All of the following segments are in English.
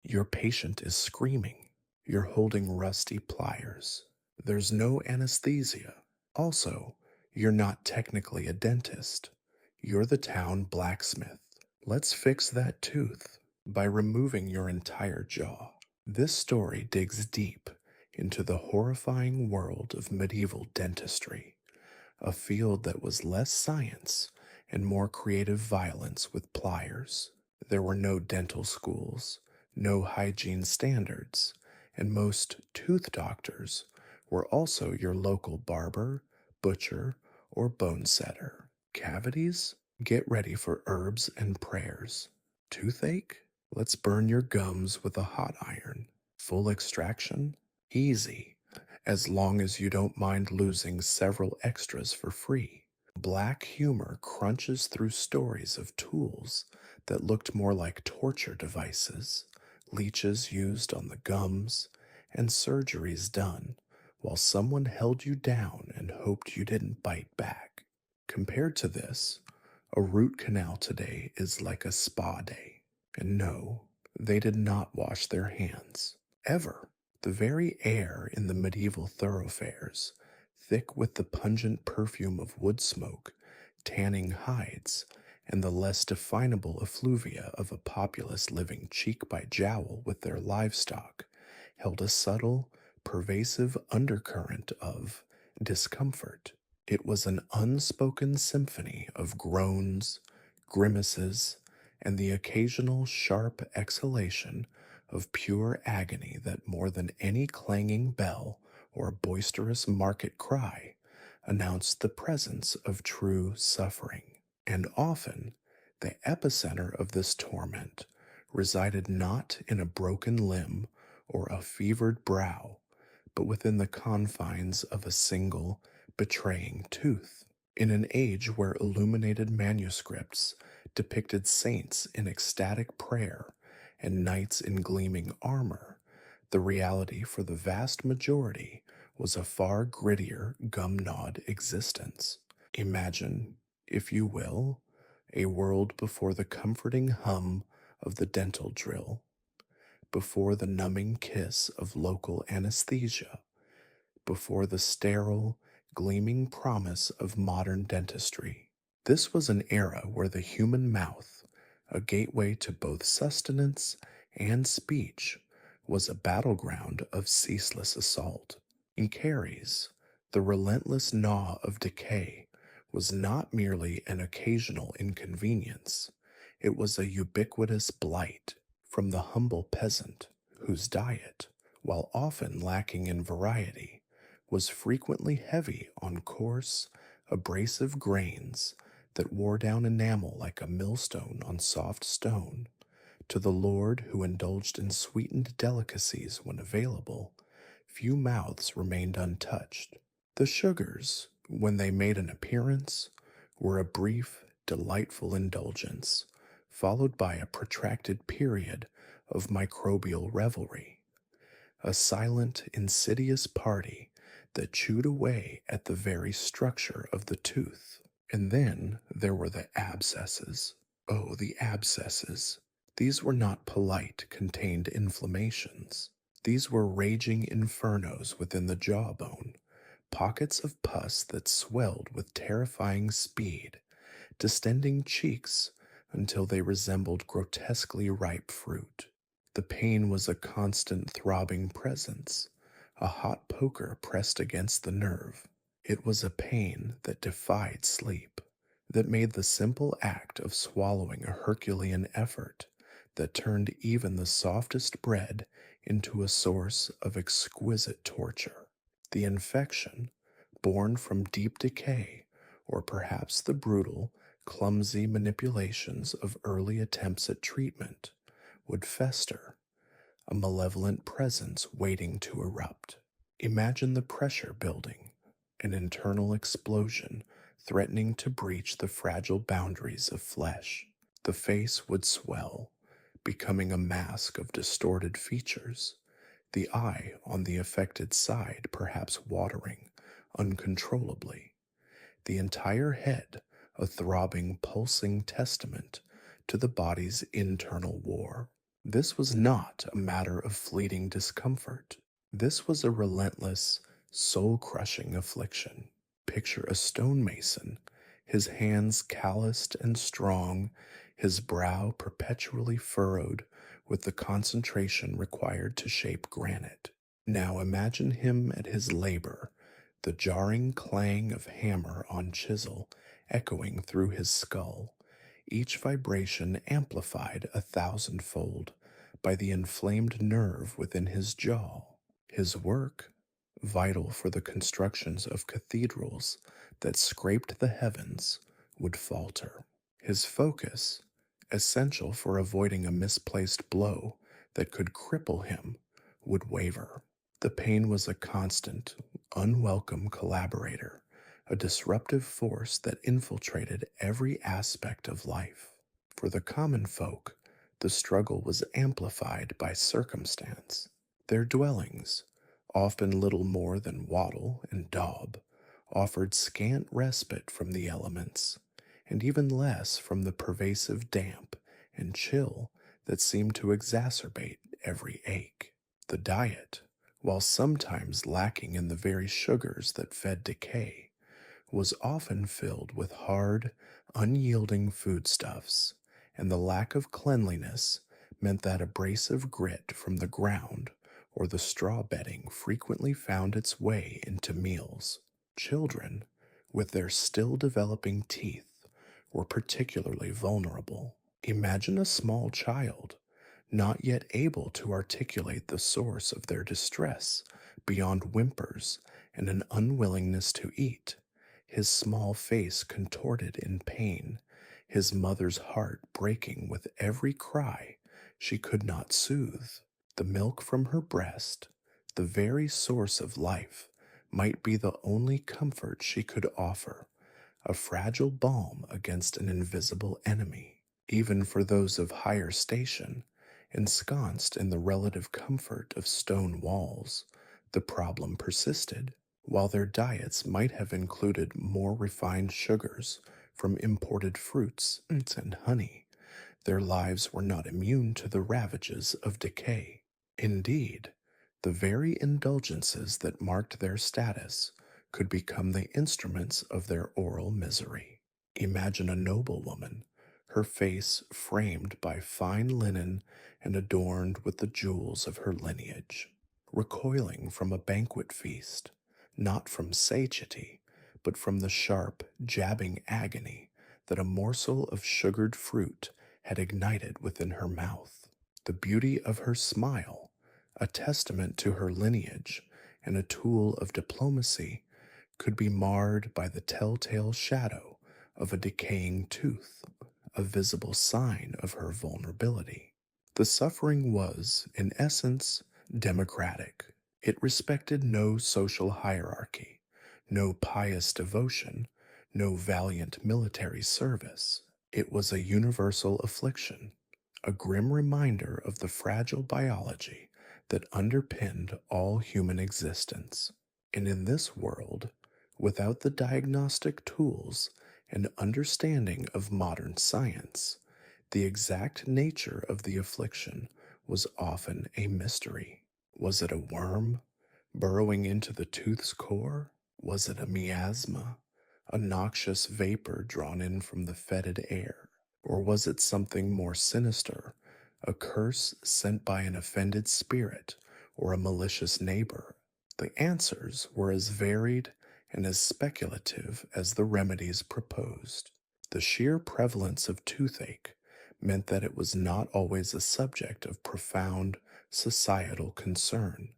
Your patient is screaming. You're holding rusty pliers. There's no anesthesia. Also, you're not technically a dentist. You're the town blacksmith. Let's fix that tooth by removing your entire jaw. This story digs deep into the horrifying world of medieval dentistry, a field that was less science and more creative violence with pliers. There were no dental schools, no hygiene standards, and most tooth doctors were also your local barber, butcher, or bonesetter. Cavities? Get ready for herbs and prayers. Toothache? Let's burn your gums with a hot iron. Full extraction? Easy, as long as you don't mind losing several extras for free. Black humor crunches through stories of tools that looked more like torture devices, leeches used on the gums, and surgeries done while someone held you down and hoped you didn't bite back. Compared to this, a root canal today is like a spa day. And no, they did not wash their hands. Ever. The very air in the medieval thoroughfares, thick with the pungent perfume of wood smoke, tanning hides, and the less definable effluvia of a populace living cheek by jowl with their livestock, held a subtle, pervasive undercurrent of discomfort. It was an unspoken symphony of groans, grimaces, and the occasional sharp exhalation of pure agony that more than any clanging bell or boisterous market cry announced the presence of true suffering. And often, the epicenter of this torment resided not in a broken limb or a fevered brow, but within the confines of a single, betraying tooth. In an age where illuminated manuscripts depicted saints in ecstatic prayer and knights in gleaming armor, the reality for the vast majority was a far grittier, gum-gnawed existence. Imagine, if you will, a world before the comforting hum of the dental drill, before the numbing kiss of local anesthesia, before the sterile, gleaming promise of modern dentistry. This was an era where the human mouth, a gateway to both sustenance and speech, was a battleground of ceaseless assault. In caries, the relentless gnaw of decay was not merely an occasional inconvenience, it was a ubiquitous blight from the humble peasant whose diet, while often lacking in variety, was frequently heavy on coarse, abrasive grains that wore down enamel like a millstone on soft stone. To the lord who indulged in sweetened delicacies when available, few mouths remained untouched. The sugars, when they made an appearance, were a brief, delightful indulgence, followed by a protracted period of microbial revelry, a silent, insidious party that chewed away at the very structure of the tooth. And then there were the abscesses. Oh, the abscesses. These were not polite, contained inflammations. These were raging infernos within the jawbone, pockets of pus that swelled with terrifying speed, distending cheeks until they resembled grotesquely ripe fruit. The pain was a constant throbbing presence, a hot poker pressed against the nerve. It was a pain that defied sleep, that made the simple act of swallowing a Herculean effort, that turned even the softest bread into a source of exquisite torture. The infection, born from deep decay, or perhaps the brutal, clumsy manipulations of early attempts at treatment, would fester, a malevolent presence waiting to erupt. Imagine the pressure building, an internal explosion threatening to breach the fragile boundaries of flesh. The face would swell, becoming a mask of distorted features, the eye on the affected side perhaps watering uncontrollably, the entire head a throbbing, pulsing testament to the body's internal war. This was not a matter of fleeting discomfort. This was a relentless, soul crushing affliction. Picture a stonemason, his hands calloused and strong, his brow perpetually furrowed with the concentration required to shape granite. Now imagine him at his labor, the jarring clang of hammer on chisel echoing through his skull, each vibration amplified 1,000-fold by the inflamed nerve within his jaw. His work, vital for the constructions of cathedrals that scraped the heavens, would falter. His focus, essential for avoiding a misplaced blow that could cripple him, would waver. The pain was a constant, unwelcome collaborator, a disruptive force that infiltrated every aspect of life. For the common folk, the struggle was amplified by circumstance. Their dwellings, often little more than wattle and daub, offered scant respite from the elements, and even less from the pervasive damp and chill that seemed to exacerbate every ache. The diet, while sometimes lacking in the very sugars that fed decay, was often filled with hard, unyielding foodstuffs, and the lack of cleanliness meant that abrasive grit from the ground or the straw bedding frequently found its way into meals. Children, with their still developing teeth, were particularly vulnerable. Imagine a small child, not yet able to articulate the source of their distress beyond whimpers and an unwillingness to eat, his small face contorted in pain, his mother's heart breaking with every cry she could not soothe. The milk from her breast, the very source of life, might be the only comfort she could offer, a fragile balm against an invisible enemy. Even for those of higher station, ensconced in the relative comfort of stone walls, the problem persisted. While their diets might have included more refined sugars from imported fruits and honey, their lives were not immune to the ravages of decay. Indeed, the very indulgences that marked their status could become the instruments of their oral misery. Imagine a noblewoman, her face framed by fine linen and adorned with the jewels of her lineage, recoiling from a banquet feast, not from satiety, but from the sharp, jabbing agony that a morsel of sugared fruit had ignited within her mouth. The beauty of her smile, a testament to her lineage and a tool of diplomacy, could be marred by the telltale shadow of a decaying tooth, a visible sign of her vulnerability. The suffering was, in essence, democratic. It respected no social hierarchy, no pious devotion, no valiant military service. It was a universal affliction, a grim reminder of the fragile biology that underpinned all human existence. And in this world, without the diagnostic tools and understanding of modern science, the exact nature of the affliction was often a mystery. Was it a worm burrowing into the tooth's core? Was it a miasma, a noxious vapor drawn in from the fetid air? Or was it something more sinister, a curse sent by an offended spirit or a malicious neighbor? The answers were as varied and as speculative as the remedies proposed. The sheer prevalence of toothache meant that it was not always a subject of profound societal concern,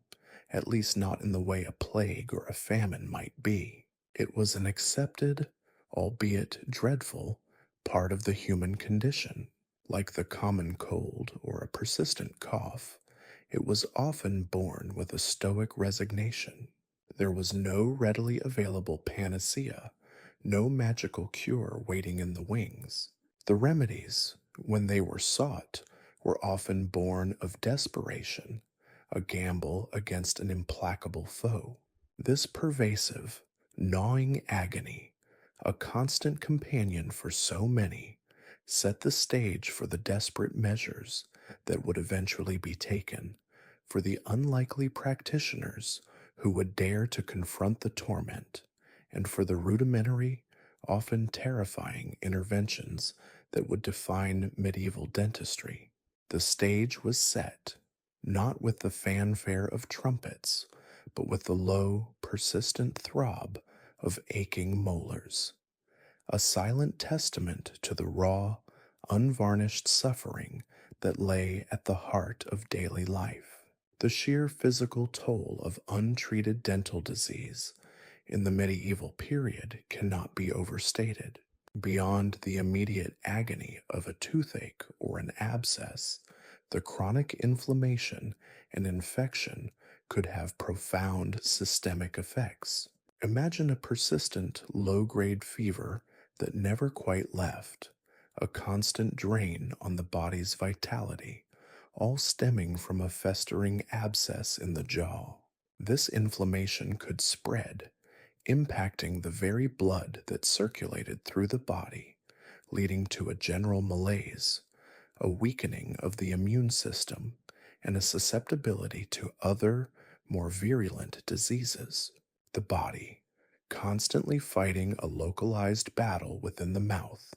at least not in the way a plague or a famine might be. It was an accepted, albeit dreadful, part of the human condition. Like the common cold or a persistent cough, it was often borne with a stoic resignation. There was no readily available panacea, no magical cure waiting in the wings. The remedies, when they were sought, were often born of desperation, a gamble against an implacable foe. This pervasive, gnawing agony, a constant companion for so many, set the stage for the desperate measures that would eventually be taken, for the unlikely practitioners who would dare to confront the torment, and for the rudimentary, often terrifying interventions that would define medieval dentistry. The stage was set, not with the fanfare of trumpets, but with the low, persistent throb of aching molars, a silent testament to the raw, unvarnished suffering that lay at the heart of daily life. The sheer physical toll of untreated dental disease in the medieval period cannot be overstated. Beyond the immediate agony of a toothache or an abscess, the chronic inflammation and infection could have profound systemic effects. Imagine a persistent low grade fever that never quite left, a constant drain on the body's vitality, all stemming from a festering abscess in the jaw. This inflammation could spread, impacting the very blood that circulated through the body, leading to a general malaise, a weakening of the immune system, and a susceptibility to other, more virulent diseases. The body, constantly fighting a localized battle within the mouth,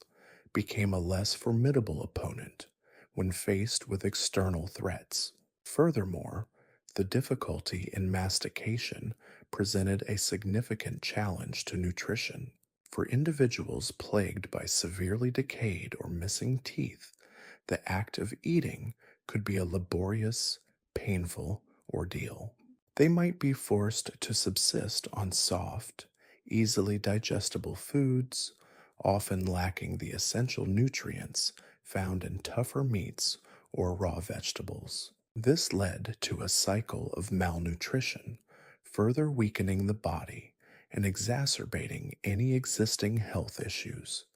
became a less formidable opponent when faced with external threats. Furthermore, the difficulty in mastication presented a significant challenge to nutrition. For individuals plagued by severely decayed or missing teeth, the act of eating could be a laborious, painful ordeal. They might be forced to subsist on soft, easily digestible foods, often lacking the essential nutrients found in tougher meats or raw vegetables. This led to a cycle of malnutrition, further weakening the body and exacerbating any existing health issues,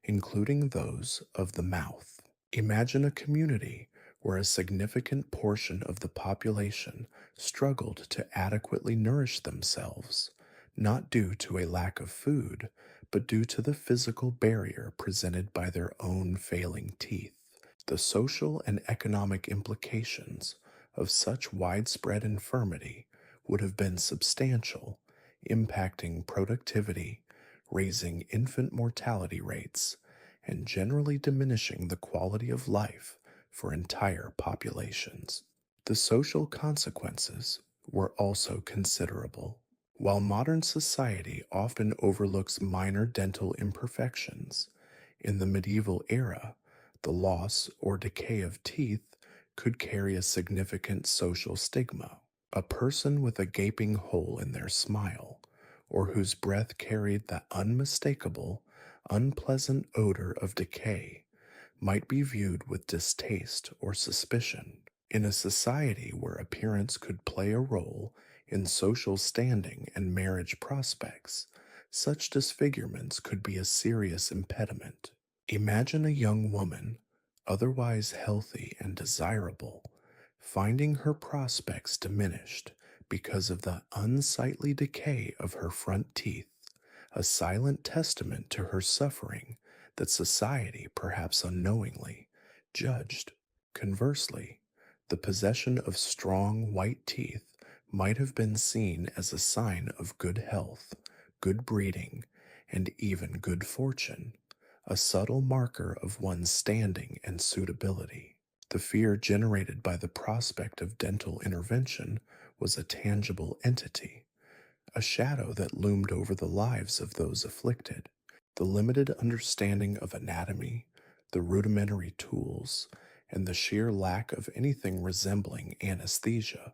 including those of the mouth. Imagine a community where a significant portion of the population struggled to adequately nourish themselves, not due to a lack of food, but due to the physical barrier presented by their own failing teeth. The social and economic implications of such widespread infirmity would have been substantial, impacting productivity, raising infant mortality rates, and generally diminishing the quality of life for entire populations. The social consequences were also considerable. While modern society often overlooks minor dental imperfections, in the medieval era, the loss or decay of teeth could carry a significant social stigma. A person with a gaping hole in their smile, or whose breath carried the unmistakable, unpleasant odor of decay, might be viewed with distaste or suspicion. In a society where appearance could play a role in social standing and marriage prospects, such disfigurements could be a serious impediment. Imagine a young woman, otherwise healthy and desirable, finding her prospects diminished because of the unsightly decay of her front teeth, a silent testament to her suffering that society, perhaps unknowingly, judged. Conversely, the possession of strong white teeth might have been seen as a sign of good health, good breeding, and even good fortune, a subtle marker of one's standing and suitability. The fear generated by the prospect of dental intervention was a tangible entity, a shadow that loomed over the lives of those afflicted. The limited understanding of anatomy, the rudimentary tools, and the sheer lack of anything resembling anesthesia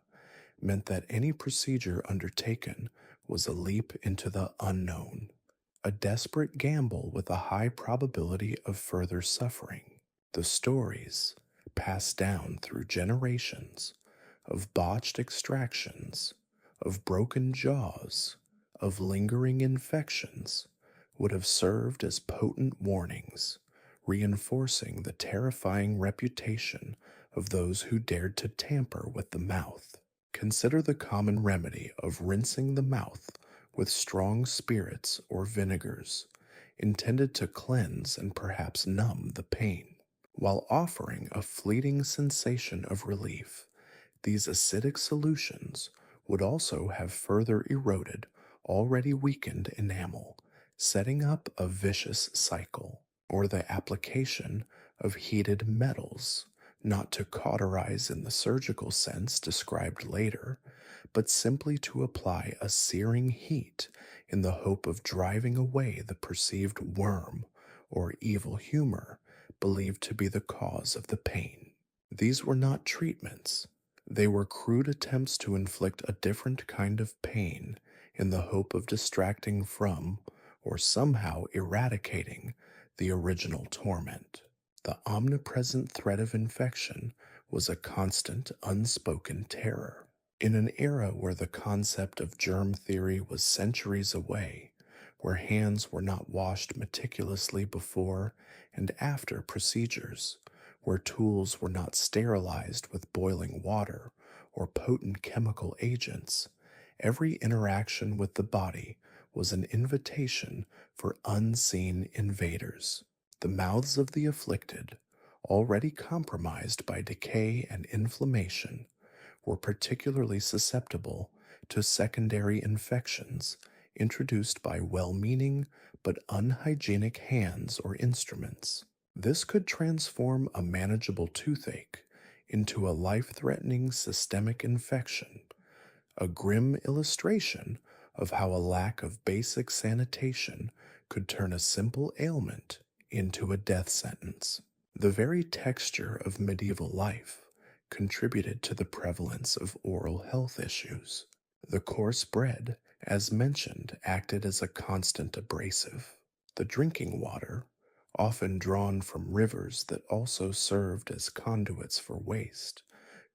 meant that any procedure undertaken was a leap into the unknown, a desperate gamble with a high probability of further suffering. The stories, passed down through generations, of botched extractions, of broken jaws, of lingering infections, would have served as potent warnings, reinforcing the terrifying reputation of those who dared to tamper with the mouth. Consider the common remedy of rinsing the mouth with strong spirits or vinegars, intended to cleanse and perhaps numb the pain. While offering a fleeting sensation of relief, these acidic solutions would also have further eroded already weakened enamel, setting up a vicious cycle, or the application of heated metals, not to cauterize in the surgical sense described later, but simply to apply a searing heat in the hope of driving away the perceived worm or evil humor believed to be the cause of the pain. These were not treatments, they were crude attempts to inflict a different kind of pain in the hope of distracting from or somehow eradicating the original torment. The omnipresent threat of infection was a constant, unspoken terror. In an era where the concept of germ theory was centuries away, where hands were not washed meticulously before and after procedures, where tools were not sterilized with boiling water or potent chemical agents, every interaction with the body was an invitation for unseen invaders. The mouths of the afflicted, already compromised by decay and inflammation, were particularly susceptible to secondary infections introduced by well meaning but unhygienic hands or instruments. This could transform a manageable toothache into a life threatening systemic infection, a grim illustration of how a lack of basic sanitation could turn a simple ailment into a death sentence. The very texture of medieval life contributed to the prevalence of oral health issues. The coarse bread, as mentioned, acted as a constant abrasive. The drinking water, often drawn from rivers that also served as conduits for waste,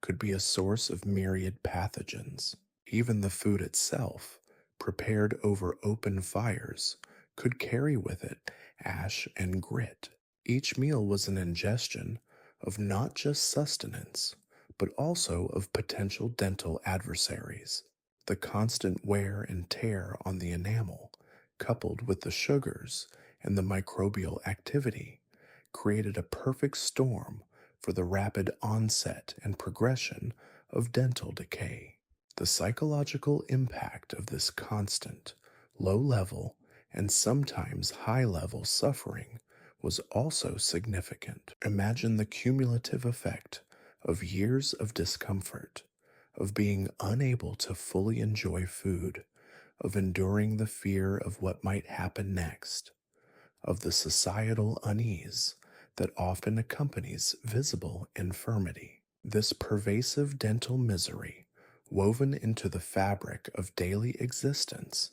could be a source of myriad pathogens. Even the food itself, prepared over open fires, could carry with it ash and grit. Each meal was an ingestion of not just sustenance, but also of potential dental adversaries. The constant wear and tear on the enamel, coupled with the sugars and the microbial activity, created a perfect storm for the rapid onset and progression of dental decay. The psychological impact of this constant, low level, and sometimes high level suffering was also significant. Imagine the cumulative effect of years of discomfort, of being unable to fully enjoy food, of enduring the fear of what might happen next, of the societal unease that often accompanies visible infirmity. This pervasive dental misery, woven into the fabric of daily existence,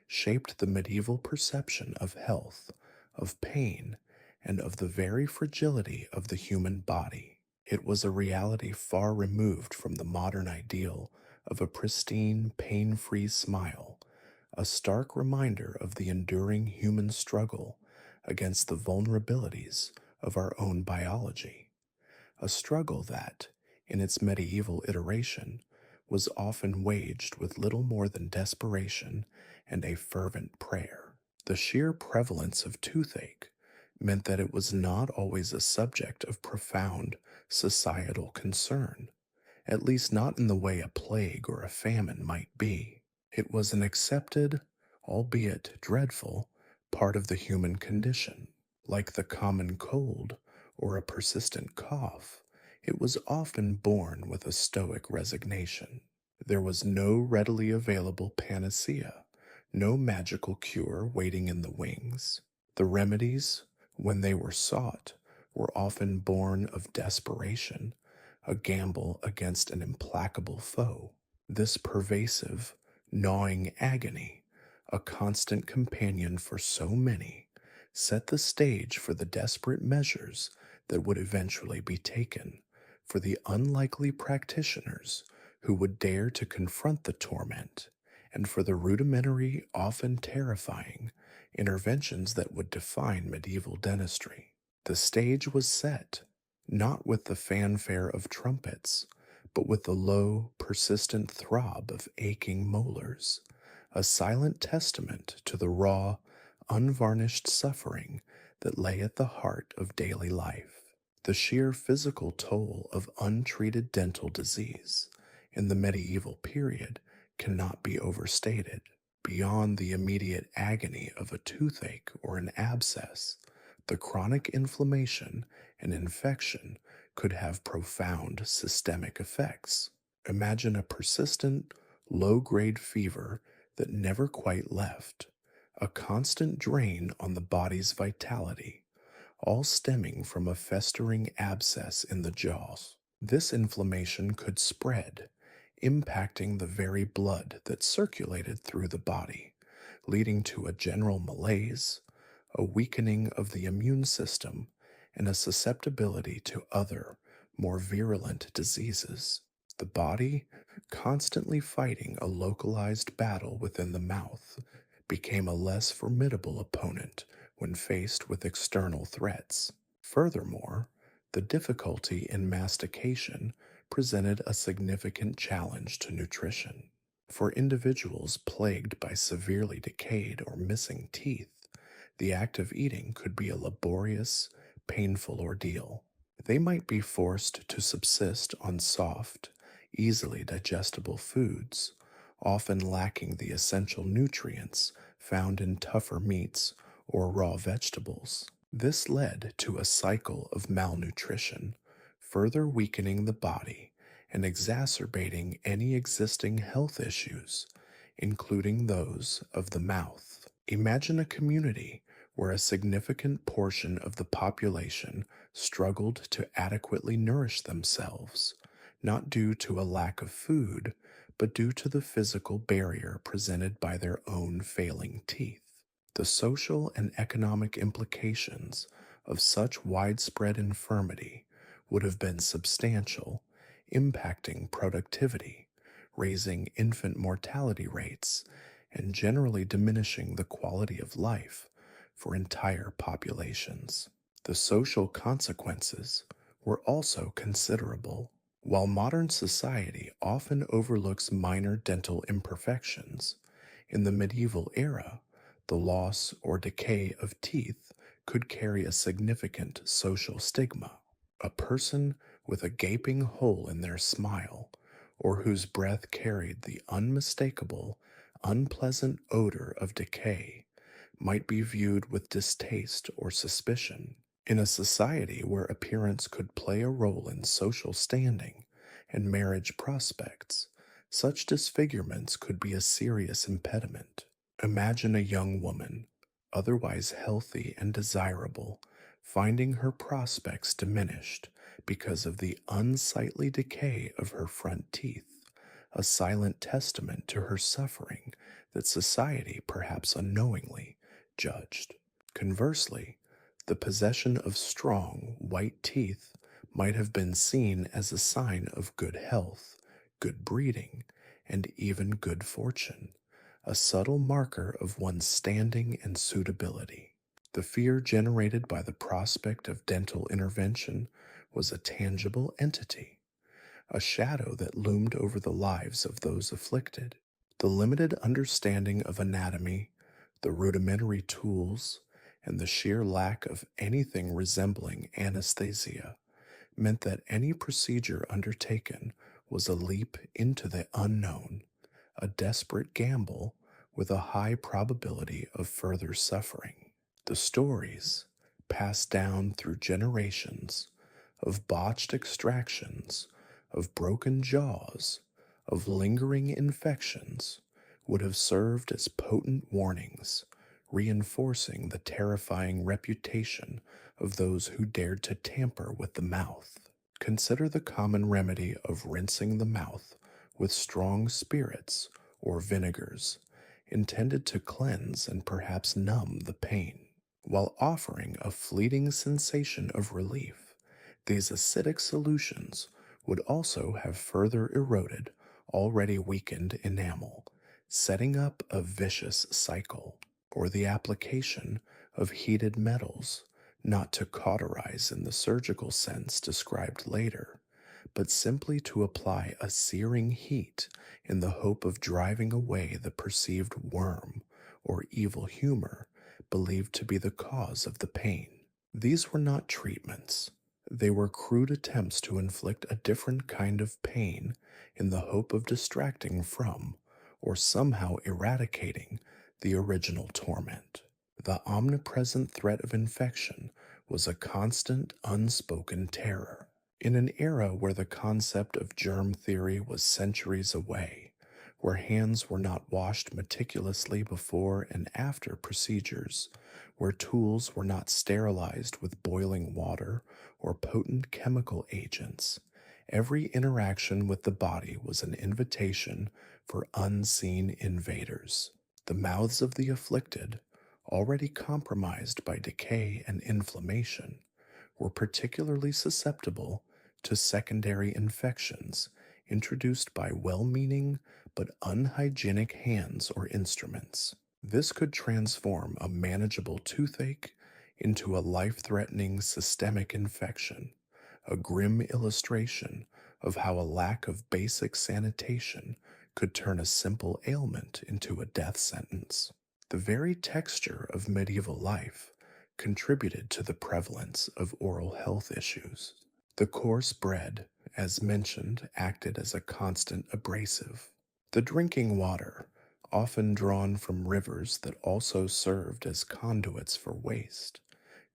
shaped the medieval perception of health, of pain, and of the very fragility of the human body. It was a reality far removed from the modern ideal of a pristine, pain free smile, a stark reminder of the enduring human struggle against the vulnerabilities of our own biology, a struggle that, in its medieval iteration, was often waged with little more than desperation and a fervent prayer. The sheer prevalence of toothache meant that it was not always a subject of profound societal concern, at least not in the way a plague or a famine might be. It was an accepted, albeit dreadful, part of the human condition. Like the common cold or a persistent cough, it was often borne with a stoic resignation. There was no readily available panacea, no magical cure waiting in the wings. The remedies, when they were sought, were often born of desperation, a gamble against an implacable foe. This pervasive, gnawing agony, a constant companion for so many, set the stage for the desperate measures that would eventually be taken, for the unlikely practitioners who would dare to confront the torment, and for the rudimentary, often terrifying, interventions that would define medieval dentistry. The stage was set, not with the fanfare of trumpets, but with the low, persistent throb of aching molars, a silent testament to the raw, unvarnished suffering that lay at the heart of daily life. The sheer physical toll of untreated dental disease in the medieval period cannot be overstated. Beyond the immediate agony of a toothache or an abscess, the chronic inflammation and infection could have profound systemic effects. Imagine a persistent, low grade fever that never quite left, a constant drain on the body's vitality, all stemming from a festering abscess in the jaws. This inflammation could spread, impacting the very blood that circulated through the body, leading to a general malaise, a weakening of the immune system, and a susceptibility to other, more virulent diseases. The body, constantly fighting a localized battle within the mouth, became a less formidable opponent when faced with external threats. Furthermore, the difficulty in mastication presented a significant challenge to nutrition. For individuals plagued by severely decayed or missing teeth, the act of eating could be a laborious, painful ordeal. They might be forced to subsist on soft, easily digestible foods, often lacking the essential nutrients found in tougher meats or raw vegetables. This led to a cycle of malnutrition, further weakening the body and exacerbating any existing health issues, including those of the mouth. Imagine a community where a significant portion of the population struggled to adequately nourish themselves, not due to a lack of food, but due to the physical barrier presented by their own failing teeth. The social and economic implications of such widespread infirmity would have been substantial, impacting productivity, raising infant mortality rates, and generally diminishing the quality of life for entire populations. The social consequences were also considerable. While modern society often overlooks minor dental imperfections, in the medieval era, the loss or decay of teeth could carry a significant social stigma. A person with a gaping hole in their smile, or whose breath carried the unmistakable, unpleasant odor of decay, might be viewed with distaste or suspicion. In a society where appearance could play a role in social standing and marriage prospects, such disfigurements could be a serious impediment. Imagine a young woman, otherwise healthy and desirable, finding her prospects diminished because of the unsightly decay of her front teeth, a silent testament to her suffering that society perhaps unknowingly judged. Conversely, the possession of strong, white teeth might have been seen as a sign of good health, good breeding, and even good fortune, a subtle marker of one's standing and suitability. The fear generated by the prospect of dental intervention was a tangible entity, a shadow that loomed over the lives of those afflicted. The limited understanding of anatomy, the rudimentary tools, and the sheer lack of anything resembling anesthesia meant that any procedure undertaken was a leap into the unknown, a desperate gamble with a high probability of further suffering. The stories, passed down through generations, of botched extractions, of broken jaws, of lingering infections, would have served as potent warnings, reinforcing the terrifying reputation of those who dared to tamper with the mouth. Consider the common remedy of rinsing the mouth with strong spirits or vinegars, intended to cleanse and perhaps numb the pain. While offering a fleeting sensation of relief, these acidic solutions would also have further eroded already weakened enamel, setting up a vicious cycle. Or the application of heated metals, not to cauterize in the surgical sense described later, but simply to apply a searing heat in the hope of driving away the perceived worm or evil humor believed to be the cause of the pain. These were not treatments. They were crude attempts to inflict a different kind of pain in the hope of distracting from, or somehow eradicating, the original torment. The omnipresent threat of infection was a constant, unspoken terror. In an era where the concept of germ theory was centuries away, where hands were not washed meticulously before and after procedures, where tools were not sterilized with boiling water or potent chemical agents, every interaction with the body was an invitation for unseen invaders. The mouths of the afflicted, already compromised by decay and inflammation, were particularly susceptible to secondary infections introduced by well meaning but unhygienic hands or instruments. This could transform a manageable toothache into a life threatening systemic infection, a grim illustration of how a lack of basic sanitation could turn a simple ailment into a death sentence. The very texture of medieval life contributed to the prevalence of oral health issues. The coarse bread, as mentioned, acted as a constant abrasive. The drinking water, often drawn from rivers that also served as conduits for waste,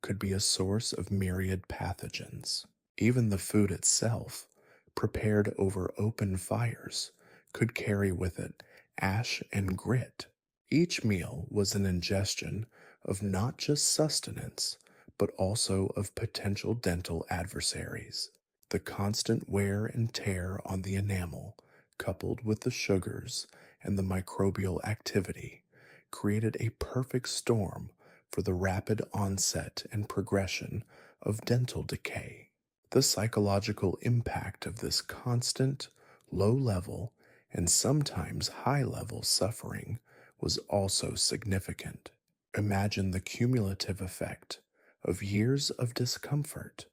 could be a source of myriad pathogens. Even the food itself, prepared over open fires, could carry with it ash and grit. Each meal was an ingestion of not just sustenance, but also of potential dental adversaries. The constant wear and tear on the enamel, coupled with the sugars and the microbial activity, created a perfect storm for the rapid onset and progression of dental decay. The psychological impact of this constant, low level, and sometimes high level suffering was also significant. Imagine the cumulative effect of years of discomfort,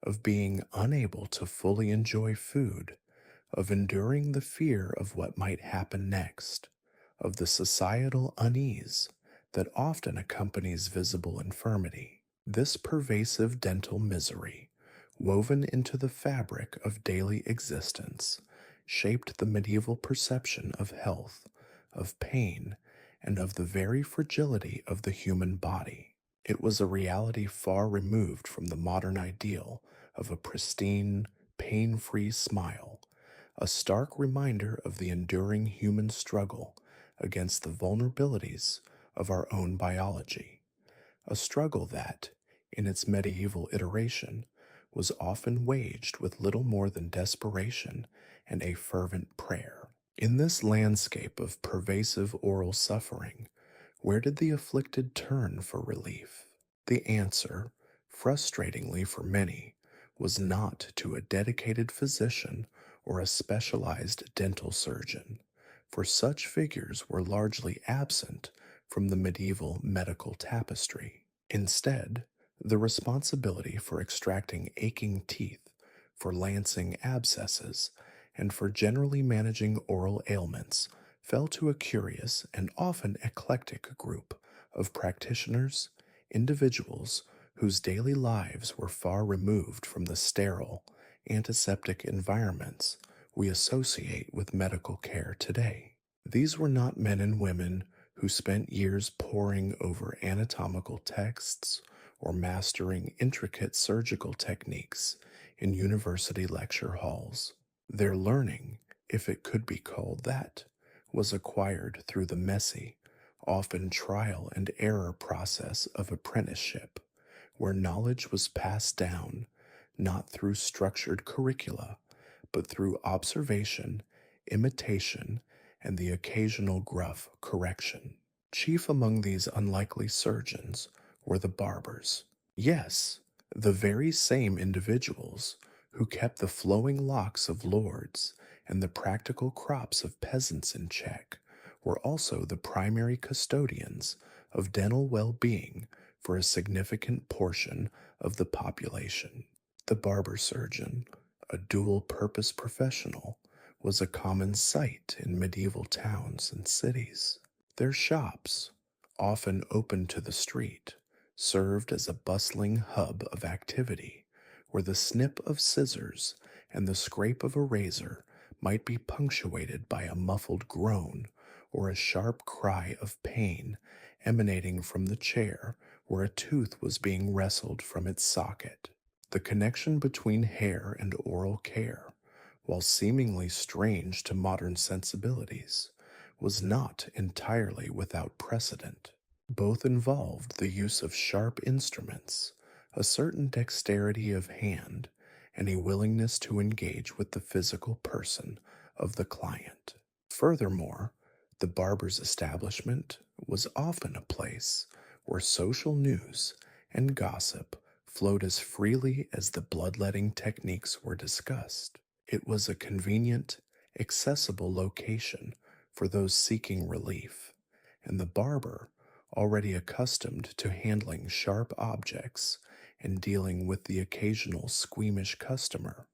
of being unable to fully enjoy food, of enduring the fear of what might happen next, of the societal unease that often accompanies visible infirmity. This pervasive dental misery, woven into the fabric of daily existence, shaped the medieval perception of health, of pain, and of the very fragility of the human body. It was a reality far removed from the modern ideal of a pristine, pain free smile, a stark reminder of the enduring human struggle against the vulnerabilities of our own biology, a struggle that, in its medieval iteration, was often waged with little more than desperation and a fervent prayer. In this landscape of pervasive oral suffering, where did the afflicted turn for relief? The answer, frustratingly for many, was not to a dedicated physician or a specialized dental surgeon, for such figures were largely absent from the medieval medical tapestry. Instead, the responsibility for extracting aching teeth, for lancing abscesses, and for generally managing oral ailments fell to a curious and often eclectic group of practitioners, individuals whose daily lives were far removed from the sterile, antiseptic environments we associate with medical care today. These were not men and women who spent years poring over anatomical texts or mastering intricate surgical techniques in university lecture halls. Their learning, if it could be called that, was acquired through the messy, often trial and error process of apprenticeship, where knowledge was passed down not through structured curricula, but through observation, imitation, and the occasional gruff correction. Chief among these unlikely surgeons were the barbers. Yes, the very same individuals who kept the flowing locks of lords and the practical crops of peasants in check were also the primary custodians of dental well-being for a significant portion of the population. The barber surgeon, a dual-purpose professional, was a common sight in medieval towns and cities. Their shops, often open to the street, served as a bustling hub of activity where the snip of scissors and the scrape of a razor might be punctuated by a muffled groan or a sharp cry of pain emanating from the chair where a tooth was being wrestled from its socket. The connection between hair and oral care, while seemingly strange to modern sensibilities, was not entirely without precedent. Both involved the use of sharp instruments, a certain dexterity of hand, and a willingness to engage with the physical person of the client. Furthermore, the barber's establishment was often a place where social news and gossip flowed as freely as the bloodletting techniques were discussed. It was a convenient, accessible location for those seeking relief, and the barber, already accustomed to handling sharp objects and dealing with the occasional squeamish customer,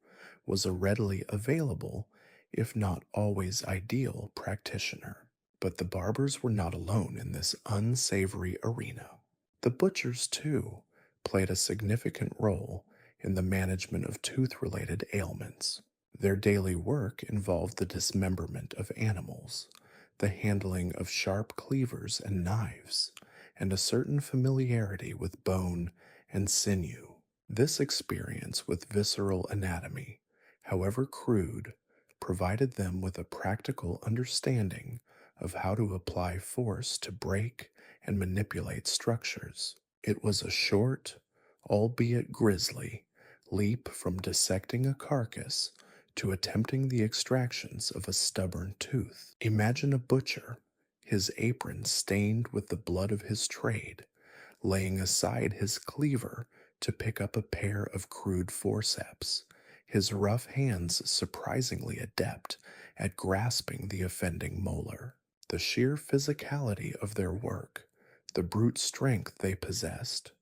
was a readily available, if not always ideal, practitioner. But the barbers were not alone in this unsavory arena. The butchers, too, played a significant role in the management of tooth related ailments. Their daily work involved the dismemberment of animals, the handling of sharp cleavers and knives, and a certain familiarity with bone and sinew. This experience with visceral anatomy, however crude, provided them with a practical understanding of how to apply force to break and manipulate structures. It was a short, albeit grisly, leap from dissecting a carcass to attempting the extractions of a stubborn tooth. Imagine a butcher, his apron stained with the blood of his trade, laying aside his cleaver to pick up a pair of crude forceps, his rough hands surprisingly adept at grasping the offending molar. The sheer physicality of their work, the brute strength they possessed,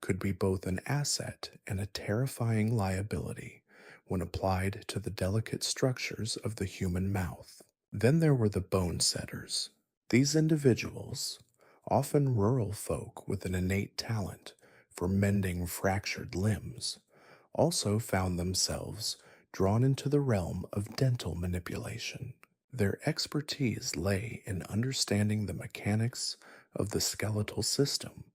could be both an asset and a terrifying liability when applied to the delicate structures of the human mouth. Then there were the bonesetters. These individuals, often rural folk with an innate talent for mending fractured limbs, also found themselves drawn into the realm of dental manipulation. Their expertise lay in understanding the mechanics of the skeletal system,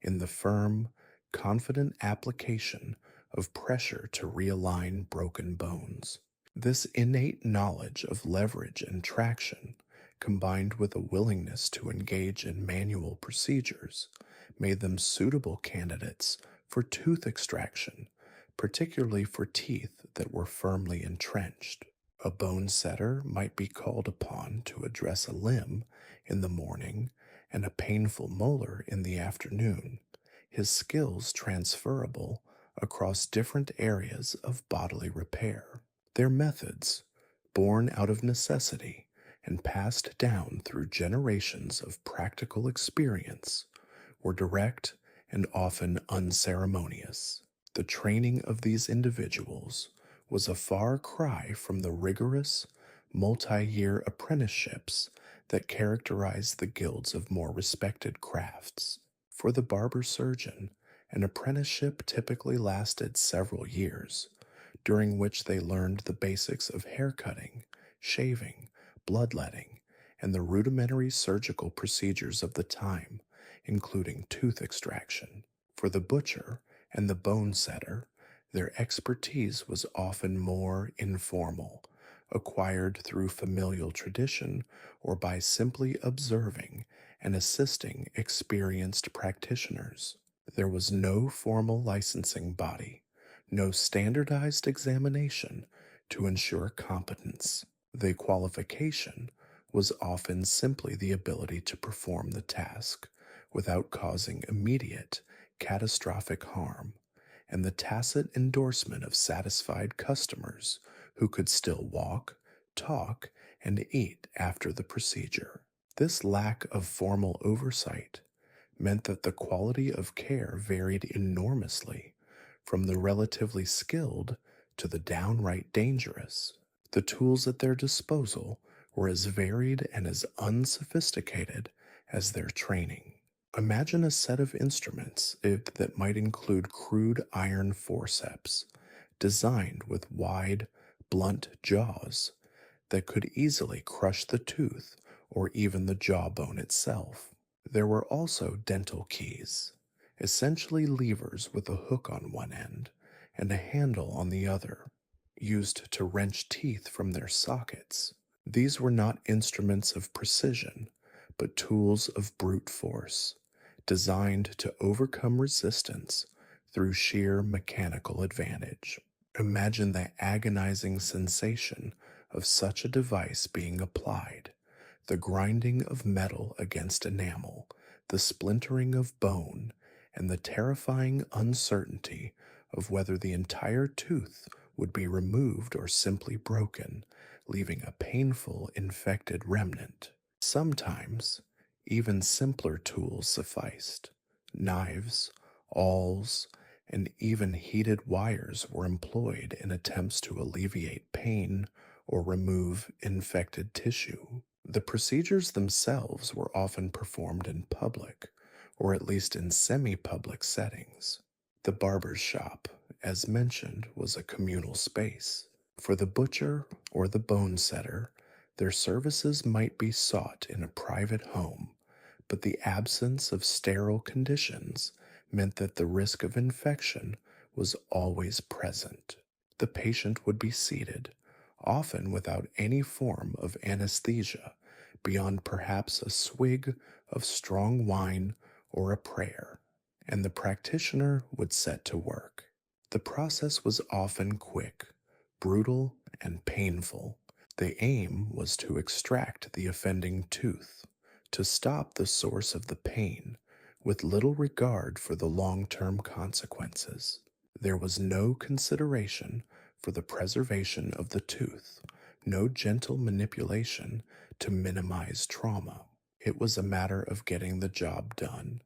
in the firm, confident application of pressure to realign broken bones. This innate knowledge of leverage and traction, combined with a willingness to engage in manual procedures, made them suitable candidates for tooth extraction, particularly for teeth that were firmly entrenched. A bone setter might be called upon to address a limb in the morning and a painful molar in the afternoon, his skills transferable across different areas of bodily repair. Their methods, born out of necessity and passed down through generations of practical experience, were direct and often unceremonious. The training of these individuals was a far cry from the rigorous, multi-year apprenticeships that characterize the guilds of more respected crafts. For the barber surgeon, an apprenticeship typically lasted several years, during which they learned the basics of hair cutting, shaving, bloodletting, and the rudimentary surgical procedures of the time, including tooth extraction. For the butcher and the bone setter, their expertise was often more informal, acquired through familial tradition or by simply observing and assisting experienced practitioners. There was no formal licensing body, no standardized examination to ensure competence. The qualification was often simply the ability to perform the task without causing immediate, catastrophic harm, and the tacit endorsement of satisfied customers who could still walk, talk, and eat after the procedure. This lack of formal oversight meant that the quality of care varied enormously from the relatively skilled to the downright dangerous. The tools at their disposal were as varied and as unsophisticated as their training. Imagine a set of instruments that might include crude iron forceps, designed with wide, blunt jaws that could easily crush the tooth or even the jawbone itself. There were also dental keys, essentially levers with a hook on one end and a handle on the other, used to wrench teeth from their sockets. These were not instruments of precision, but tools of brute force, designed to overcome resistance through sheer mechanical advantage. Imagine the agonizing sensation of such a device being applied, the grinding of metal against enamel, the splintering of bone, and the terrifying uncertainty of whether the entire tooth would be removed or simply broken, leaving a painful, infected remnant. Sometimes, even simpler tools sufficed. Knives, awls, and even heated wires were employed in attempts to alleviate pain or remove infected tissue. The procedures themselves were often performed in public, or at least in semi public settings. The barber's shop, as mentioned, was a communal space. For the butcher or the bonesetter, their services might be sought in a private home, but the absence of sterile conditions meant that the risk of infection was always present. The patient would be seated, often without any form of anesthesia, beyond perhaps a swig of strong wine or a prayer, and the practitioner would set to work. The process was often quick, brutal, and painful. The aim was to extract the offending tooth, to stop the source of the pain, with little regard for the long-term consequences. There was no consideration for the preservation of the tooth, no gentle manipulation to minimize trauma. It was a matter of getting the job done,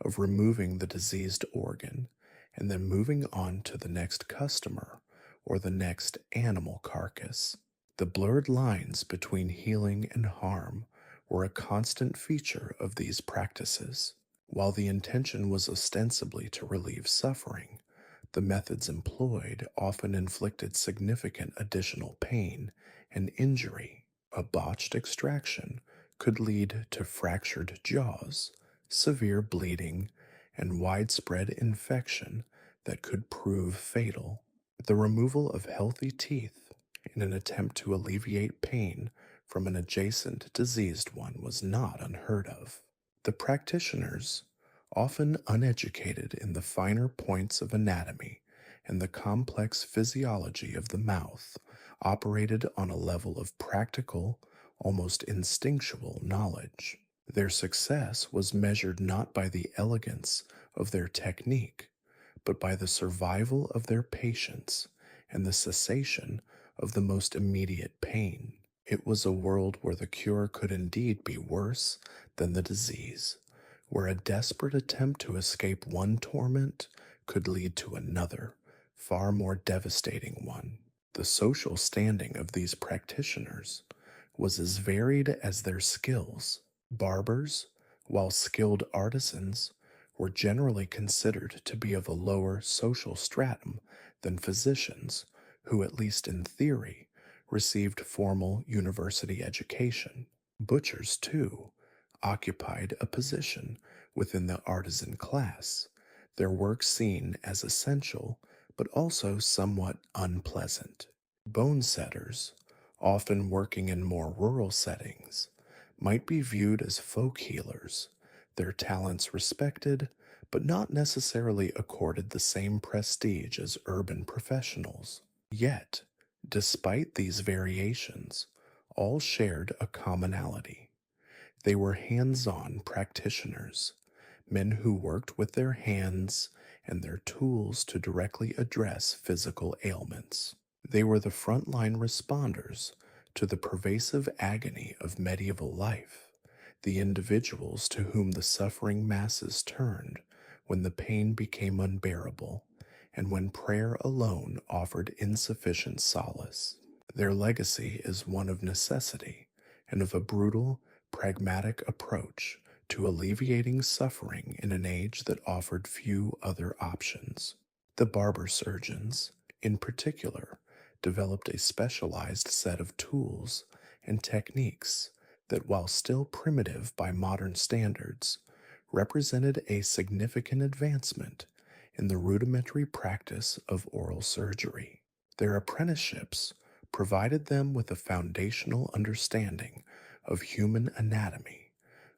of removing the diseased organ, and then moving on to the next customer or the next animal carcass. The blurred lines between healing and harm were a constant feature of these practices. While the intention was ostensibly to relieve suffering, the methods employed often inflicted significant additional pain and injury. A botched extraction could lead to fractured jaws, severe bleeding, and widespread infection that could prove fatal. The removal of healthy teeth in an attempt to alleviate pain from an adjacent diseased one was not unheard of. The practitioners, often uneducated in the finer points of anatomy and the complex physiology of the mouth, operated on a level of practical, almost instinctual knowledge. Their success was measured not by the elegance of their technique, but by the survival of their patients and the cessation of the most immediate pain. It was a world where the cure could indeed be worse than the disease, where a desperate attempt to escape one torment could lead to another, far more devastating one. The social standing of these practitioners was as varied as their skills. Barbers, while skilled artisans, were generally considered to be of a lower social stratum than physicians, who, at least in theory, received formal university education. Butchers, too, occupied a position within the artisan class, their work seen as essential but also somewhat unpleasant. Bonesetters, often working in more rural settings, might be viewed as folk healers, their talents respected, but not necessarily accorded the same prestige as urban professionals. Yet, despite these variations, all shared a commonality. They were hands-on practitioners, men who worked with their hands and their tools to directly address physical ailments. They were the frontline responders to the pervasive agony of medieval life, the individuals to whom the suffering masses turned when the pain became unbearable and when prayer alone offered insufficient solace. Their legacy is one of necessity and of a brutal, pragmatic approach to alleviating suffering in an age that offered few other options. The barber surgeons, in particular, developed a specialized set of tools and techniques that, while still primitive by modern standards, represented a significant advancement in the rudimentary practice of oral surgery. Their apprenticeships provided them with a foundational understanding of human anatomy,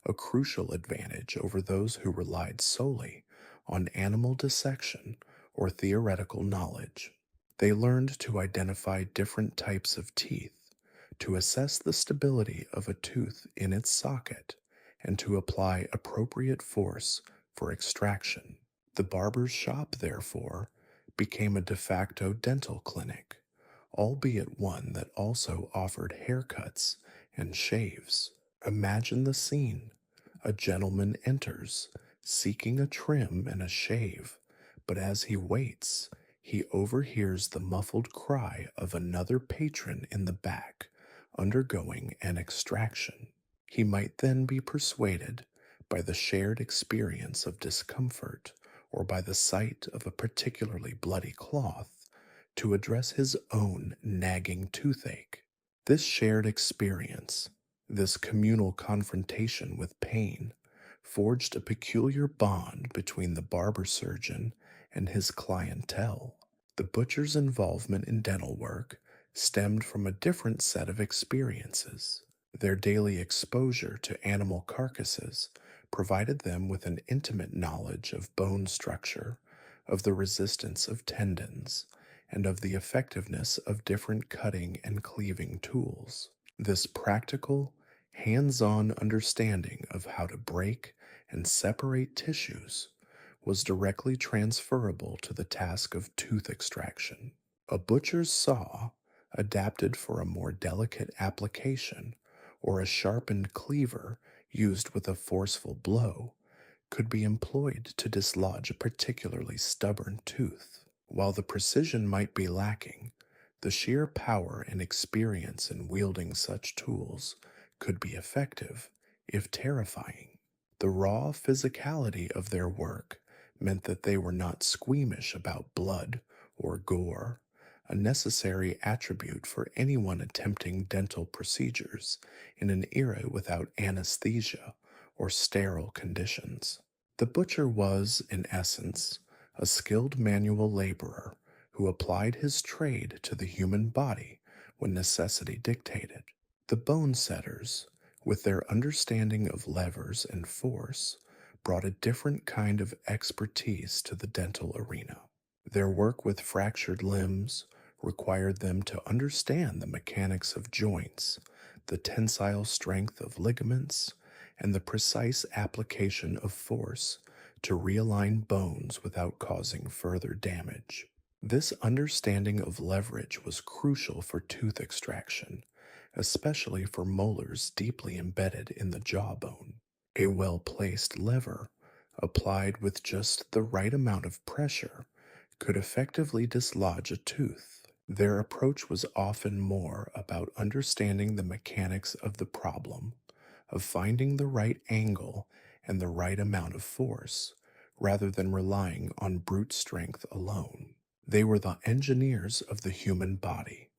a crucial advantage over those who relied solely on animal dissection or theoretical knowledge. They learned to identify different types of teeth, to assess the stability of a tooth in its socket, and to apply appropriate force for extraction. The barber's shop, therefore, became a de facto dental clinic, albeit one that also offered haircuts and shaves. Imagine the scene. A gentleman enters, seeking a trim and a shave, but as he waits, he overhears the muffled cry of another patron in the back, undergoing an extraction. He might then be persuaded by the shared experience of discomfort or by the sight of a particularly bloody cloth to address his own nagging toothache. This shared experience, this communal confrontation with pain, forged a peculiar bond between the barber surgeon and his clientele. The butcher's involvement in dental work stemmed from a different set of experiences. Their daily exposure to animal carcasses provided them with an intimate knowledge of bone structure, of the resistance of tendons, and of the effectiveness of different cutting and cleaving tools. This practical, hands-on understanding of how to break and separate tissues was directly transferable to the task of tooth extraction. A butcher's saw, adapted for a more delicate application, or a sharpened cleaver used with a forceful blow, could be employed to dislodge a particularly stubborn tooth. While the precision might be lacking, the sheer power and experience in wielding such tools could be effective, if terrifying. The raw physicality of their work meant that they were not squeamish about blood or gore, a necessary attribute for anyone attempting dental procedures in an era without anesthesia or sterile conditions. The butcher was, in essence, a skilled manual laborer who applied his trade to the human body when necessity dictated. The bonesetters, with their understanding of levers and force, brought a different kind of expertise to the dental arena. Their work with fractured limbs required them to understand the mechanics of joints, the tensile strength of ligaments, and the precise application of force to realign bones without causing further damage. This understanding of leverage was crucial for tooth extraction, especially for molars deeply embedded in the jawbone. A well-placed lever, applied with just the right amount of pressure, could effectively dislodge a tooth. Their approach was often more about understanding the mechanics of the problem, of finding the right angle and the right amount of force, rather than relying on brute strength alone. They were the engineers of the human body,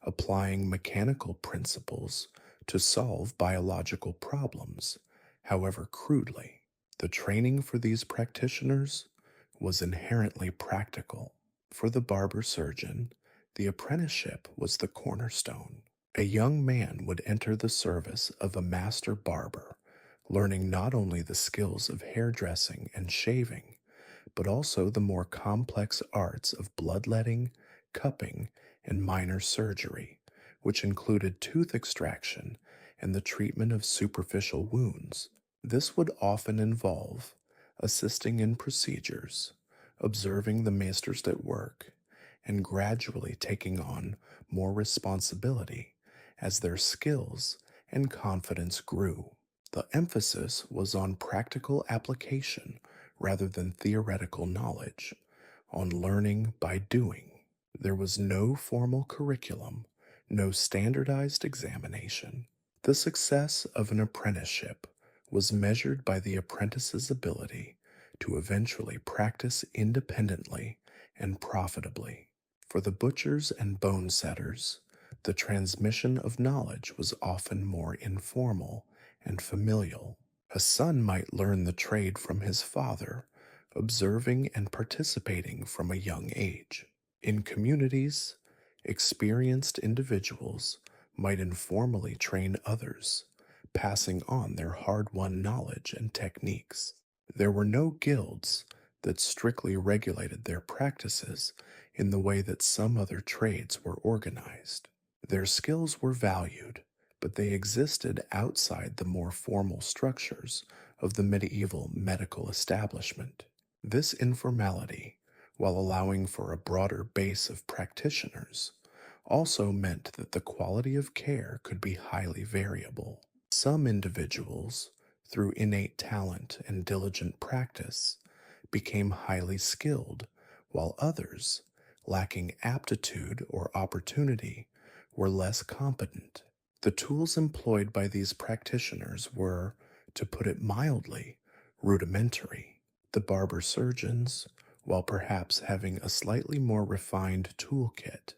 applying mechanical principles to solve biological problems, however crudely. The training for these practitioners was inherently practical. For the barber surgeon, the apprenticeship was the cornerstone. A young man would enter the service of a master barber, learning not only the skills of hairdressing and shaving, but also the more complex arts of bloodletting, cupping, and minor surgery, which included tooth extraction and the treatment of superficial wounds. This would often involve assisting in procedures, observing the meesters at work, and gradually taking on more responsibility as their skills and confidence grew. The emphasis was on practical application rather than theoretical knowledge, on learning by doing. There was no formal curriculum, no standardized examination. The success of an apprenticeship was measured by the apprentice's ability to eventually practice independently and profitably. For the butchers and bone setters, the transmission of knowledge was often more informal and familial. A son might learn the trade from his father, observing and participating from a young age. In communities, experienced individuals might informally train others, passing on their hard won knowledge and techniques. There were no guilds that strictly regulated their practices in the way that some other trades were organized. Their skills were valued, but they existed outside the more formal structures of the medieval medical establishment. This informality, while allowing for a broader base of practitioners, also meant that the quality of care could be highly variable. Some individuals, through innate talent and diligent practice, became highly skilled, while others, lacking aptitude or opportunity, were less competent. The tools employed by these practitioners were, to put it mildly, rudimentary. The barber surgeons, while perhaps having a slightly more refined toolkit,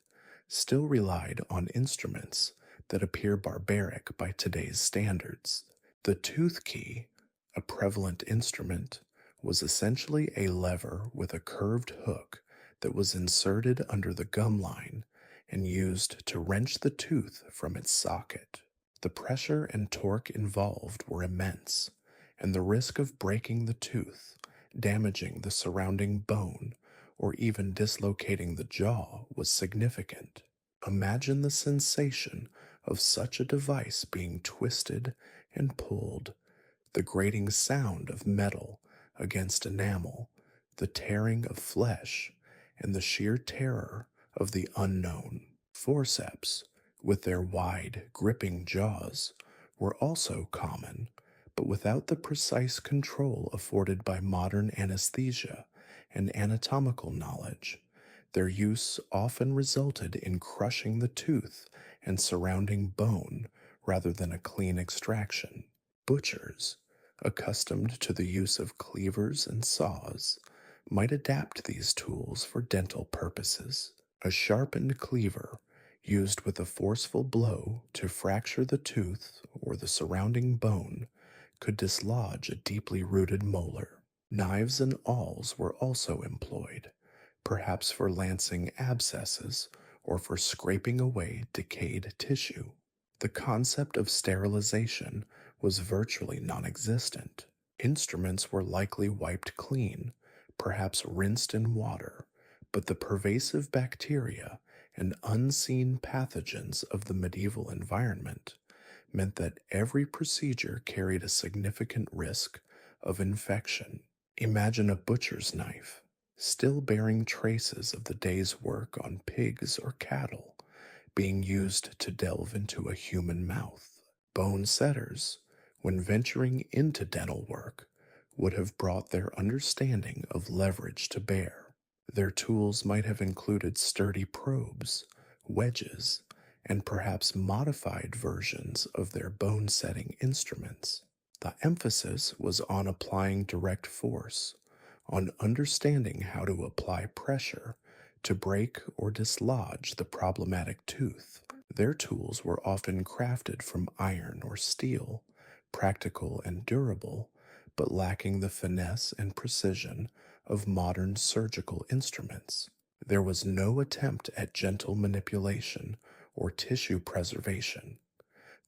still relied on instruments that appear barbaric by today's standards. The tooth key, a prevalent instrument, was essentially a lever with a curved hook that was inserted under the gum line and used to wrench the tooth from its socket. The pressure and torque involved were immense, and the risk of breaking the tooth, damaging the surrounding bone, or even dislocating the jaw was significant. Imagine the sensation of such a device being twisted and pulled, the grating sound of metal against enamel, the tearing of flesh, and the sheer terror of the unknown. Forceps, with their wide, gripping jaws, were also common, but without the precise control afforded by modern anesthesia and anatomical knowledge. Their use often resulted in crushing the tooth and surrounding bone rather than a clean extraction. Butchers, accustomed to the use of cleavers and saws, might adapt these tools for dental purposes. A sharpened cleaver, used with a forceful blow to fracture the tooth or the surrounding bone, could dislodge a deeply rooted molar. Knives and awls were also employed, perhaps for lancing abscesses or for scraping away decayed tissue. The concept of sterilization was virtually non existent. Instruments were likely wiped clean, perhaps rinsed in water, but the pervasive bacteria and unseen pathogens of the medieval environment meant that every procedure carried a significant risk of infection. Imagine a butcher's knife, still bearing traces of the day's work on pigs or cattle, being used to delve into a human mouth. Bone setters, when venturing into dental work, would have brought their understanding of leverage to bear. Their tools might have included sturdy probes, wedges, and perhaps modified versions of their bone setting instruments. The emphasis was on applying direct force, on understanding how to apply pressure to break or dislodge the problematic tooth. Their tools were often crafted from iron or steel, practical and durable, but lacking the finesse and precision of modern surgical instruments. There was no attempt at gentle manipulation or tissue preservation.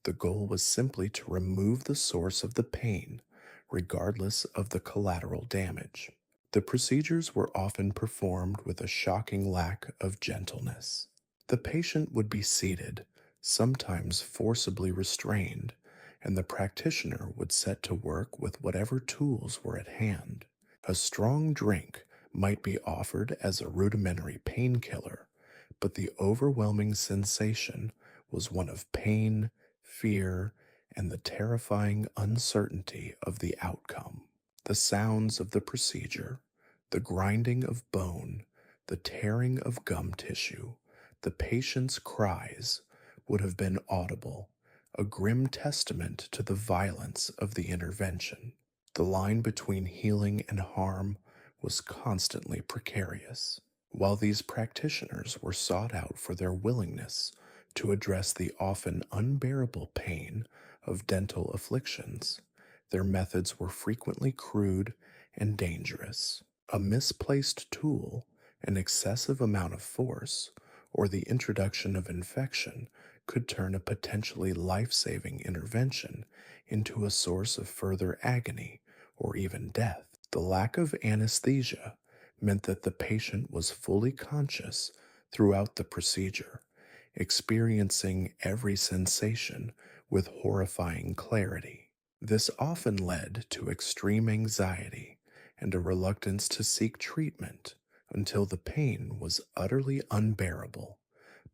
The goal was simply to remove the source of the pain, regardless of the collateral damage. The procedures were often performed with a shocking lack of gentleness. The patient would be seated, sometimes forcibly restrained, and the practitioner would set to work with whatever tools were at hand. A strong drink might be offered as a rudimentary painkiller, but the overwhelming sensation was one of pain, fear, and the terrifying uncertainty of the outcome. The sounds of the procedure, the grinding of bone, the tearing of gum tissue, the patient's cries would have been audible, a grim testament to the violence of the intervention. The line between healing and harm was constantly precarious. While these practitioners were sought out for their willingness to address the often unbearable pain of dental afflictions, their methods were frequently crude and dangerous. A misplaced tool, an excessive amount of force, or the introduction of infection could turn a potentially life saving intervention into a source of further agony or even death. The lack of anesthesia meant that the patient was fully conscious throughout the procedure, experiencing every sensation with horrifying clarity. This often led to extreme anxiety and a reluctance to seek treatment until the pain was utterly unbearable,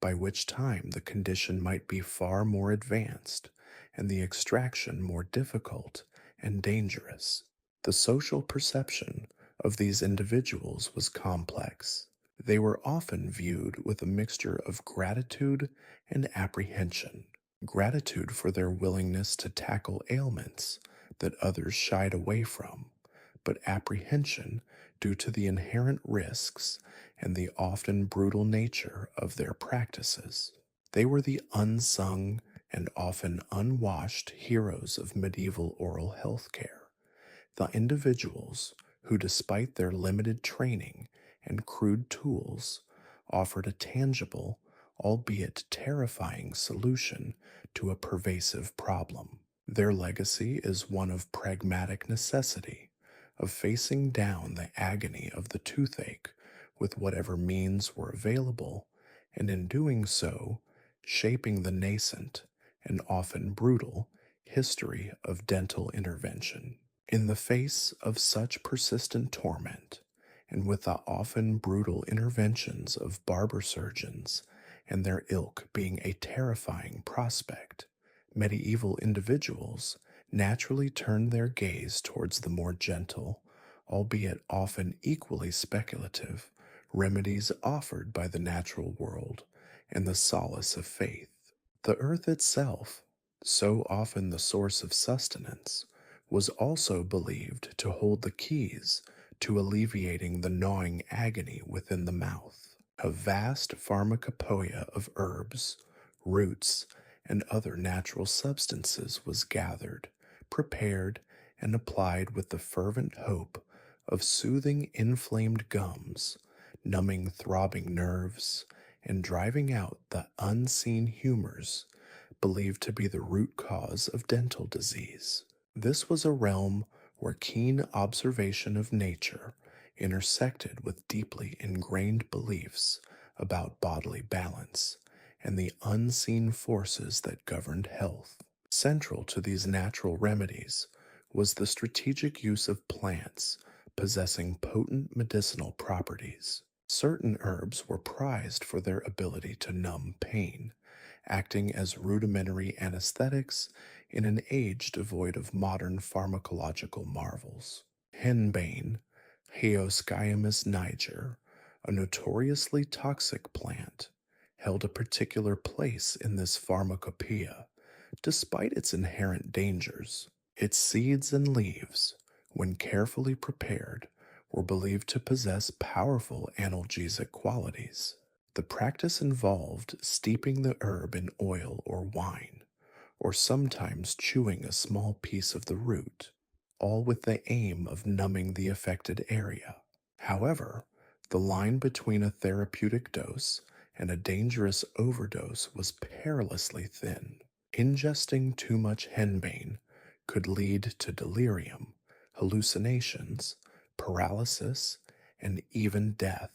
by which time the condition might be far more advanced and the extraction more difficult and dangerous. The social perception of these individuals was complex. They were often viewed with a mixture of gratitude and apprehension. Gratitude for their willingness to tackle ailments that others shied away from, but apprehension due to the inherent risks and the often brutal nature of their practices. They were the unsung and often unwashed heroes of medieval oral health care, the individuals who, despite their limited training and crude tools, offered a tangible, albeit terrifying, solution to a pervasive problem. Their legacy is one of pragmatic necessity, of facing down the agony of the toothache with whatever means were available, and in doing so, shaping the nascent and often brutal history of dental intervention. In the face of such persistent torment, and with the often brutal interventions of barber surgeons and their ilk being a terrifying prospect, medieval individuals naturally turned their gaze towards the more gentle, albeit often equally speculative, remedies offered by the natural world and the solace of faith. The earth itself, so often the source of sustenance, was also believed to hold the keys to alleviating the gnawing agony within the mouth. A vast pharmacopoeia of herbs, roots, and other natural substances was gathered, prepared, and applied with the fervent hope of soothing inflamed gums, numbing throbbing nerves, and driving out the unseen humors believed to be the root cause of dental disease. This was a realm where keen observation of nature intersected with deeply ingrained beliefs about bodily balance and the unseen forces that governed health. Central to these natural remedies was the strategic use of plants possessing potent medicinal properties. Certain herbs were prized for their ability to numb pain, acting as rudimentary anesthetics in an age devoid of modern pharmacological marvels. Henbane, Hyoscyamus niger, a notoriously toxic plant, held a particular place in this pharmacopoeia, despite its inherent dangers. Its seeds and leaves, when carefully prepared, were believed to possess powerful analgesic qualities. The practice involved steeping the herb in oil or wine, or sometimes chewing a small piece of the root, all with the aim of numbing the affected area. However, the line between a therapeutic dose and a dangerous overdose was perilously thin. Ingesting too much henbane could lead to delirium, hallucinations, paralysis, and even death.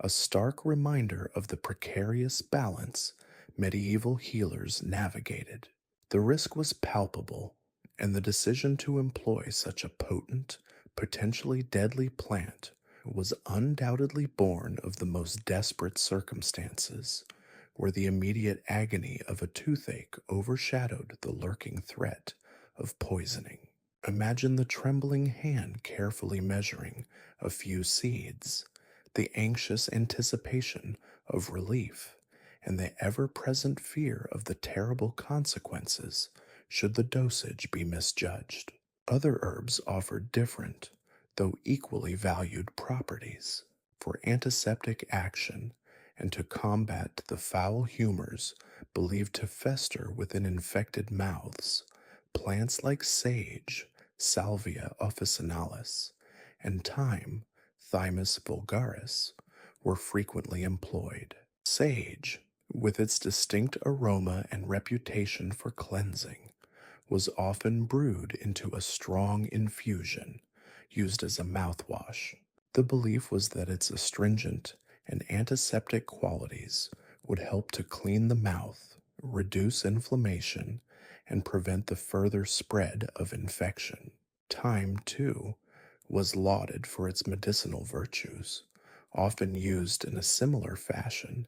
A stark reminder of the precarious balance medieval healers navigated. The risk was palpable, and the decision to employ such a potent, potentially deadly plant was undoubtedly born of the most desperate circumstances, where the immediate agony of a toothache overshadowed the lurking threat of poisoning. Imagine the trembling hand carefully measuring a few seeds, the anxious anticipation of relief, and the ever present fear of the terrible consequences should the dosage be misjudged. Other herbs offered different, though equally valued properties. For antiseptic action and to combat the foul humors believed to fester within infected mouths, plants like sage, Salvia officinalis, and thyme, Thymus vulgaris, were frequently employed. Sage, with its distinct aroma and reputation for cleansing, was often brewed into a strong infusion used as a mouthwash. The belief was that its astringent and antiseptic qualities would help to clean the mouth, reduce inflammation, and prevent the further spread of infection. Thyme, too, was lauded for its medicinal virtues, often used in a similar fashion,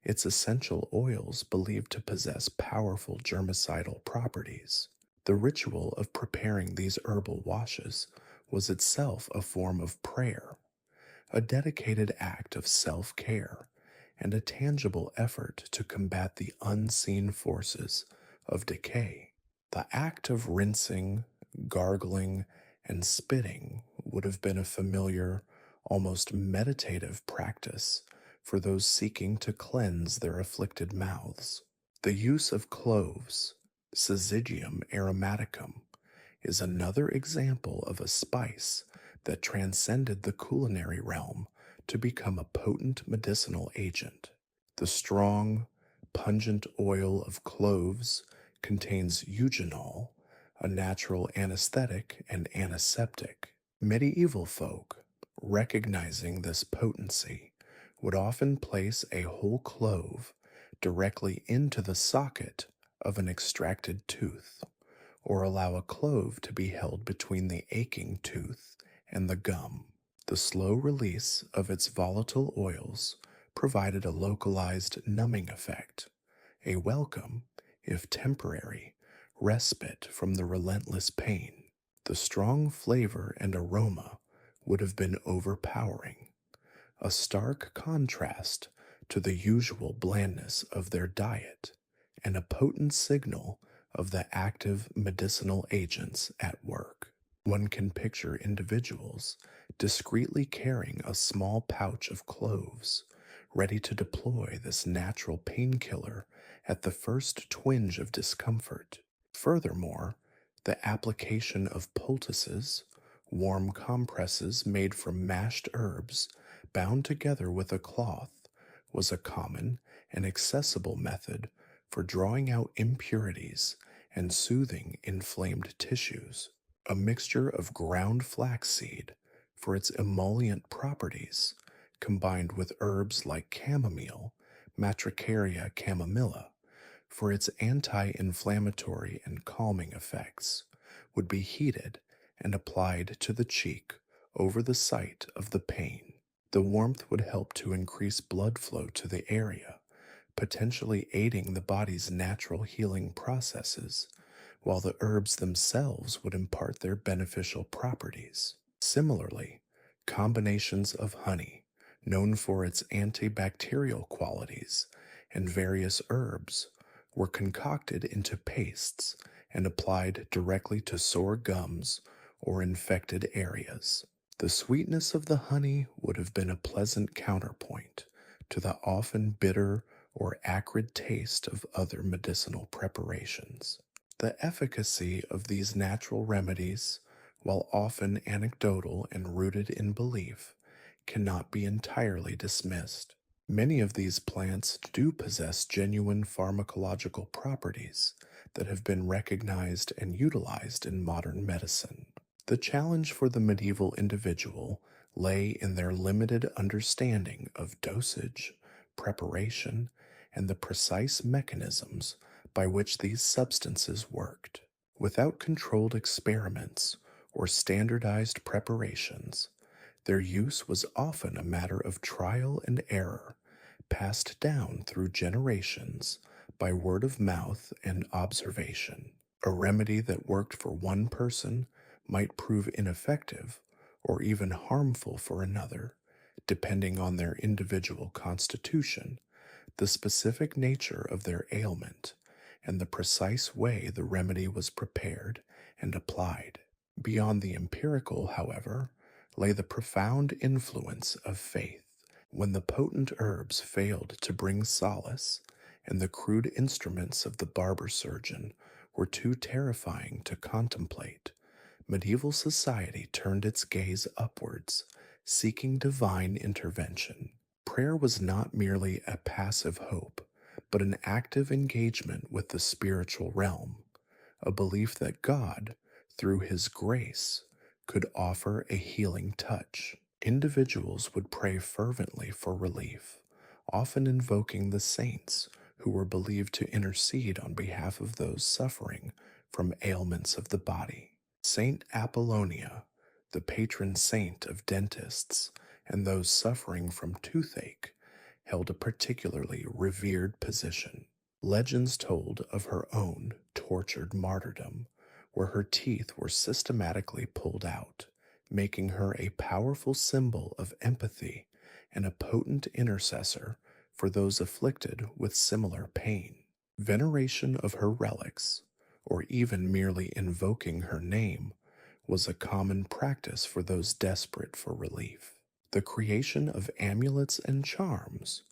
its essential oils believed to possess powerful germicidal properties. The ritual of preparing these herbal washes was itself a form of prayer, a dedicated act of self-care, and a tangible effort to combat the unseen forces of decay. The act of rinsing, gargling, and spitting would have been a familiar, almost meditative practice for those seeking to cleanse their afflicted mouths. The use of cloves, Syzygium aromaticum, is another example of a spice that transcended the culinary realm to become a potent medicinal agent. The strong, pungent oil of cloves contains eugenol, a natural anesthetic and antiseptic. Medieval folk, recognizing this potency, would often place a whole clove directly into the socket of an extracted tooth, or allow a clove to be held between the aching tooth and the gum. The slow release of its volatile oils provided a localized numbing effect, a welcome, if temporary, respite from the relentless pain. The strong flavor and aroma would have been overpowering, a stark contrast to the usual blandness of their diet, and a potent signal of the active medicinal agents at work. One can picture individuals discreetly carrying a small pouch of cloves, ready to deploy this natural painkiller at the first twinge of discomfort. Furthermore, the application of poultices, warm compresses made from mashed herbs bound together with a cloth, was a common and accessible method for drawing out impurities and soothing inflamed tissues. A mixture of ground flaxseed for its emollient properties, combined with herbs like chamomile, Matricaria chamomilla, for its anti-inflammatory and calming effects, would be heated and applied to the cheek over the site of the pain. The warmth would help to increase blood flow to the area, potentially aiding the body's natural healing processes, while the herbs themselves would impart their beneficial properties. Similarly, combinations of honey, known for its antibacterial qualities, and various herbs were concocted into pastes and applied directly to sore gums or infected areas. The sweetness of the honey would have been a pleasant counterpoint to the often bitter or acrid taste of other medicinal preparations. The efficacy of these natural remedies, while often anecdotal and rooted in belief, cannot be entirely dismissed. Many of these plants do possess genuine pharmacological properties that have been recognized and utilized in modern medicine. The challenge for the medieval individual lay in their limited understanding of dosage, preparation, and the precise mechanisms by which these substances worked. Without controlled experiments or standardized preparations, their use was often a matter of trial and error, passed down through generations by word of mouth and observation. A remedy that worked for one person might prove ineffective or even harmful for another, depending on their individual constitution, the specific nature of their ailment, and the precise way the remedy was prepared and applied. Beyond the empirical, however, lay the profound influence of faith. When the potent herbs failed to bring solace, and the crude instruments of the barber surgeon were too terrifying to contemplate, medieval society turned its gaze upwards, seeking divine intervention. Prayer was not merely a passive hope, but an active engagement with the spiritual realm, a belief that God, through His grace, could offer a healing touch. Individuals would pray fervently for relief, often invoking the saints who were believed to intercede on behalf of those suffering from ailments of the body. Saint Apollonia, the patron saint of dentists and those suffering from toothache, held a particularly revered position. Legends told of her own tortured martyrdom, where her teeth were systematically pulled out, making her a powerful symbol of empathy and a potent intercessor for those afflicted with similar pain. Veneration of her relics, or even merely invoking her name, was a common practice for those desperate for relief. The creation of amulets and charms,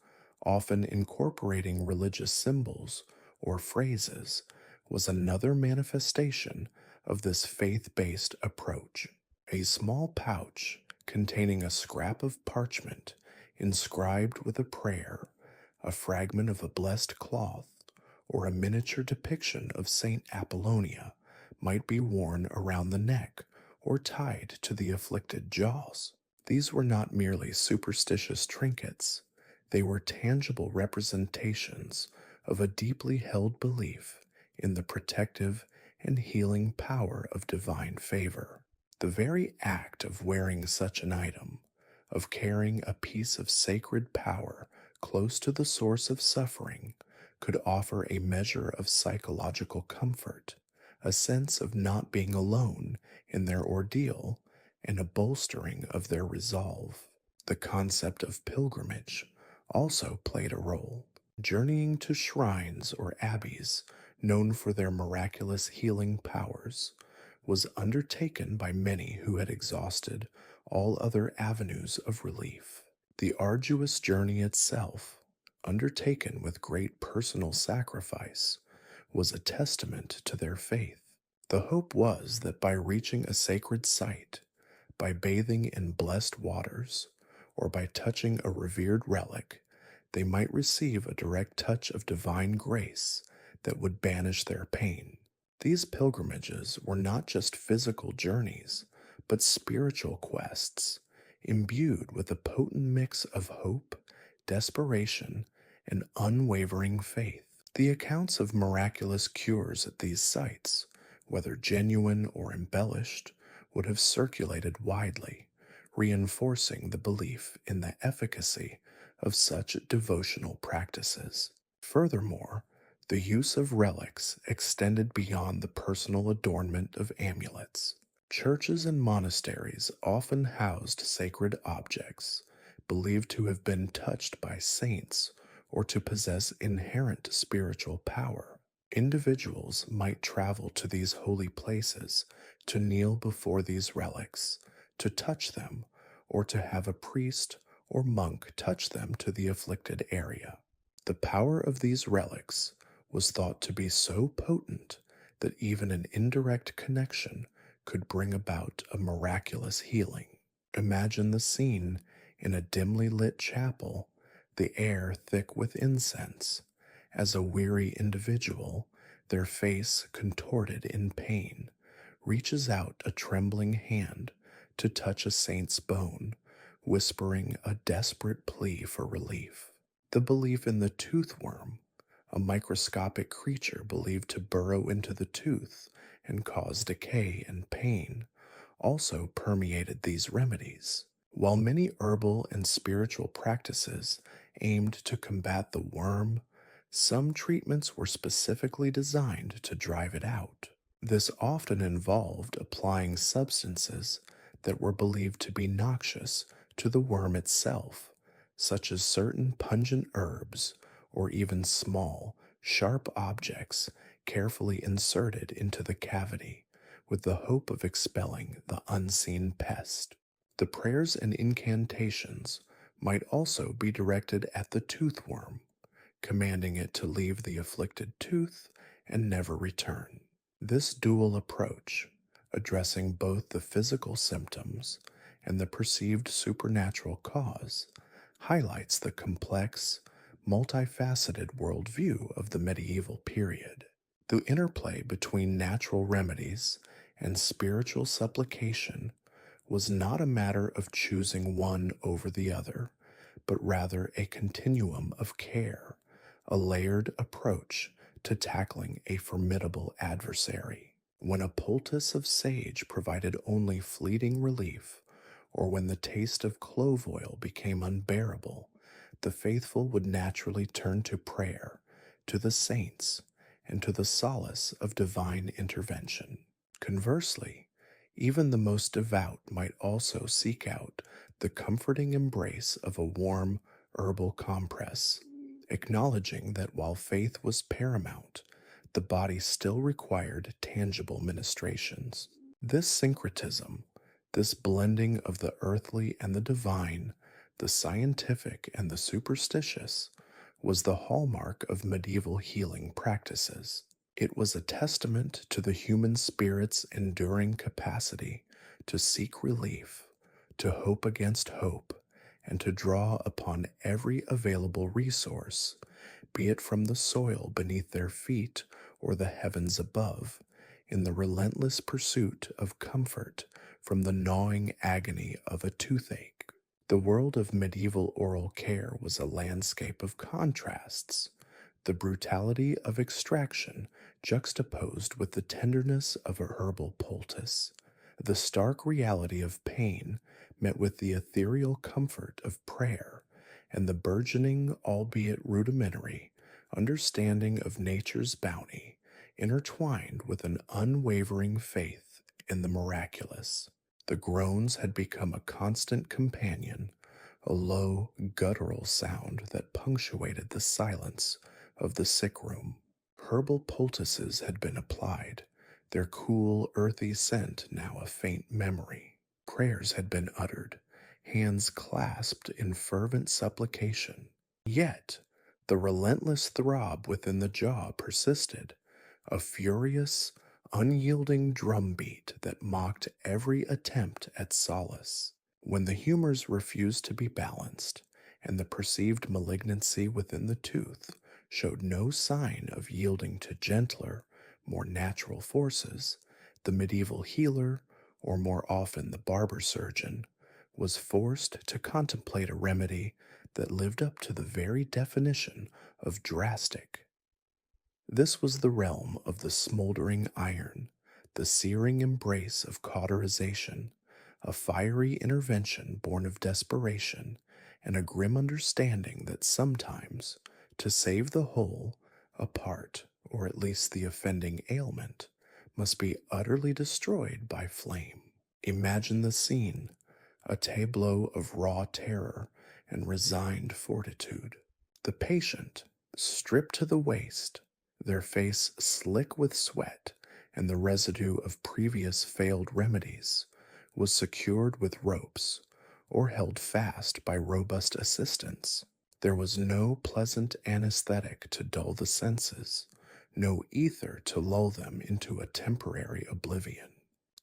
often incorporating religious symbols or phrases, was another manifestation of this faith-based approach. A small pouch containing a scrap of parchment inscribed with a prayer, a fragment of a blessed cloth, or a miniature depiction of Saint Apollonia might be worn around the neck or tied to the afflicted jaws. These were not merely superstitious trinkets, they were tangible representations of a deeply held belief in the protective and healing power of divine favor. The very act of wearing such an item, of carrying a piece of sacred power close to the source of suffering, could offer a measure of psychological comfort, a sense of not being alone in their ordeal, and a bolstering of their resolve. The concept of pilgrimage also played a role. Journeying to shrines or abbeys known for their miraculous healing powers was undertaken by many who had exhausted all other avenues of relief. The arduous journey itself, undertaken with great personal sacrifice, was a testament to their faith. The hope was that by reaching a sacred site, by bathing in blessed waters, or by touching a revered relic, they might receive a direct touch of divine grace that would banish their pain. These pilgrimages were not just physical journeys, but spiritual quests, imbued with a potent mix of hope, desperation, and unwavering faith. The accounts of miraculous cures at these sites, whether genuine or embellished, would have circulated widely, reinforcing the belief in the efficacy of such devotional practices. Furthermore, the use of relics extended beyond the personal adornment of amulets. Churches and monasteries often housed sacred objects, believed to have been touched by saints or to possess inherent spiritual power. Individuals might travel to these holy places to kneel before these relics, to touch them, or to have a priest or monk touch them to the afflicted area. The power of these relics was thought to be so potent that even an indirect connection could bring about a miraculous healing. Imagine the scene in a dimly lit chapel, the air thick with incense, as a weary individual, their face contorted in pain, reaches out a trembling hand to touch a saint's bone, whispering a desperate plea for relief. The belief in the toothworm, a microscopic creature believed to burrow into the tooth and cause decay and pain, also permeated these remedies. While many herbal and spiritual practices aimed to combat the worm, some treatments were specifically designed to drive it out. This often involved applying substances that were believed to be noxious to the worm itself, such as certain pungent herbs or even small, sharp objects carefully inserted into the cavity with the hope of expelling the unseen pest. The prayers and incantations might also be directed at the toothworm, commanding it to leave the afflicted tooth and never return. This dual approach, addressing both the physical symptoms and the perceived supernatural cause, highlights the complex, multifaceted worldview of the medieval period. The interplay between natural remedies and spiritual supplication was not a matter of choosing one over the other, but rather a continuum of care, a layered approach to tackling a formidable adversary. When a poultice of sage provided only fleeting relief, or when the taste of clove oil became unbearable, the faithful would naturally turn to prayer, to the saints, and to the solace of divine intervention. Conversely, even the most devout might also seek out the comforting embrace of a warm herbal compress, acknowledging that while faith was paramount, the body still required tangible ministrations. This syncretism, this blending of the earthly and the divine, the scientific and the superstitious, was the hallmark of medieval healing practices. It was a testament to the human spirit's enduring capacity to seek relief, to hope against hope, and to draw upon every available resource, be it from the soil beneath their feet or the heavens above, in the relentless pursuit of comfort from the gnawing agony of a toothache. The world of medieval oral care was a landscape of contrasts, the brutality of extraction juxtaposed with the tenderness of a herbal poultice, the stark reality of pain met with the ethereal comfort of prayer, and the burgeoning, albeit rudimentary, understanding of nature's bounty, intertwined with an unwavering faith in the miraculous. The groans had become a constant companion, a low, guttural sound that punctuated the silence of the sick room. Herbal poultices had been applied, their cool, earthy scent now a faint memory. Prayers had been uttered, hands clasped in fervent supplication. Yet, the relentless throb within the jaw persisted, a furious, unyielding drumbeat that mocked every attempt at solace. When the humors refused to be balanced, and the perceived malignancy within the tooth showed no sign of yielding to gentler, more natural forces, the medieval healer, or more often the barber surgeon, was forced to contemplate a remedy that lived up to the very definition of drastic. This was the realm of the smoldering iron, the searing embrace of cauterization, a fiery intervention born of desperation, and a grim understanding that sometimes, to save the whole, a part, or at least the offending ailment, must be utterly destroyed by flame. Imagine the scene, a tableau of raw terror and resigned fortitude. The patient, stripped to the waist, their face slick with sweat and the residue of previous failed remedies, was secured with ropes or held fast by robust assistants. There was no pleasant anesthetic to dull the senses, no ether to lull them into a temporary oblivion.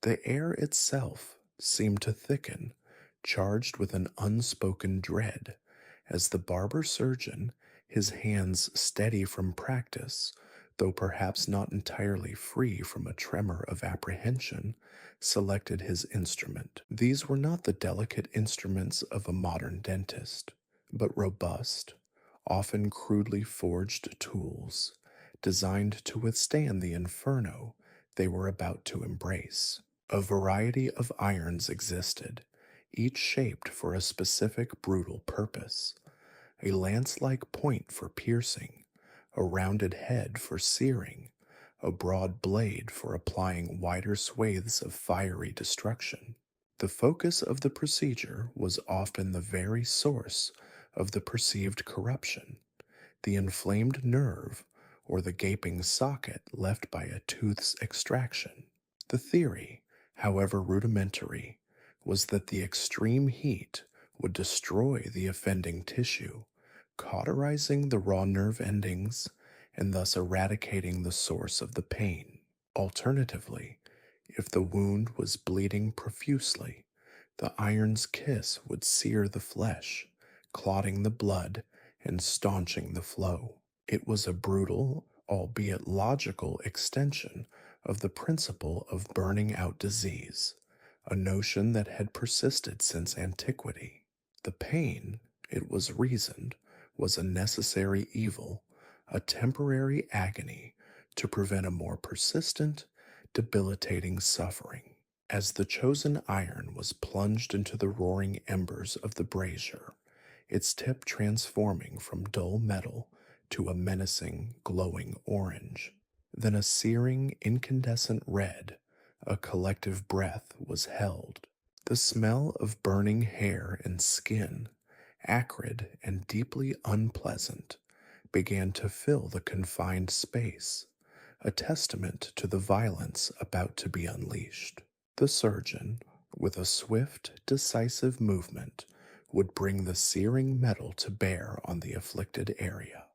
The air itself seemed to thicken, charged with an unspoken dread, as the barber surgeon, his hands steady from practice, though perhaps not entirely free from a tremor of apprehension, selected his instrument. These were not the delicate instruments of a modern dentist, but robust, often crudely forged tools, designed to withstand the inferno they were about to embrace. A variety of irons existed, each shaped for a specific brutal purpose: a lance-like point for piercing, a rounded head for searing, a broad blade for applying wider swathes of fiery destruction. The focus of the procedure was often the very source of the perceived corruption, the inflamed nerve, or the gaping socket left by a tooth's extraction. The theory, however rudimentary, was that the extreme heat would destroy the offending tissue, cauterizing the raw nerve endings and thus eradicating the source of the pain. Alternatively, if the wound was bleeding profusely, the iron's kiss would sear the flesh, clotting the blood and staunching the flow. It was a brutal, albeit logical, extension of the principle of burning out disease, a notion that had persisted since antiquity. The pain, it was reasoned, was a necessary evil, a temporary agony to prevent a more persistent, debilitating suffering. As the chosen iron was plunged into the roaring embers of the brazier, its tip transforming from dull metal to a menacing, glowing orange, then a searing, incandescent red, a collective breath was held. The smell of burning hair and skin, acrid and deeply unpleasant, began to fill the confined space, a testament to the violence about to be unleashed. The surgeon, with a swift, decisive movement, would bring the searing metal to bear on the afflicted area.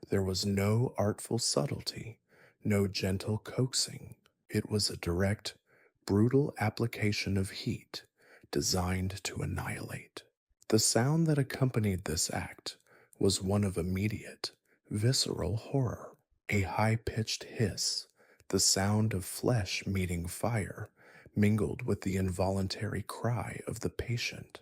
There was no artful subtlety, no gentle coaxing. It was a direct, brutal application of heat designed to annihilate. The sound that accompanied this act was one of immediate, visceral horror. A high-pitched hiss, the sound of flesh meeting fire, mingled with the involuntary cry of the patient,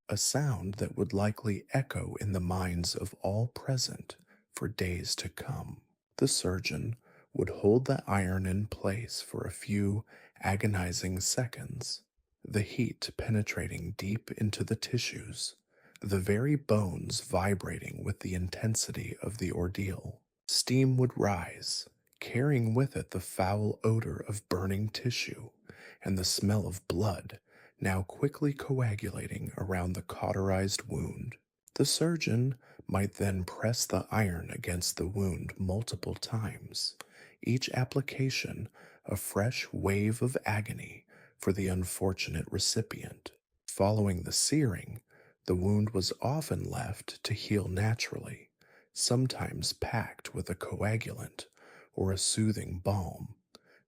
a sound that would likely echo in the minds of all present for days to come. The surgeon would hold the iron in place for a few agonizing seconds, the heat penetrating deep into the tissues, the very bones vibrating with the intensity of the ordeal. Steam would rise, carrying with it the foul odor of burning tissue and the smell of blood, now quickly coagulating around the cauterized wound. The surgeon might then press the iron against the wound multiple times, each application a fresh wave of agony for the unfortunate recipient. Following the searing, the wound was often left to heal naturally, sometimes packed with a coagulant or a soothing balm,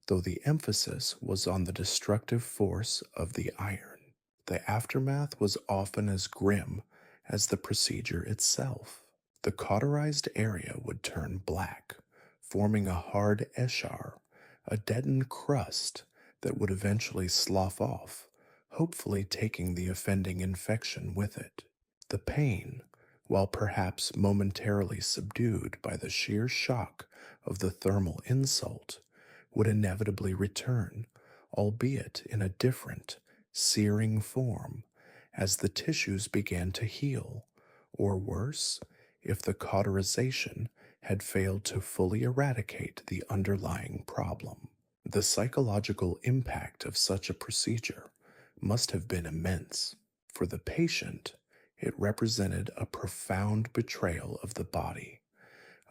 though the emphasis was on the destructive force of the iron. The aftermath was often as grim as the procedure itself. The cauterized area would turn black, forming a hard eschar, a deadened crust that would eventually slough off, hopefully taking the offending infection with it. The pain, while perhaps momentarily subdued by the sheer shock of the thermal insult, would inevitably return, albeit in a different, searing form, as the tissues began to heal, or worse, if the cauterization had failed to fully eradicate the underlying problem. The psychological impact of such a procedure must have been immense. For the patient, it represented a profound betrayal of the body,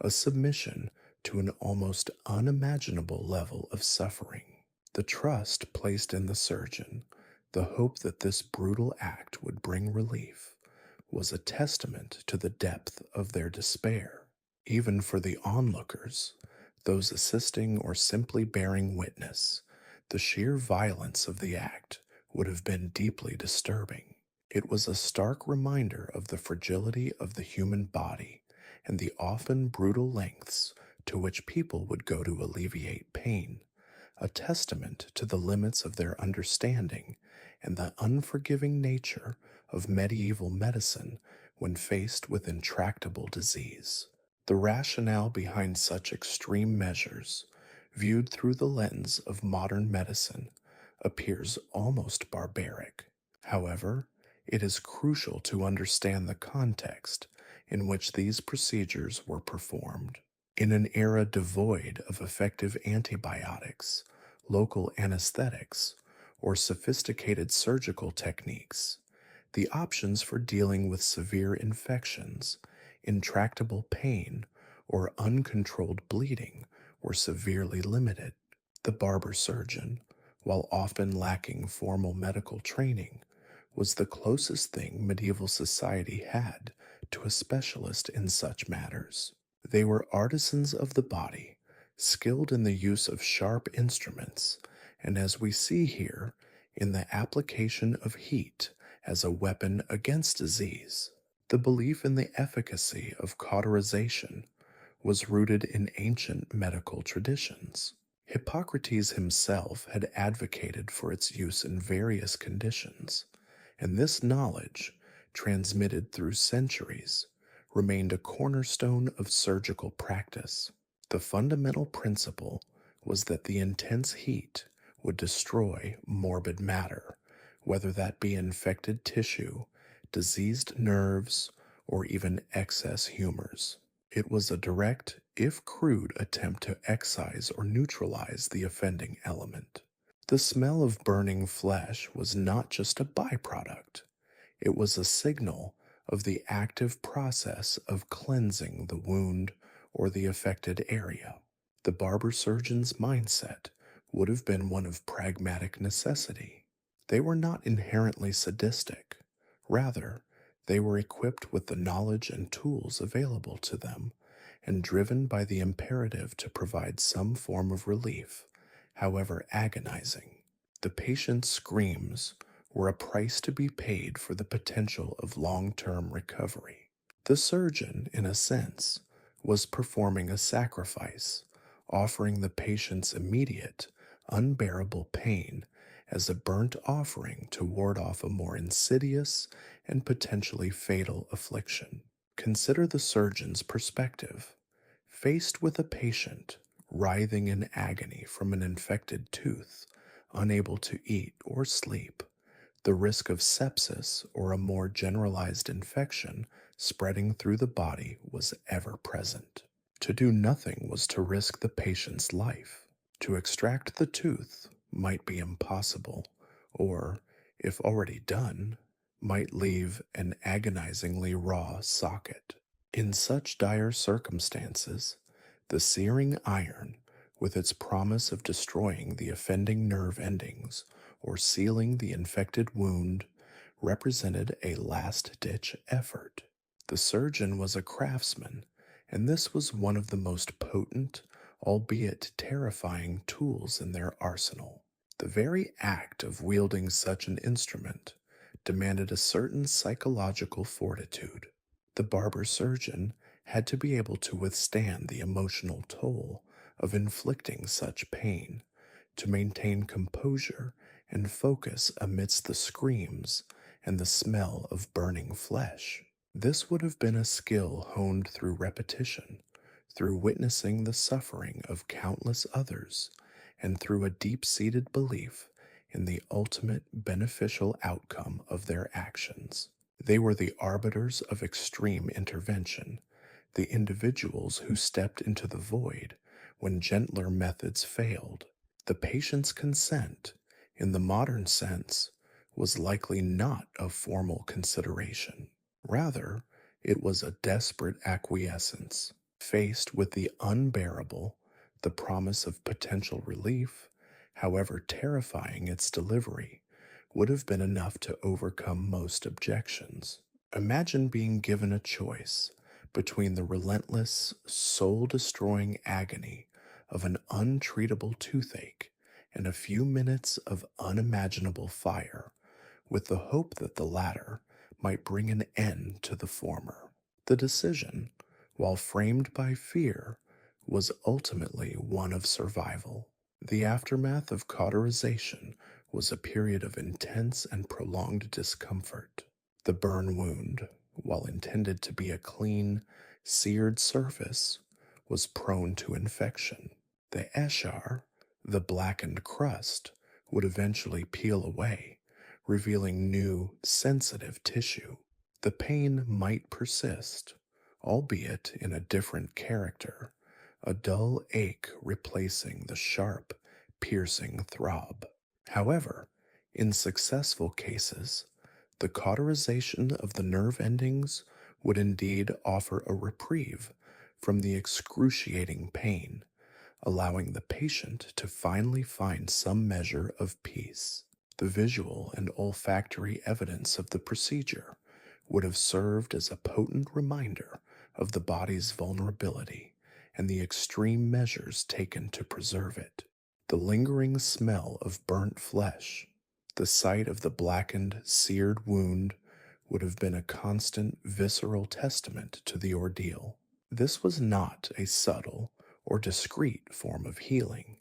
a submission to an almost unimaginable level of suffering. The trust placed in the surgeon, the hope that this brutal act would bring relief, was a testament to the depth of their despair. Even for the onlookers, those assisting or simply bearing witness, the sheer violence of the act would have been deeply disturbing. It was a stark reminder of the fragility of the human body and the often brutal lengths to which people would go to alleviate pain, a testament to the limits of their understanding and the unforgiving nature of medieval medicine when faced with intractable disease. The rationale behind such extreme measures, viewed through the lens of modern medicine, appears almost barbaric. However, it is crucial to understand the context in which these procedures were performed. In an era devoid of effective antibiotics, local anesthetics, or sophisticated surgical techniques, the options for dealing with severe infections, intractable pain, or uncontrolled bleeding were severely limited. The barber surgeon, while often lacking formal medical training, was the closest thing medieval society had to a specialist in such matters. They were artisans of the body, skilled in the use of sharp instruments, and as we see here, in the application of heat as a weapon against disease. The belief in the efficacy of cauterization was rooted in ancient medical traditions. Hippocrates himself had advocated for its use in various conditions, and this knowledge, transmitted through centuries, remained a cornerstone of surgical practice. The fundamental principle was that the intense heat would destroy morbid matter, whether that be infected tissue, diseased nerves, or even excess humors. It was a direct, if crude, attempt to excise or neutralize the offending element. The smell of burning flesh was not just a byproduct, it was a signal of the active process of cleansing the wound or the affected area. The barber surgeon's mindset would have been one of pragmatic necessity. They were not inherently sadistic. Rather, they were equipped with the knowledge and tools available to them and driven by the imperative to provide some form of relief, however agonizing. The patient's screams were a price to be paid for the potential of long-term recovery. The surgeon, in a sense, was performing a sacrifice, offering the patient's immediate, unbearable pain as a burnt offering to ward off a more insidious and potentially fatal affliction. Consider the surgeon's perspective. Faced with a patient writhing in agony from an infected tooth, unable to eat or sleep, the risk of sepsis or a more generalized infection spreading through the body was ever present. To do nothing was to risk the patient's life. To extract the tooth might be impossible, or, if already done, might leave an agonizingly raw socket. In such dire circumstances, the searing iron, with its promise of destroying the offending nerve endings or sealing the infected wound, represented a last-ditch effort. The surgeon was a craftsman, and this was one of the most potent, albeit terrifying, tools in their arsenal. The very act of wielding such an instrument demanded a certain psychological fortitude. The barber surgeon had to be able to withstand the emotional toll of inflicting such pain, to maintain composure and focus amidst the screams and the smell of burning flesh. This would have been a skill honed through repetition, through witnessing the suffering of countless others, and through a deep-seated belief in the ultimate beneficial outcome of their actions. They were the arbiters of extreme intervention, the individuals who stepped into the void when gentler methods failed. The patient's consent, in the modern sense, was likely not a formal consideration. Rather, it was a desperate acquiescence. Faced with the unbearable, the promise of potential relief, however terrifying its delivery, would have been enough to overcome most objections. Imagine being given a choice between the relentless, soul-destroying agony of an untreatable toothache and a few minutes of unimaginable fire, with the hope that the latter might bring an end to the former. The decision, while framed by fear, was ultimately one of survival. The aftermath of cauterization was a period of intense and prolonged discomfort. The burn wound, while intended to be a clean, seared surface, was prone to infection. The eschar, the blackened crust, would eventually peel away, revealing new, sensitive tissue. The pain might persist, albeit in a different character, a dull ache replacing the sharp, piercing throb. However, in successful cases, the cauterization of the nerve endings would indeed offer a reprieve from the excruciating pain, allowing the patient to finally find some measure of peace. The visual and olfactory evidence of the procedure would have served as a potent reminder of the body's vulnerability and the extreme measures taken to preserve it. The lingering smell of burnt flesh, the sight of the blackened, seared wound would have been a constant visceral testament to the ordeal. This was not a subtle or discreet form of healing.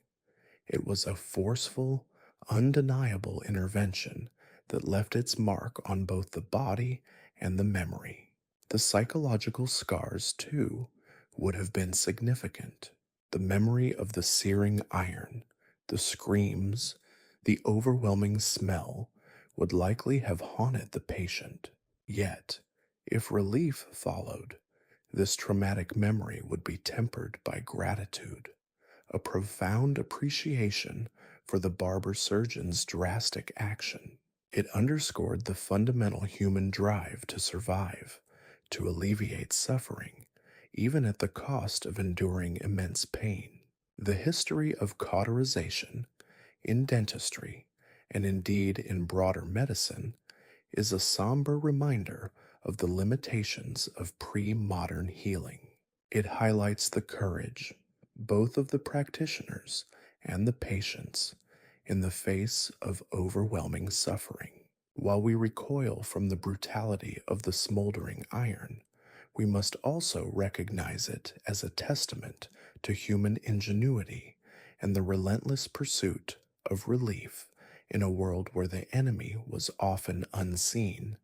It was a forceful, undeniable intervention that left its mark on both the body and the memory. The psychological scars, too, would have been significant. The memory of the searing iron, the screams, the overwhelming smell would likely have haunted the patient. Yet, if relief followed, this traumatic memory would be tempered by gratitude, a profound appreciation for the barber surgeon's drastic action. It underscored the fundamental human drive to survive, to alleviate suffering, even at the cost of enduring immense pain. The history of cauterization in dentistry, and indeed in broader medicine, is a somber reminder of the limitations of pre-modern healing. It highlights the courage, both of the practitioners and the patients, in the face of overwhelming suffering. While we recoil from the brutality of the smoldering iron, we must also recognize it as a testament to human ingenuity and the relentless pursuit of relief in a world where the enemy was often unseen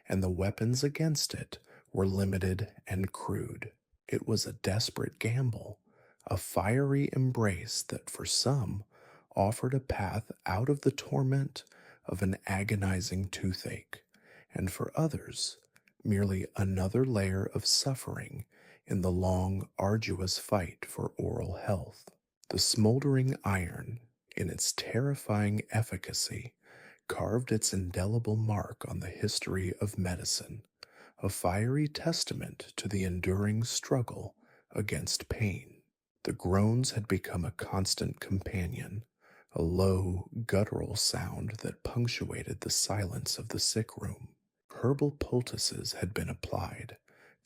and the weapons against it were limited and crude. It was a desperate gamble, a fiery embrace that for some offered a path out of the torment of an agonizing toothache, and for others, merely another layer of suffering in the long, arduous fight for oral health. The smoldering iron, in its terrifying efficacy, carved its indelible mark on the history of medicine, a fiery testament to the enduring struggle against pain. The groans had become a constant companion, a low, guttural sound that punctuated the silence of the sick room. Herbal poultices had been applied,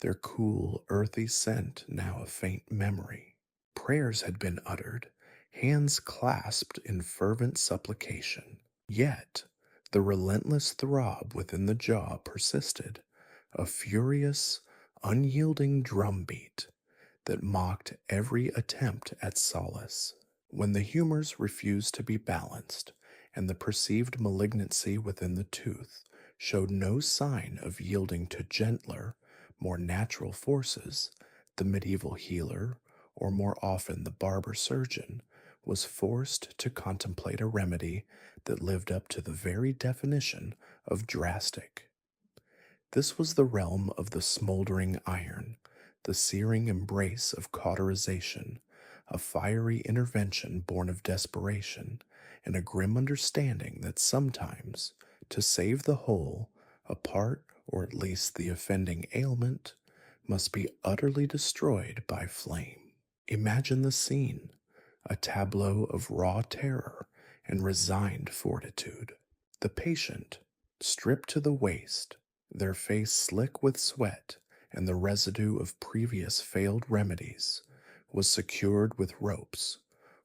their cool, earthy scent now a faint memory. Prayers had been uttered, hands clasped in fervent supplication. Yet, the relentless throb within the jaw persisted, a furious, unyielding drumbeat that mocked every attempt at solace. When the humors refused to be balanced, and the perceived malignancy within the tooth showed no sign of yielding to gentler, more natural forces, the medieval healer, or more often the barber surgeon, was forced to contemplate a remedy that lived up to the very definition of drastic. This was the realm of the smoldering iron, the searing embrace of cauterization, a fiery intervention born of desperation, and a grim understanding that sometimes, to save the whole, a part, or at least the offending ailment, must be utterly destroyed by flame. Imagine the scene, a tableau of raw terror and resigned fortitude. The patient, stripped to the waist, their face slick with sweat and the residue of previous failed remedies, was secured with ropes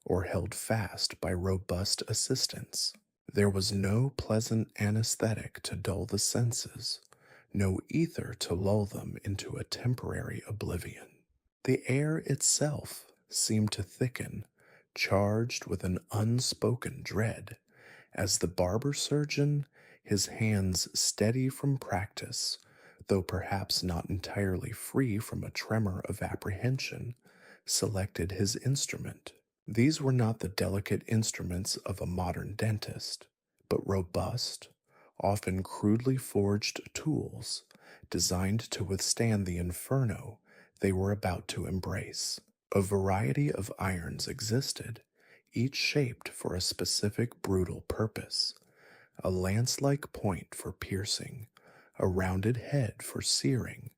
or held fast by robust assistants. There was no pleasant anesthetic to dull the senses, no ether to lull them into a temporary oblivion. The air itself seemed to thicken, charged with an unspoken dread, as the barber surgeon, his hands steady from practice, though perhaps not entirely free from a tremor of apprehension, selected his instrument. These were not the delicate instruments of a modern dentist, but robust, often crudely forged tools designed to withstand the inferno they were about to embrace. A variety of irons existed, each shaped for a specific brutal purpose: a lance-like point for piercing, a rounded head for searing,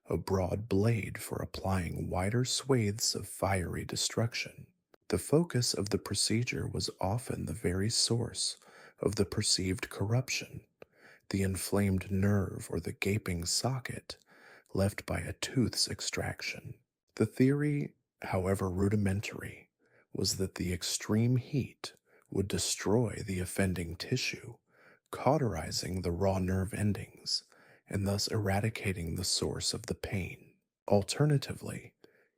a broad blade for applying wider swathes of fiery destruction. The focus of the procedure was often the very source of the perceived corruption, the inflamed nerve or the gaping socket left by a tooth's extraction. The theory, however rudimentary, was that the extreme heat would destroy the offending tissue, cauterizing the raw nerve endings and thus eradicating the source of the pain. Alternatively,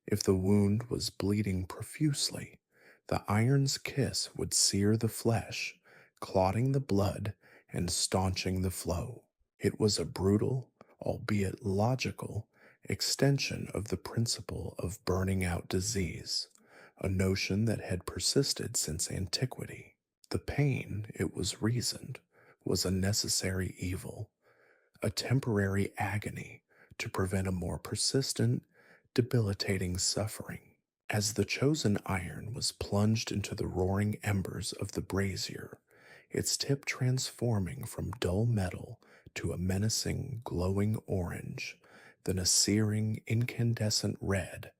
if the wound was bleeding profusely, the iron's kiss would sear the flesh, clotting the blood and staunching the flow. It was a brutal, albeit logical, extension of the principle of burning out disease, a notion that had persisted since antiquity. The pain, it was reasoned, was a necessary evil, a temporary agony to prevent a more persistent, debilitating suffering. As the chosen iron was plunged into the roaring embers of the brazier, its tip transforming from dull metal to a menacing, glowing orange, then a searing, incandescent red,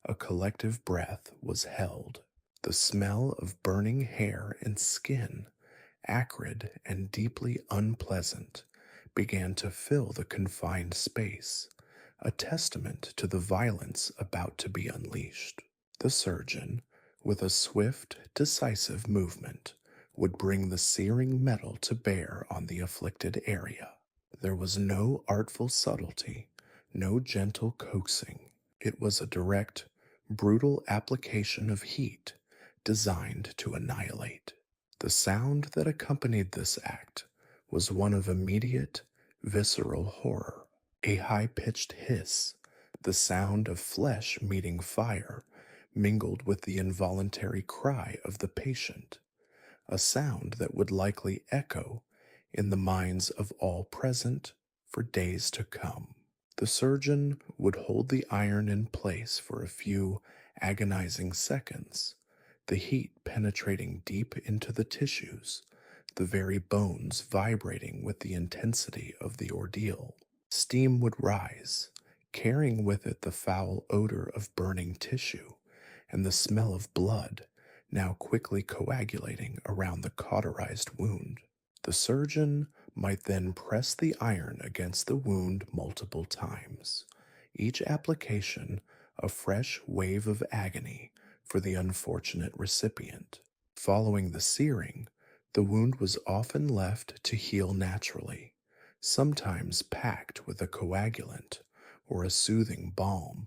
a collective breath was held. The smell of burning hair and skin, acrid and deeply unpleasant, began to fill the confined space, a testament to the violence about to be unleashed. The surgeon, with a swift, decisive movement, would bring the searing metal to bear on the afflicted area. There was no artful subtlety, no gentle coaxing. It was a direct, brutal application of heat designed to annihilate. The sound that accompanied this act was one of immediate, visceral horror, a high-pitched hiss, the sound of flesh meeting fire, mingled with the involuntary cry of the patient, a sound that would likely echo in the minds of all present for days to come. The surgeon would hold the iron in place for a few agonizing seconds, the heat penetrating deep into the tissues, the very bones vibrating with the intensity of the ordeal. Steam would rise, carrying with it the foul odor of burning tissue and the smell of blood, now quickly coagulating around the cauterized wound. The surgeon might then press the iron against the wound multiple times, each application a fresh wave of agony for the unfortunate recipient. Following the searing, the wound was often left to heal naturally, sometimes packed with a coagulant or a soothing balm,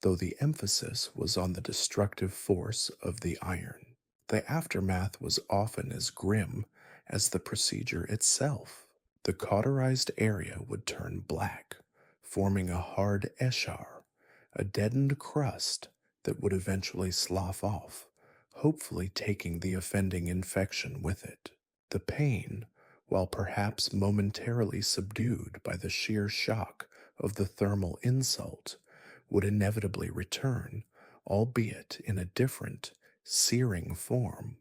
though the emphasis was on the destructive force of the iron. The aftermath was often as grim as the procedure itself. The cauterized area would turn black, forming a hard eschar, a deadened crust that would eventually slough off, hopefully taking the offending infection with it. The pain, while perhaps momentarily subdued by the sheer shock of the thermal insult, would inevitably return, albeit in a different, searing form,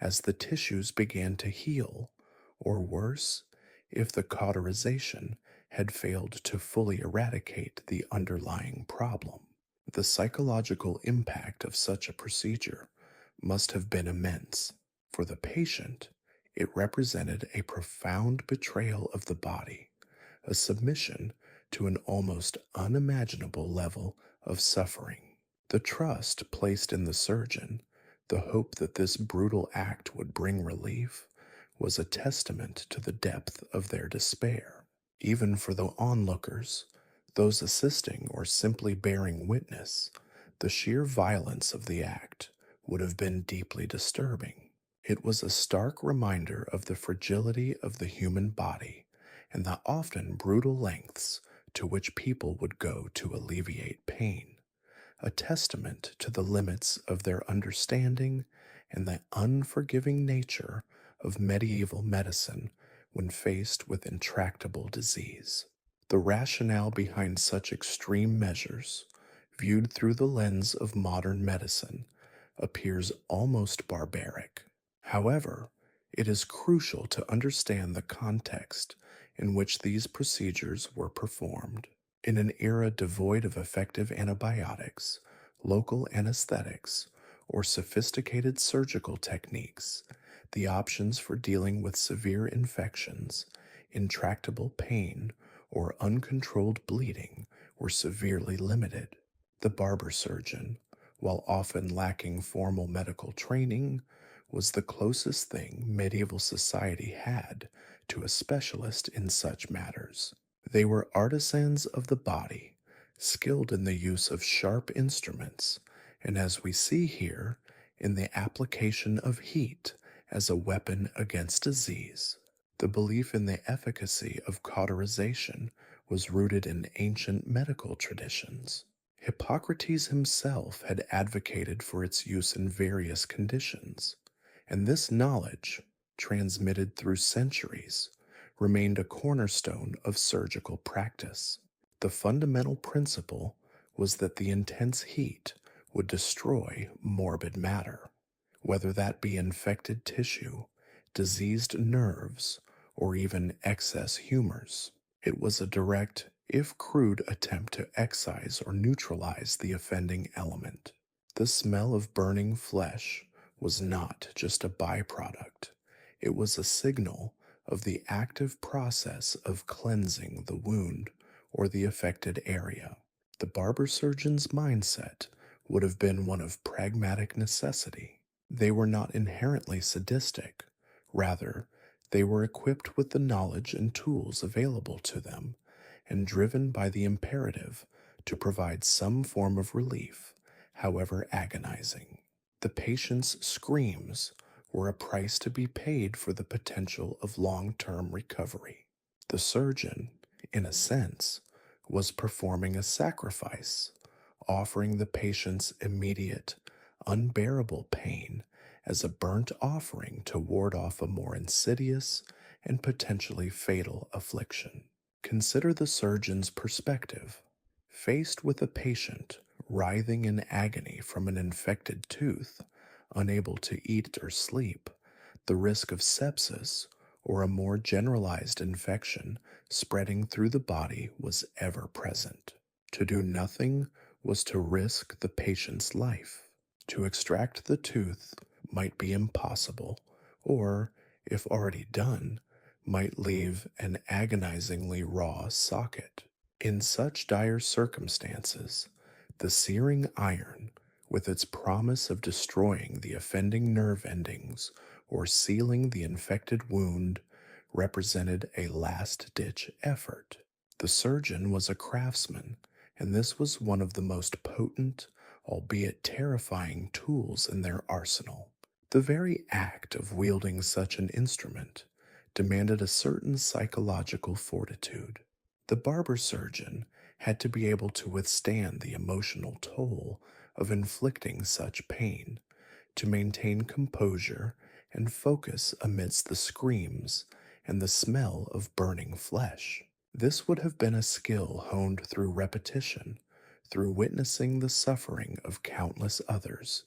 as the tissues began to heal, or worse, if the cauterization had failed to fully eradicate the underlying problem. The psychological impact of such a procedure must have been immense. For the patient, it represented a profound betrayal of the body, a submission to an almost unimaginable level of suffering. The trust placed in the surgeon, the hope that this brutal act would bring relief, was a testament to the depth of their despair. Even for the onlookers, those assisting or simply bearing witness, the sheer violence of the act would have been deeply disturbing. It was a stark reminder of the fragility of the human body and the often brutal lengths to which people would go to alleviate pain, a testament to the limits of their understanding and the unforgiving nature of medieval medicine when faced with intractable disease. The rationale behind such extreme measures, viewed through the lens of modern medicine, appears almost barbaric. However, it is crucial to understand the context in which these procedures were performed. In an era devoid of effective antibiotics, local anesthetics, or sophisticated surgical techniques, the options for dealing with severe infections, intractable pain, or uncontrolled bleeding were severely limited. The barber surgeon, while often lacking formal medical training, was the closest thing medieval society had to a specialist in such matters. They were artisans of the body, skilled in the use of sharp instruments, and as we see here, in the application of heat as a weapon against disease. The belief in the efficacy of cauterization was rooted in ancient medical traditions. Hippocrates himself had advocated for its use in various conditions, and this knowledge, transmitted through centuries, remained a cornerstone of surgical practice. The fundamental principle was that the intense heat would destroy morbid matter, whether that be infected tissue, diseased nerves, or even excess humors. It was a direct, if crude, attempt to excise or neutralize the offending element. The smell of burning flesh was not just a byproduct, it was a signal of the active process of cleansing the wound or the affected area. The barber surgeon's mindset would have been one of pragmatic necessity. They were not inherently sadistic. Rather, they were equipped with the knowledge and tools available to them and driven by the imperative to provide some form of relief, however agonizing. The patient's screams were a price to be paid for the potential of long term recovery. The surgeon, in a sense, was performing a sacrifice, offering the patient's immediate, unbearable pain as a burnt offering to ward off a more insidious and potentially fatal affliction. Consider the surgeon's perspective. Faced with a patient writhing in agony from an infected tooth, unable to eat or sleep, the risk of sepsis or a more generalized infection spreading through the body was ever present. To do nothing was to risk the patient's life. To extract the tooth might be impossible, or, if already done, might leave an agonizingly raw socket. In such dire circumstances, the searing iron, with its promise of destroying the offending nerve endings or sealing the infected wound, represented a last ditch effort. The surgeon was a craftsman, and this was one of the most potent, albeit terrifying, tools in their arsenal. The very act of wielding such an instrument demanded a certain psychological fortitude. The barber surgeon had to be able to withstand the emotional toll of inflicting such pain, to maintain composure and focus amidst the screams and the smell of burning flesh. This would have been a skill honed through repetition, through witnessing the suffering of countless others,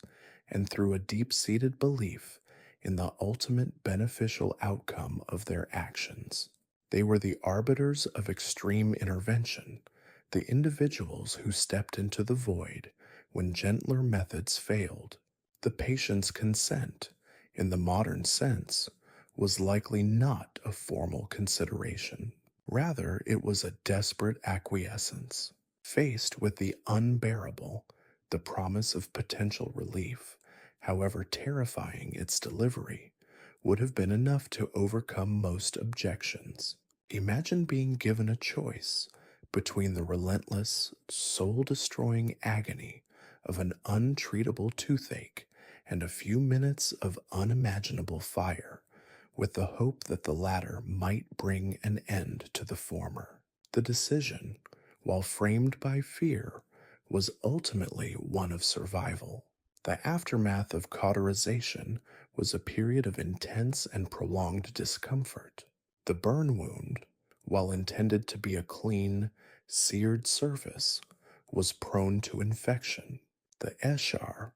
and through a deep-seated belief in the ultimate beneficial outcome of their actions. They were the arbiters of extreme intervention, the individuals who stepped into the void when gentler methods failed. The patient's consent, in the modern sense, was likely not a formal consideration. Rather, it was a desperate acquiescence. Faced with the unbearable, the promise of potential relief, however terrifying its delivery, would have been enough to overcome most objections. Imagine being given a choice between the relentless, soul-destroying agony of an untreatable toothache and a few minutes of unimaginable fire, with the hope that the latter might bring an end to the former. The decision, while framed by fear, was ultimately one of survival. The aftermath of cauterization was a period of intense and prolonged discomfort. The burn wound, while intended to be a clean, seared surface, was prone to infection. The eschar,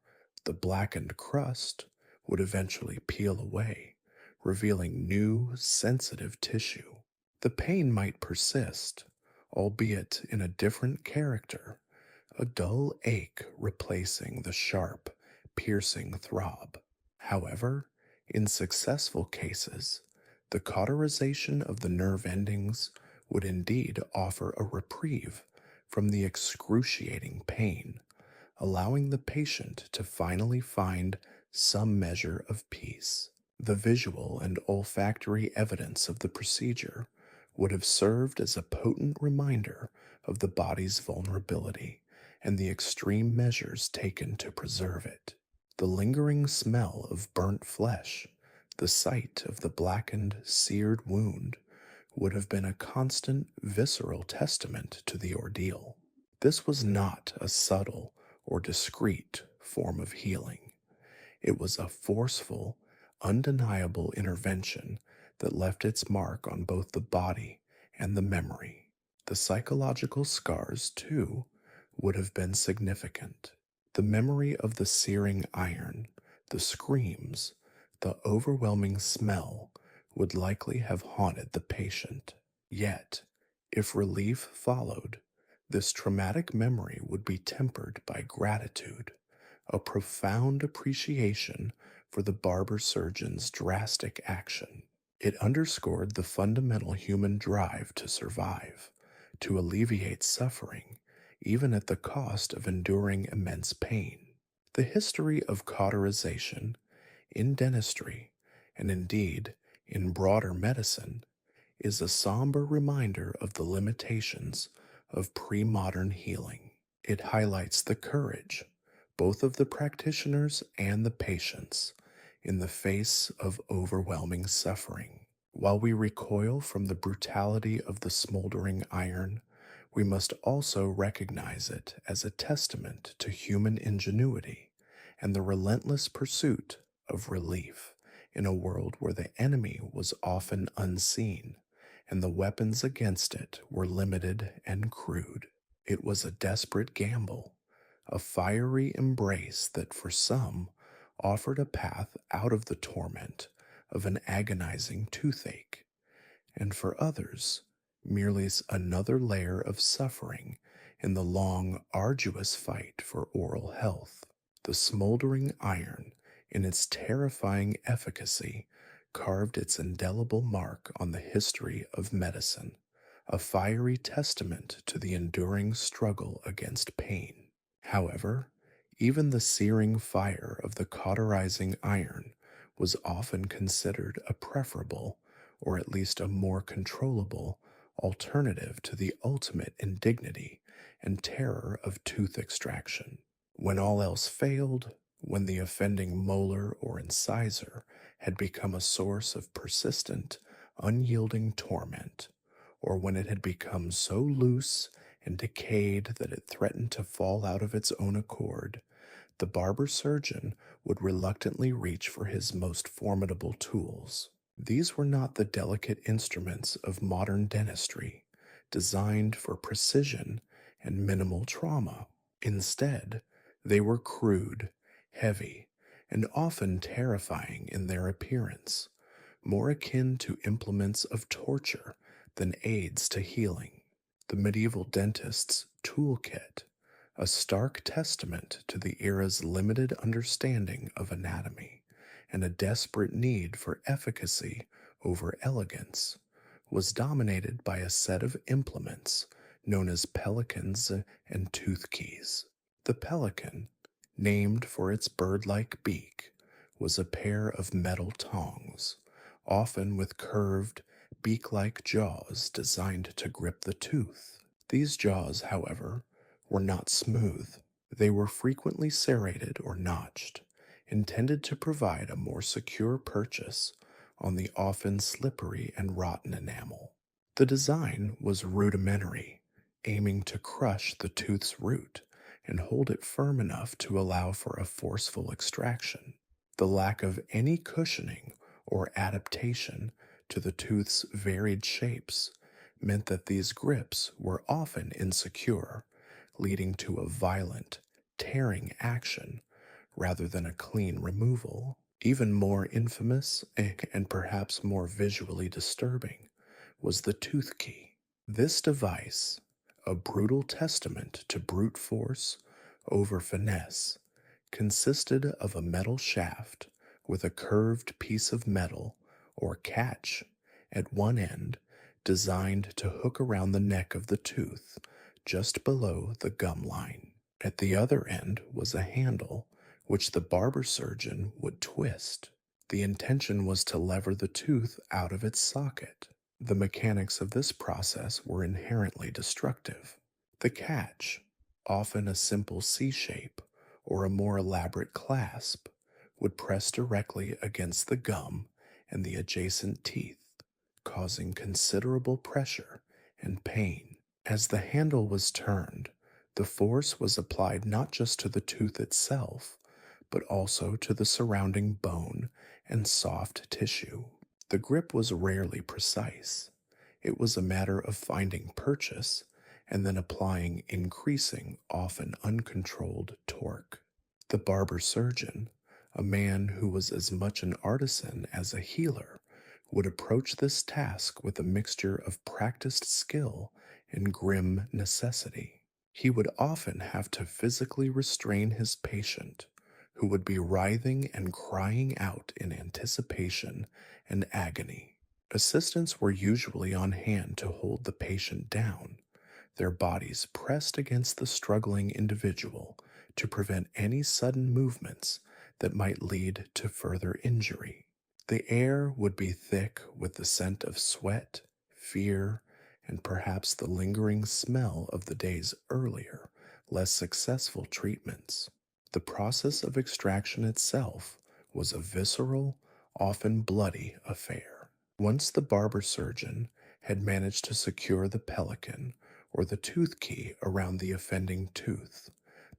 the blackened crust, would eventually peel away, revealing new, sensitive tissue. The pain might persist, albeit in a different character, a dull ache replacing the sharp, piercing throb. However, in successful cases, the cauterization of the nerve endings would indeed offer a reprieve from the excruciating pain, allowing the patient to finally find some measure of peace. The visual and olfactory evidence of the procedure would have served as a potent reminder of the body's vulnerability and the extreme measures taken to preserve it. The lingering smell of burnt flesh, the sight of the blackened, seared wound, would have been a constant, visceral testament to the ordeal. This was not a subtle or discreet form of healing. It was a forceful, undeniable intervention that left its mark on both the body and the memory. The psychological scars, too, would have been significant. The memory of the searing iron, the screams, the overwhelming smell would likely have haunted the patient. Yet, if relief followed, this traumatic memory would be tempered by gratitude, a profound appreciation for the barber surgeon's drastic action. It underscored the fundamental human drive to survive, to alleviate suffering, even at the cost of enduring immense pain. The history of cauterization in dentistry, and indeed in broader medicine, is a somber reminder of the limitations of pre modern healing. It highlights the courage, both of the practitioners and the patients, in the face of overwhelming suffering. While we recoil from the brutality of the smoldering iron, we must also recognize it as a testament to human ingenuity and the relentless pursuit of relief in a world where the enemy was often unseen and the weapons against it were limited and crude. It was a desperate gamble, a fiery embrace that for some offered a path out of the torment of an agonizing toothache, and for others, merely another layer of suffering in the long, arduous fight for oral health. The smoldering iron, in its terrifying efficacy, carved its indelible mark on the history of medicine, a fiery testament to the enduring struggle against pain. However, even the searing fire of the cauterizing iron was often considered a preferable, or at least a more controllable, alternative to the ultimate indignity and terror of tooth extraction. When all else failed, when the offending molar or incisor had become a source of persistent, unyielding torment, or when it had become so loose and decayed that it threatened to fall out of its own accord, the barber surgeon would reluctantly reach for his most formidable tools. These were not the delicate instruments of modern dentistry, designed for precision and minimal trauma. Instead, they were crude, heavy, and often terrifying in their appearance, more akin to implements of torture than aids to healing. The medieval dentist's toolkit, a stark testament to the era's limited understanding of anatomy and a desperate need for efficacy over elegance, was dominated by a set of implements known as pelicans and tooth keys. The pelican, named for its bird-like beak, was a pair of metal tongs, often with curved, beak-like jaws designed to grip the tooth. These jaws, however, were not smooth. They were frequently serrated or notched, intended to provide a more secure purchase on the often slippery and rotten enamel. The design was rudimentary, aiming to crush the tooth's root and hold it firm enough to allow for a forceful extraction. The lack of any cushioning or adaptation to the tooth's varied shapes meant that these grips were often insecure, leading to a violent, tearing action rather than a clean removal. Even more infamous and perhaps more visually disturbing was the tooth key. This device, a brutal testament to brute force over finesse, consisted of a metal shaft with a curved piece of metal or catch at one end designed to hook around the neck of the tooth just below the gum line. At the other end was a handle which the barber surgeon would twist. The intention was to lever the tooth out of its socket. The mechanics of this process were inherently destructive. The catch, often a simple C shape or a more elaborate clasp, would press directly against the gum and the adjacent teeth, causing considerable pressure and pain. As the handle was turned, the force was applied not just to the tooth itself, but also to the surrounding bone and soft tissue. The grip was rarely precise. It was a matter of finding purchase and then applying increasing, often uncontrolled torque. The barber surgeon, a man who was as much an artisan as a healer, would approach this task with a mixture of practiced skill and grim necessity. He would often have to physically restrain his patient, who would be writhing and crying out in anticipation and agony. Assistants were usually on hand to hold the patient down, their bodies pressed against the struggling individual to prevent any sudden movements that might lead to further injury. The air would be thick with the scent of sweat, fear, and perhaps the lingering smell of the day's earlier, less successful treatments. The process of extraction itself was a visceral, often bloody affair. Once the barber surgeon had managed to secure the pelican or the tooth key around the offending tooth,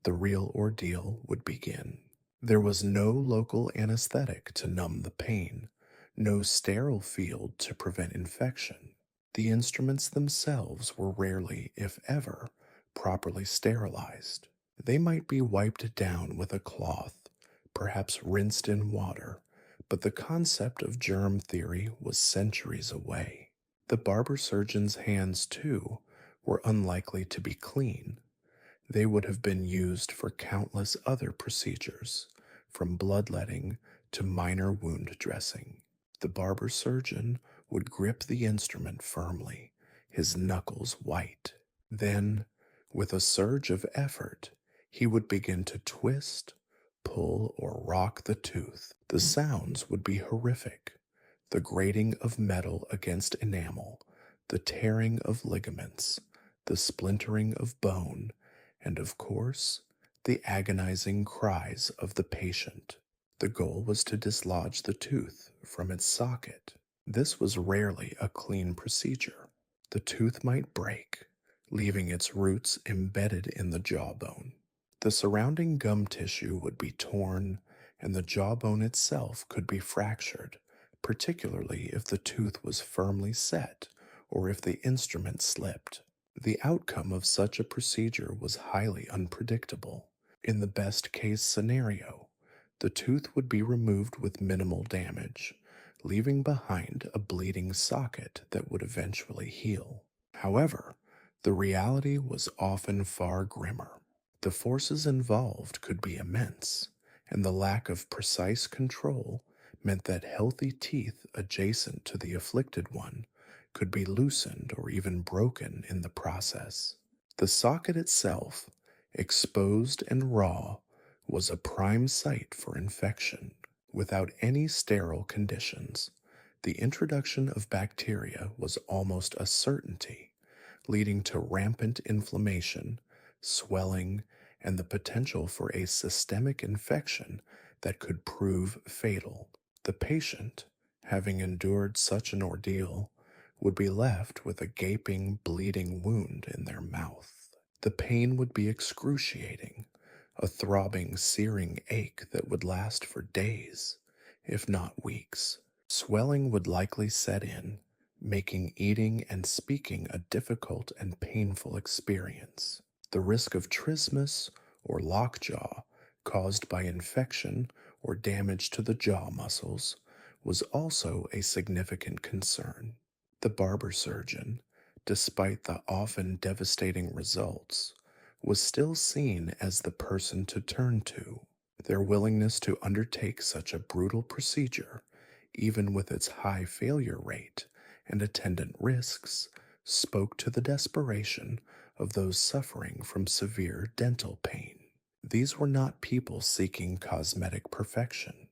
the real ordeal would begin. There was no local anesthetic to numb the pain, no sterile field to prevent infection. The instruments themselves were rarely, if ever, properly sterilized. They might be wiped down with a cloth, perhaps rinsed in water, but the concept of germ theory was centuries away. The barber surgeon's hands, too, were unlikely to be clean. They would have been used for countless other procedures, from bloodletting to minor wound dressing. The barber surgeon would grip the instrument firmly, his knuckles white. Then, with a surge of effort, he would begin to twist, pull, or rock the tooth. The sounds would be horrific. The grating of metal against enamel, the tearing of ligaments, the splintering of bone, and of course, the agonizing cries of the patient. The goal was to dislodge the tooth from its socket. This was rarely a clean procedure. The tooth might break, leaving its roots embedded in the jawbone. The surrounding gum tissue would be torn, and the jawbone itself could be fractured, particularly if the tooth was firmly set or if the instrument slipped. The outcome of such a procedure was highly unpredictable. In the best case scenario, the tooth would be removed with minimal damage, leaving behind a bleeding socket that would eventually heal. However, the reality was often far grimmer. The forces involved could be immense, and the lack of precise control meant that healthy teeth adjacent to the afflicted one could be loosened or even broken in the process. The socket itself, exposed and raw, was a prime site for infection. Without any sterile conditions, the introduction of bacteria was almost a certainty, leading to rampant inflammation, swelling, and the potential for a systemic infection that could prove fatal. The patient, having endured such an ordeal, would be left with a gaping, bleeding wound in their mouth. The pain would be excruciating, a throbbing, searing ache that would last for days, if not weeks. Swelling would likely set in, making eating and speaking a difficult and painful experience. The risk of trismus or lockjaw caused by infection or damage to the jaw muscles was also a significant concern. The barber surgeon, despite the often devastating results, was still seen as the person to turn to. Their willingness to undertake such a brutal procedure, even with its high failure rate and attendant risks, spoke to the desperation of those suffering from severe dental pain. These were not people seeking cosmetic perfection.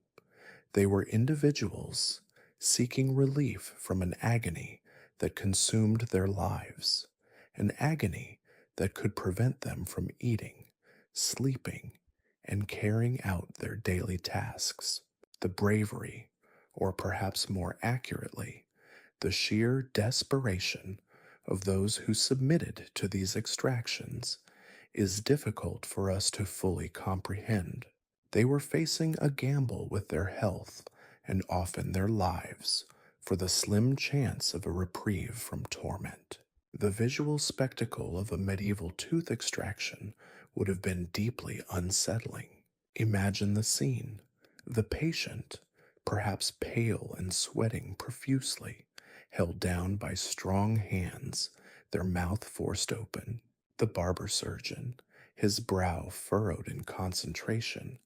They were individuals seeking relief from an agony that consumed their lives, an agony that could prevent them from eating, sleeping, and carrying out their daily tasks. The bravery, or perhaps more accurately, the sheer desperation of those who submitted to these extractions is difficult for us to fully comprehend. They were facing a gamble with their health and often their lives for the slim chance of a reprieve from torment. The visual spectacle of a medieval tooth extraction would have been deeply unsettling. Imagine the scene. The patient, perhaps pale and sweating profusely, held down by strong hands, their mouth forced open. The barber surgeon, his brow furrowed in concentration,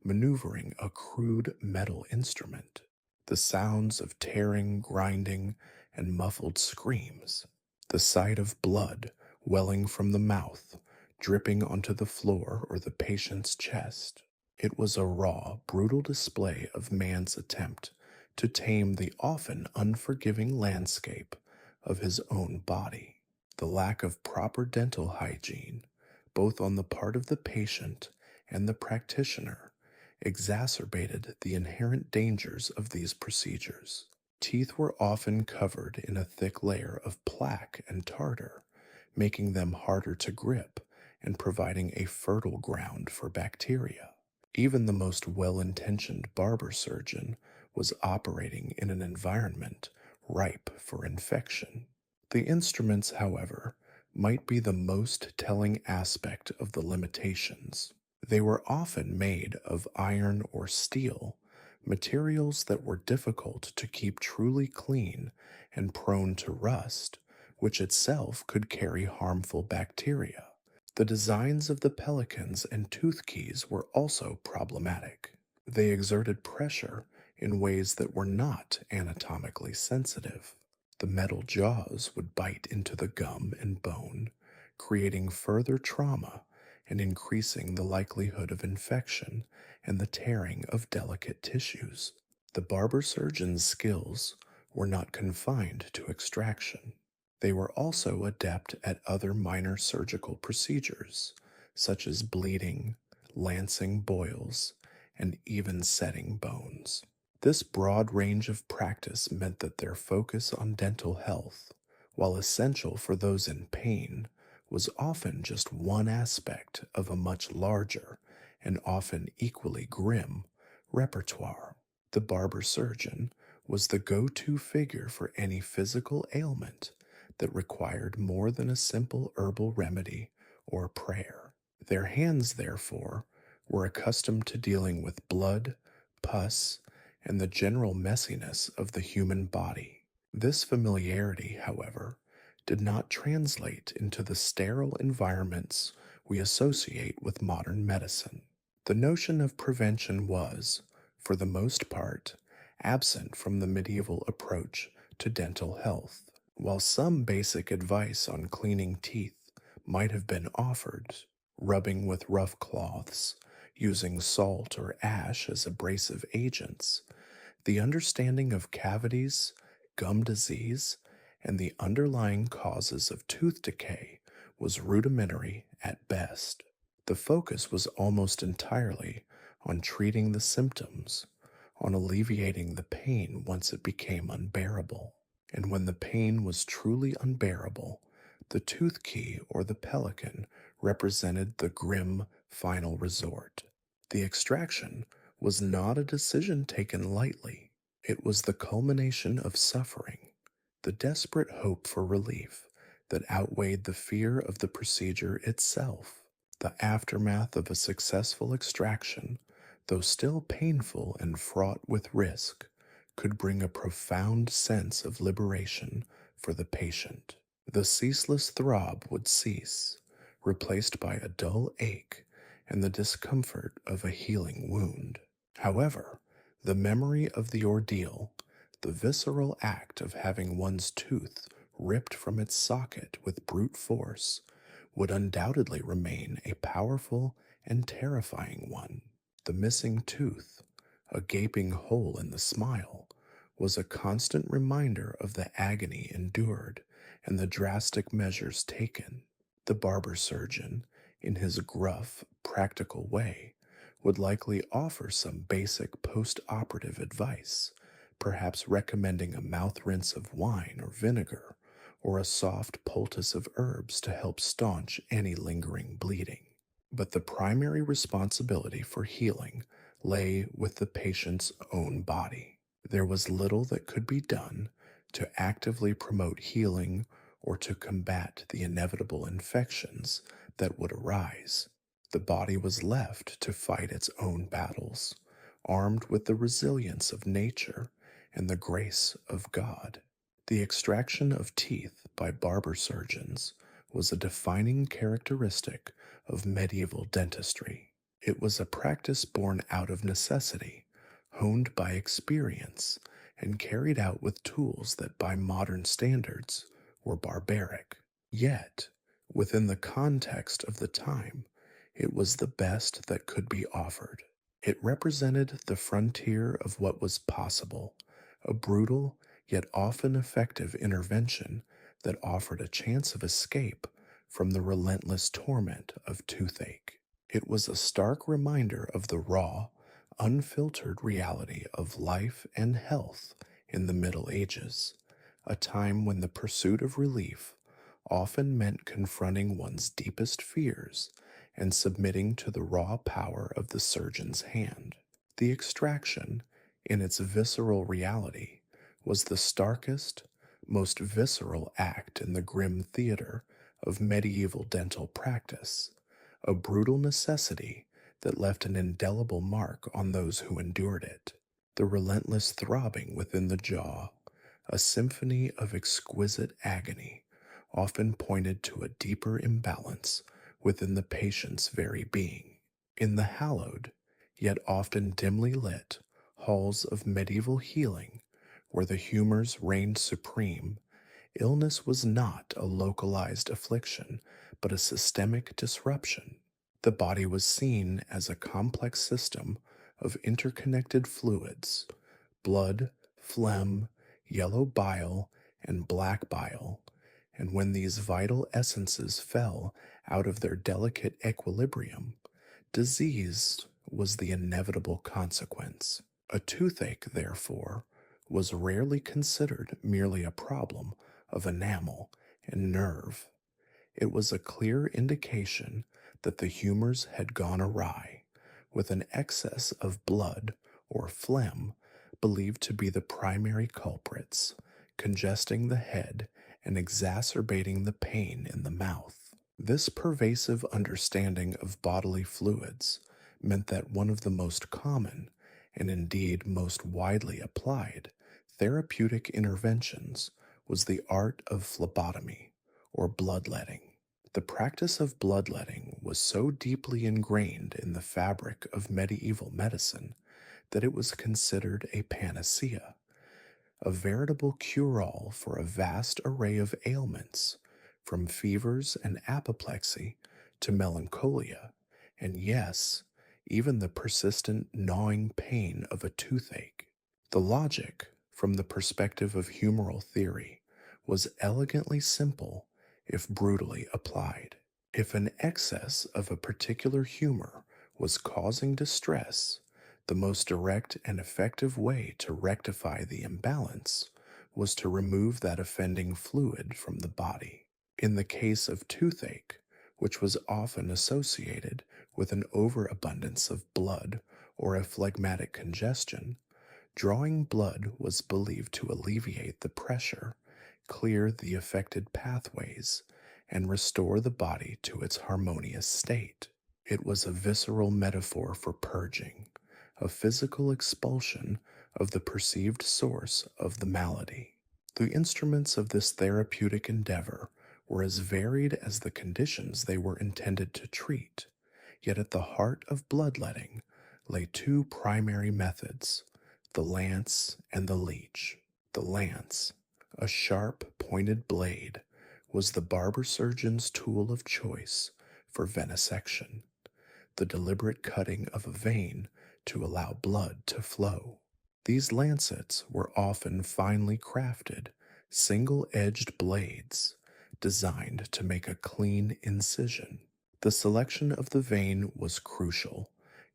maneuvering a crude metal instrument. The sounds of tearing, grinding, and muffled screams. The sight of blood welling from the mouth, dripping onto the floor or the patient's chest. It was a raw, brutal display of man's attempt to tame the often unforgiving landscape of his own body. The lack of proper dental hygiene, both on the part of the patient and the practitioner, exacerbated the inherent dangers of these procedures. Teeth were often covered in a thick layer of plaque and tartar, making them harder to grip and providing a fertile ground for bacteria. Even the most well-intentioned barber surgeon was operating in an environment ripe for infection. The instruments, however, might be the most telling aspect of the limitations. They were often made of iron or steel, materials that were difficult to keep truly clean and prone to rust, which itself could carry harmful bacteria. The designs of the pelicans and tooth keys were also problematic. They exerted pressure in ways that were not anatomically sensitive. The metal jaws would bite into the gum and bone, creating further trauma and increasing the likelihood of infection and the tearing of delicate tissues. The barber surgeon's skills were not confined to extraction. They were also adept at other minor surgical procedures, such as bleeding, lancing boils, and even setting bones. This broad range of practice meant that their focus on dental health, while essential for those in pain, was often just one aspect of a much larger and often equally grim repertoire. The barber surgeon was the go-to figure for any physical ailment that required more than a simple herbal remedy or prayer. Their hands, therefore, were accustomed to dealing with blood, pus, and the general messiness of the human body. This familiarity, however, did not translate into the sterile environments we associate with modern medicine. The notion of prevention was, for the most part, absent from the medieval approach to dental health. While some basic advice on cleaning teeth might have been offered, rubbing with rough cloths, using salt or ash as abrasive agents, the understanding of cavities, gum disease, and the underlying causes of tooth decay was rudimentary at best. The focus was almost entirely on treating the symptoms, on alleviating the pain once it became unbearable. And when the pain was truly unbearable, the tooth key or the pelican represented the grim final resort. The extraction was not a decision taken lightly. It was the culmination of suffering, the desperate hope for relief that outweighed the fear of the procedure itself. The aftermath of a successful extraction, though still painful and fraught with risk, could bring a profound sense of liberation for the patient. The ceaseless throb would cease, replaced by a dull ache and the discomfort of a healing wound. However, the memory of the ordeal, the visceral act of having one's tooth ripped from its socket with brute force, would undoubtedly remain a powerful and terrifying one. The missing tooth, a gaping hole in the smile, was a constant reminder of the agony endured and the drastic measures taken. The barber surgeon, in his gruff, practical way, would likely offer some basic post operative advice, perhaps recommending a mouth rinse of wine or vinegar, or a soft poultice of herbs to help staunch any lingering bleeding. But the primary responsibility for healing lay with the patient's own body. There was little that could be done to actively promote healing or to combat the inevitable infections that would arise. The body was left to fight its own battles, armed with the resilience of nature and the grace of God. The extraction of teeth by barber surgeons was a defining characteristic of medieval dentistry. It was a practice born out of necessity, honed by experience, and carried out with tools that by modern standards were barbaric. Yet, within the context of the time, it was the best that could be offered. It represented the frontier of what was possible, a brutal yet often effective intervention that offered a chance of escape from the relentless torment of toothache. It was a stark reminder of the raw, unfiltered reality of life and health in the Middle Ages, a time when the pursuit of relief often meant confronting one's deepest fears and submitting to the raw power of the surgeon's hand. The extraction, in its visceral reality, was the starkest, most visceral act in the grim theater of medieval dental practice, a brutal necessity that left an indelible mark on those who endured it. The relentless throbbing within the jaw, a symphony of exquisite agony, often pointed to a deeper imbalance within the patient's very being. In the hallowed, yet often dimly lit, halls of medieval healing, where the humors reigned supreme, illness was not a localized affliction, but a systemic disruption. The body was seen as a complex system of interconnected fluids: blood, phlegm, yellow bile, and black bile, and when these vital essences fell out of their delicate equilibrium, disease was the inevitable consequence. A toothache, therefore, was rarely considered merely a problem of enamel and nerve. It was a clear indication that the humors had gone awry, with an excess of blood or phlegm believed to be the primary culprits, congesting the head and exacerbating the pain in the mouth. This pervasive understanding of bodily fluids meant that one of the most common, and indeed most widely applied, therapeutic interventions was the art of phlebotomy, or bloodletting. The practice of bloodletting was so deeply ingrained in the fabric of medieval medicine that it was considered a panacea, a veritable cure-all for a vast array of ailments, from fevers and apoplexy to melancholia, and yes, even the persistent gnawing pain of a toothache. The logic, from the perspective of humoral theory, was elegantly simple if brutally applied. If an excess of a particular humor was causing distress, the most direct and effective way to rectify the imbalance was to remove that offending fluid from the body. In the case of toothache, which was often associated with an overabundance of blood or a phlegmatic congestion, drawing blood was believed to alleviate the pressure, clear the affected pathways, and restore the body to its harmonious state. It was a visceral metaphor for purging, a physical expulsion of the perceived source of the malady. The instruments of this therapeutic endeavor were as varied as the conditions they were intended to treat. Yet at the heart of bloodletting lay two primary methods, the lance and the leech. The lance, a sharp, pointed blade, was the barber surgeon's tool of choice for venesection, the deliberate cutting of a vein to allow blood to flow. These lancets were often finely crafted, single edged blades designed to make a clean incision. The selection of the vein was crucial,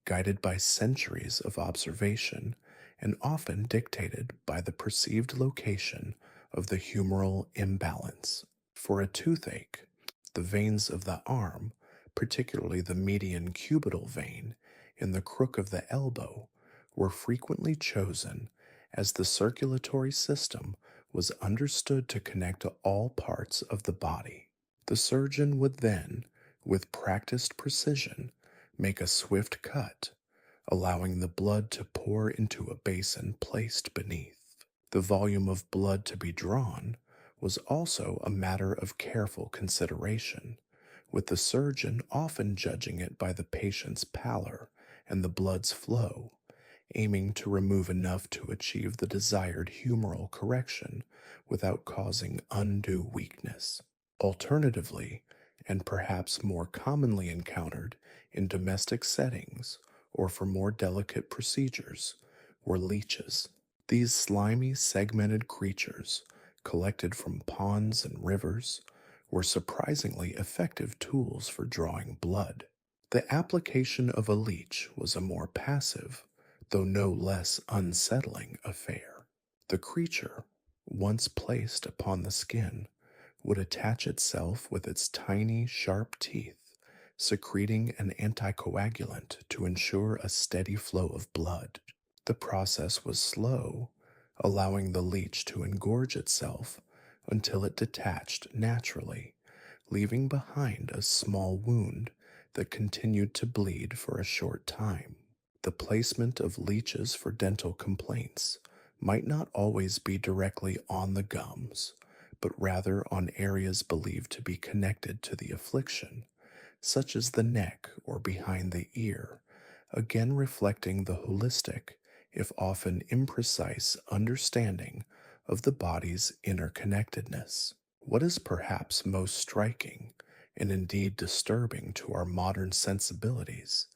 guided by centuries of observation and often dictated by the perceived location of the humeral imbalance. For a toothache, the veins of the arm, particularly the median cubital vein in the crook of the elbow, were frequently chosen as the circulatory system was understood to connect to all parts of the body. The surgeon would then, with practiced precision, make a swift cut, allowing the blood to pour into a basin placed beneath. The volume of blood to be drawn was also a matter of careful consideration, with the surgeon often judging it by the patient's pallor and the blood's flow, aiming to remove enough to achieve the desired humeral correction without causing undue weakness. Alternatively, and perhaps more commonly encountered in domestic settings or for more delicate procedures, were leeches. These slimy, segmented creatures, collected from ponds and rivers, were surprisingly effective tools for drawing blood. The application of a leech was a more passive, though no less unsettling affair. The creature, once placed upon the skin, would attach itself with its tiny, sharp teeth, secreting an anticoagulant to ensure a steady flow of blood. The process was slow, allowing the leech to engorge itself until it detached naturally, leaving behind a small wound that continued to bleed for a short time. The placement of leeches for dental complaints might not always be directly on the gums, but rather on areas believed to be connected to the affliction, such as the neck or behind the ear, again reflecting the holistic, if often imprecise, understanding of the body's interconnectedness. What is perhaps most striking, and indeed disturbing to our modern sensibilities,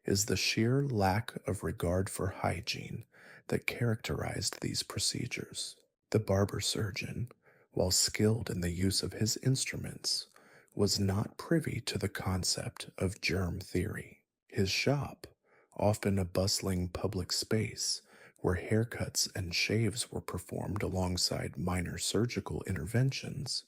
is the sheer lack of regard for hygiene that characterized these procedures. The barber surgeon, while skilled in the use of his instruments, was not privy to the concept of germ theory. His shop, often a bustling public space where haircuts and shaves were performed alongside minor surgical interventions,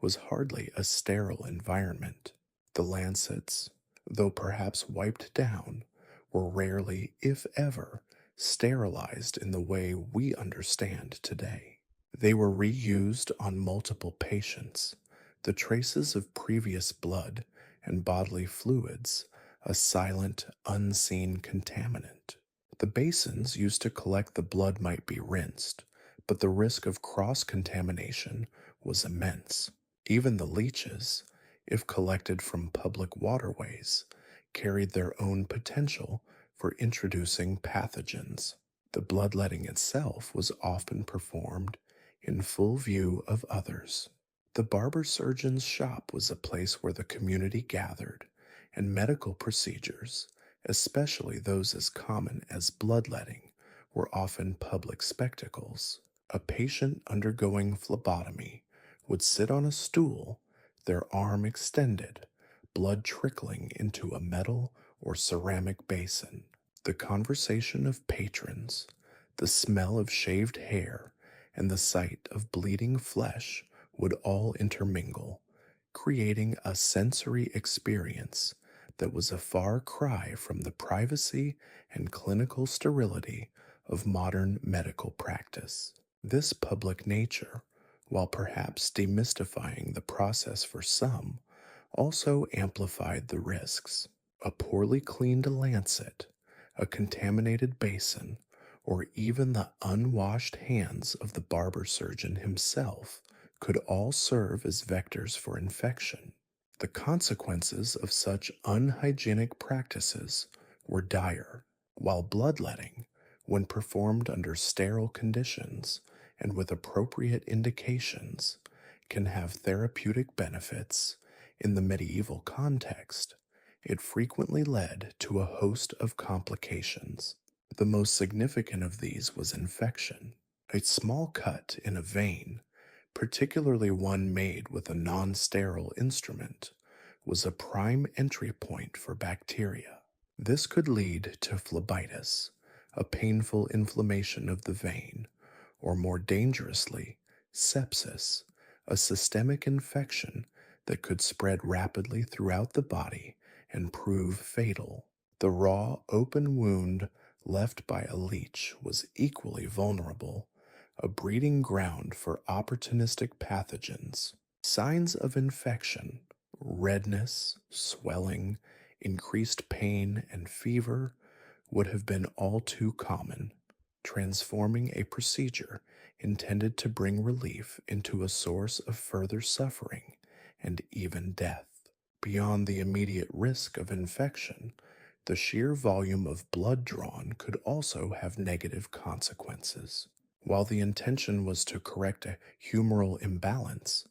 was hardly a sterile environment. The lancets, though perhaps wiped down, were rarely, if ever, sterilized in the way we understand today. They were reused on multiple patients, the traces of previous blood and bodily fluids, a silent, unseen contaminant. The basins used to collect the blood might be rinsed, but the risk of cross-contamination was immense. Even the leeches, if collected from public waterways, carried their own potential for introducing pathogens. The bloodletting itself was often performed in full view of others. The barber surgeon's shop was a place where the community gathered, and medical procedures, especially those as common as bloodletting, were often public spectacles. A patient undergoing phlebotomy would sit on a stool, their arm extended, blood trickling into a metal or ceramic basin. The conversation of patrons, the smell of shaved hair, and the sight of bleeding flesh would all intermingle, creating a sensory experience that was a far cry from the privacy and clinical sterility of modern medical practice. This public nature, while perhaps demystifying the process for some, also amplified the risks. A poorly cleaned lancet, a contaminated basin, or even the unwashed hands of the barber surgeon himself could all serve as vectors for infection. The consequences of such unhygienic practices were dire, while bloodletting, when performed under sterile conditions and with appropriate indications, can have therapeutic benefits. In the medieval context, it frequently led to a host of complications. The most significant of these was infection. A small cut in a vein, particularly one made with a non sterile instrument, was a prime entry point for bacteria. This could lead to phlebitis, a painful inflammation of the vein, or more dangerously, sepsis, a systemic infection that could spread rapidly throughout the body and prove fatal. The raw, open wound left by a leech was equally vulnerable, a breeding ground for opportunistic pathogens. Signs of infection, redness, swelling, increased pain, and fever would have been all too common, transforming a procedure intended to bring relief into a source of further suffering and even death. Beyond the immediate risk of infection, the sheer volume of blood drawn could also have negative consequences. While the intention was to correct a humoral imbalance,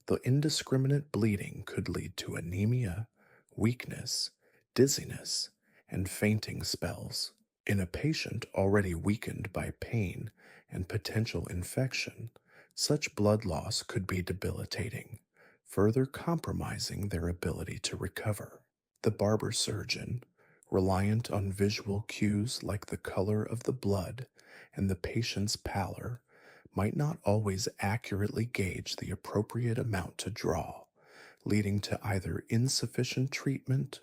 the indiscriminate bleeding could lead to anemia, weakness, dizziness, and fainting spells. In a patient already weakened by pain and potential infection, such blood loss could be debilitating, further compromising their ability to recover. The barber surgeon, reliant on visual cues like the color of the blood and the patient's pallor, might not always accurately gauge the appropriate amount to draw, leading to either insufficient treatment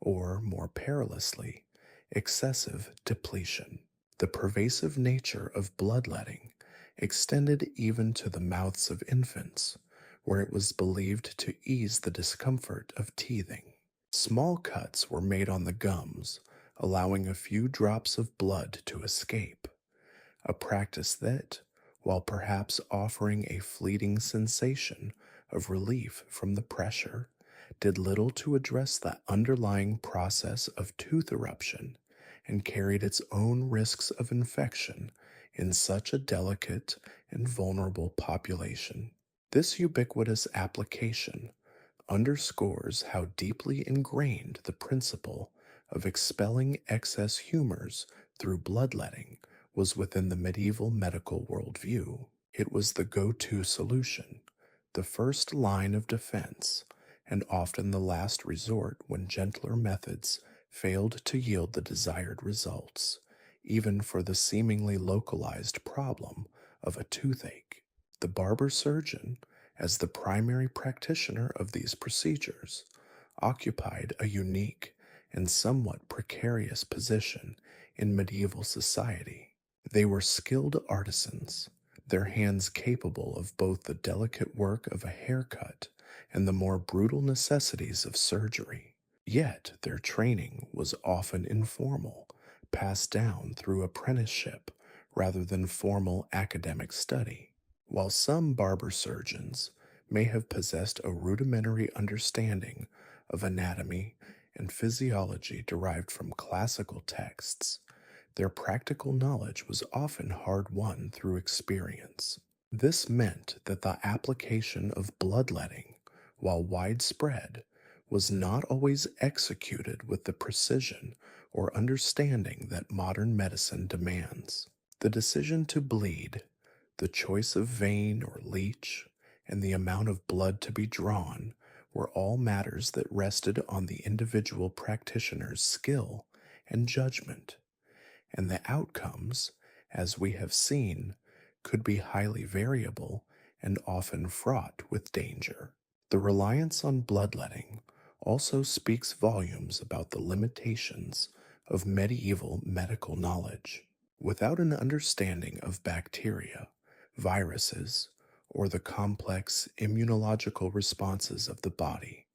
or, more perilously, excessive depletion. The pervasive nature of bloodletting extended even to the mouths of infants, where it was believed to ease the discomfort of teething. Small cuts were made on the gums, allowing a few drops of blood to escape, a practice that, while perhaps offering a fleeting sensation of relief from the pressure, did little to address the underlying process of tooth eruption and carried its own risks of infection in such a delicate and vulnerable population. This ubiquitous application underscores how deeply ingrained the principle of expelling excess humors through bloodletting was within the medieval medical worldview. It was the go-to solution, the first line of defense, and often the last resort when gentler methods failed to yield the desired results, even for the seemingly localized problem of a toothache. The barber surgeon, as the primary practitioner of these procedures, occupied a unique and somewhat precarious position in medieval society. They were skilled artisans, their hands capable of both the delicate work of a haircut and the more brutal necessities of surgery. Yet their training was often informal, passed down through apprenticeship rather than formal academic study. While some barber surgeons may have possessed a rudimentary understanding of anatomy and physiology derived from classical texts, their practical knowledge was often hard-won through experience. This meant that the application of bloodletting, while widespread, was not always executed with the precision or understanding that modern medicine demands. The decision to bleed, the choice of vein or leech, and the amount of blood to be drawn were all matters that rested on the individual practitioner's skill and judgment, and the outcomes, as we have seen, could be highly variable and often fraught with danger. The reliance on bloodletting also speaks volumes about the limitations of medieval medical knowledge. Without an understanding of bacteria, viruses, or the complex immunological responses of the body,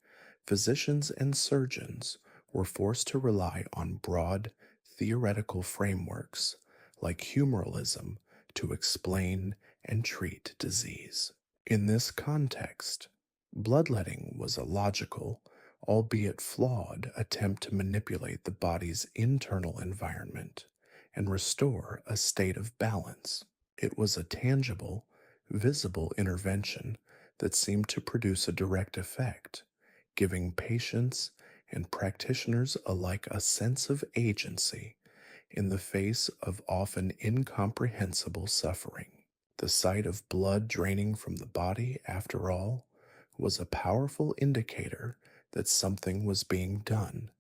physicians and surgeons were forced to rely on broad theoretical frameworks like humoralism to explain and treat disease. In this context, bloodletting was a logical, albeit flawed, attempt to manipulate the body's internal environment and restore a state of balance. It was a tangible, visible intervention that seemed to produce a direct effect, giving patients and practitioners alike a sense of agency in the face of often incomprehensible suffering. The sight of blood draining from the body, after all, was a powerful indicator that something was being done,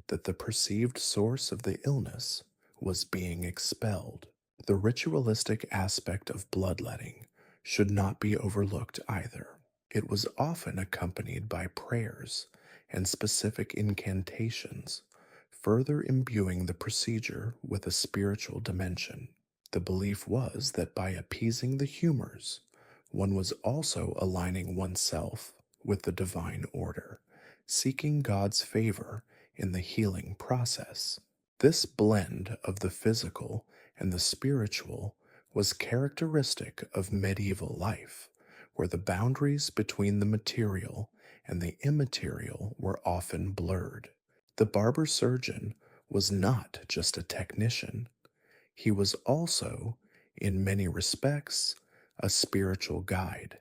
that the perceived source of the illness was being expelled. The ritualistic aspect of bloodletting should not be overlooked either. It was often accompanied by prayers and specific incantations, further imbuing the procedure with a spiritual dimension. The belief was that by appeasing the humors, one was also aligning oneself with the divine order, seeking God's favor in the healing process. This blend of the physical and the spiritual was characteristic of medieval life, where the boundaries between the material and the immaterial were often blurred. The barber surgeon was not just a technician, he was also, in many respects, a spiritual guide.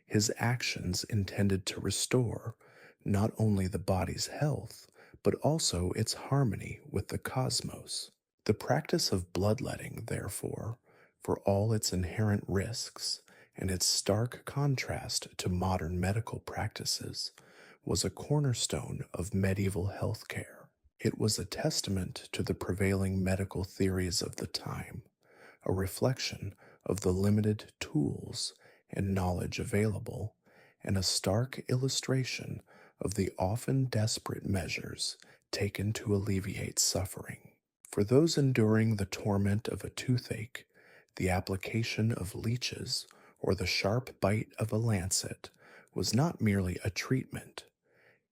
His actions intended to restore not only the body's health, but also its harmony with the cosmos. The practice of bloodletting, therefore, for all its inherent risks and its stark contrast to modern medical practices, was a cornerstone of medieval healthcare. It was a testament to the prevailing medical theories of the time, a reflection of the limited tools and knowledge available, and a stark illustration of the often desperate measures taken to alleviate suffering. For those enduring the torment of a toothache, the application of leeches or the sharp bite of a lancet was not merely a treatment,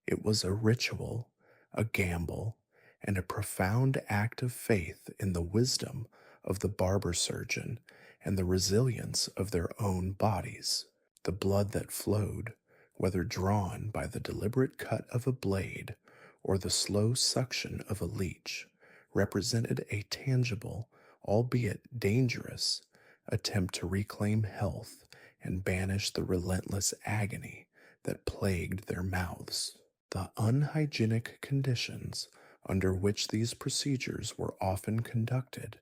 it was a ritual, a gamble, and a profound act of faith in the wisdom of the barber surgeon and the resilience of their own bodies. The blood that flowed, whether drawn by the deliberate cut of a blade or the slow suction of a leech, represented a tangible, albeit dangerous, attempt to reclaim health and banish the relentless agony that plagued their mouths. The unhygienic conditions under which these procedures were often conducted,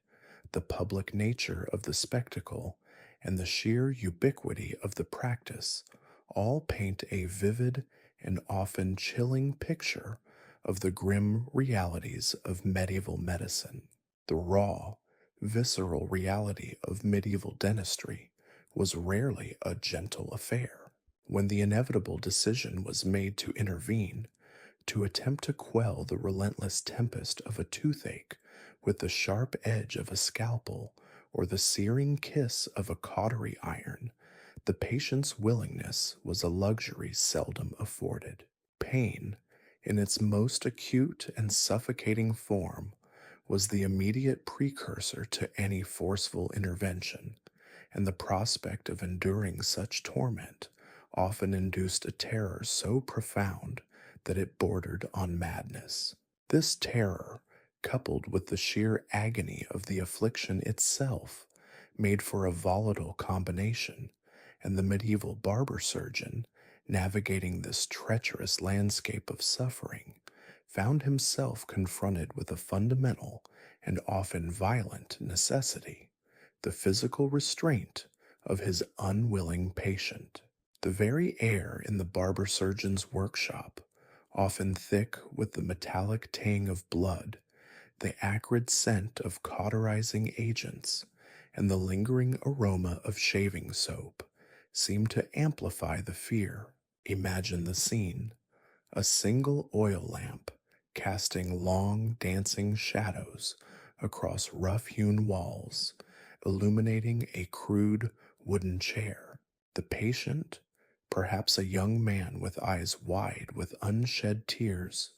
the public nature of the spectacle, and the sheer ubiquity of the practice all paint a vivid and often chilling picture of the grim realities of medieval medicine. The raw, visceral reality of medieval dentistry was rarely a gentle affair. When the inevitable decision was made to intervene, to attempt to quell the relentless tempest of a toothache with the sharp edge of a scalpel or the searing kiss of a cautery iron, the patient's willingness was a luxury seldom afforded. Pain, in its most acute and suffocating form, was the immediate precursor to any forceful intervention, and the prospect of enduring such torment often induced a terror so profound that it bordered on madness. This terror, coupled with the sheer agony of the affliction itself, made for a volatile combination, and the medieval barber surgeon, navigating this treacherous landscape of suffering, found himself confronted with a fundamental and often violent necessity, the physical restraint of his unwilling patient. The very air in the barber surgeon's workshop, often thick with the metallic tang of blood, the acrid scent of cauterizing agents, and the lingering aroma of shaving soap, seemed to amplify the fear. Imagine the scene: a single oil lamp casting long dancing shadows across rough-hewn walls, illuminating a crude wooden chair. The patient, perhaps a young man with eyes wide with unshed tears,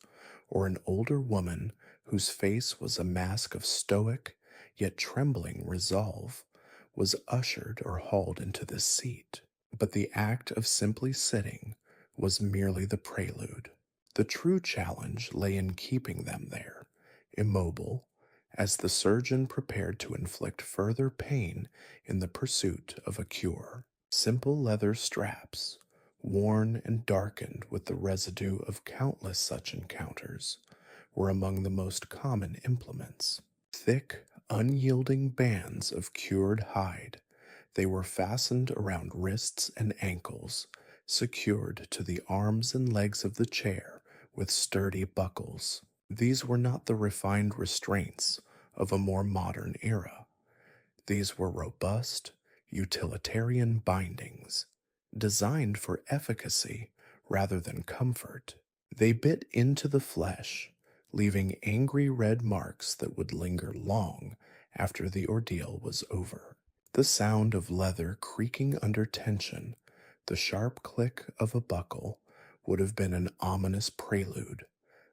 or an older woman whose face was a mask of stoic yet trembling resolve, was ushered or hauled into this seat. But the act of simply sitting was merely the prelude. The true challenge lay in keeping them there, immobile, as the surgeon prepared to inflict further pain in the pursuit of a cure. Simple leather straps, worn and darkened with the residue of countless such encounters, were among the most common implements. Thick, unyielding bands of cured hide, they were fastened around wrists and ankles, secured to the arms and legs of the chair with sturdy buckles. These were not the refined restraints of a more modern era. These were robust, utilitarian bindings, designed for efficacy rather than comfort. They bit into the flesh, leaving angry red marks that would linger long after the ordeal was over. The sound of leather creaking under tension, the sharp click of a buckle, would have been an ominous prelude,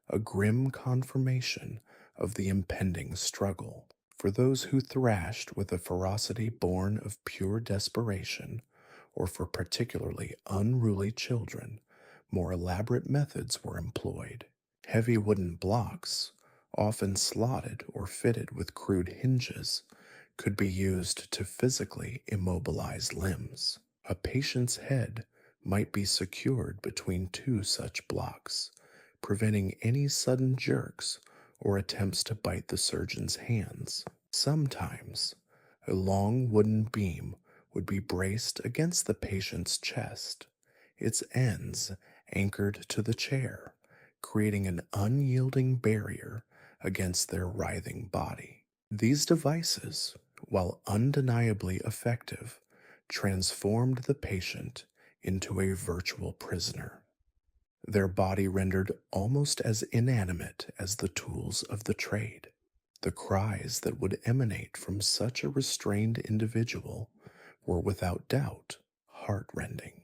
a grim confirmation of the impending struggle. For those who thrashed with a ferocity born of pure desperation, or for particularly unruly children, more elaborate methods were employed. Heavy wooden blocks, often slotted or fitted with crude hinges, could be used to physically immobilize limbs. A patient's head might be secured between two such blocks, preventing any sudden jerks or attempts to bite the surgeon's hands. Sometimes, a long wooden beam would be braced against the patient's chest, its ends anchored to the chair, creating an unyielding barrier against their writhing body. These devices, while undeniably effective, transformed the patient into a virtual prisoner, their body rendered almost as inanimate as the tools of the trade. The cries that would emanate from such a restrained individual were without doubt heartrending.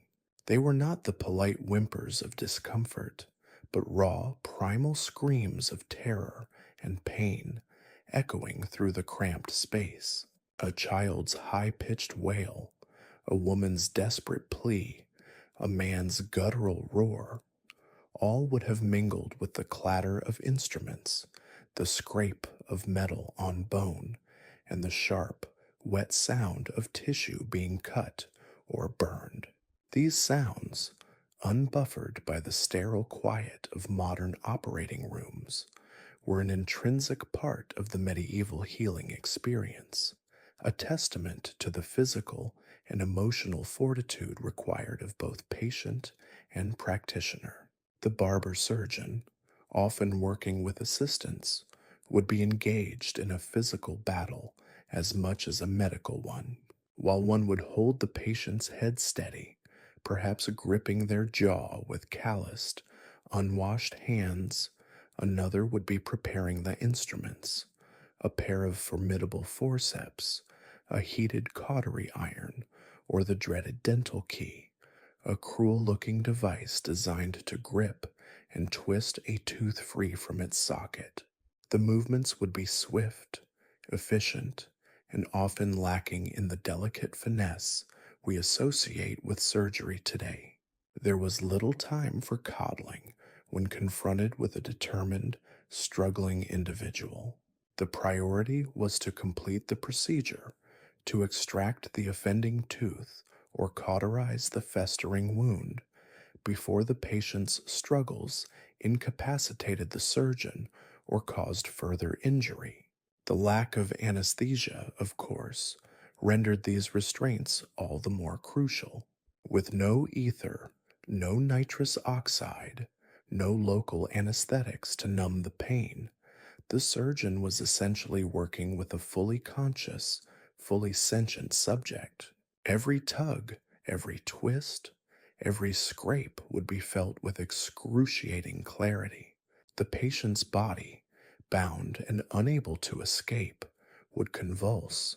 They were not the polite whimpers of discomfort, but raw, primal screams of terror and pain echoing through the cramped space. A child's high-pitched wail, a woman's desperate plea, a man's guttural roar, all would have mingled with the clatter of instruments, the scrape of metal on bone, and the sharp, wet sound of tissue being cut or burned. These sounds, unbuffered by the sterile quiet of modern operating rooms, were an intrinsic part of the medieval healing experience, a testament to the physical and emotional fortitude required of both patient and practitioner. The barber surgeon, often working with assistants, would be engaged in a physical battle as much as a medical one. While one would hold the patient's head steady, perhaps gripping their jaw with calloused, unwashed hands, another would be preparing the instruments, a pair of formidable forceps, a heated cautery iron, or the dreaded dental key, a cruel-looking device designed to grip and twist a tooth free from its socket. The movements would be swift, efficient, and often lacking in the delicate finesse we associate with surgery today. There was little time for coddling when confronted with a determined, struggling individual. The priority was to complete the procedure, to extract the offending tooth or cauterize the festering wound before the patient's struggles incapacitated the surgeon or caused further injury. The lack of anesthesia, of course, rendered these restraints all the more crucial. With no ether, no nitrous oxide, no local anesthetics to numb the pain, the surgeon was essentially working with a fully conscious, fully sentient subject. Every tug, every twist, every scrape would be felt with excruciating clarity. The patient's body, bound and unable to escape, would convulse,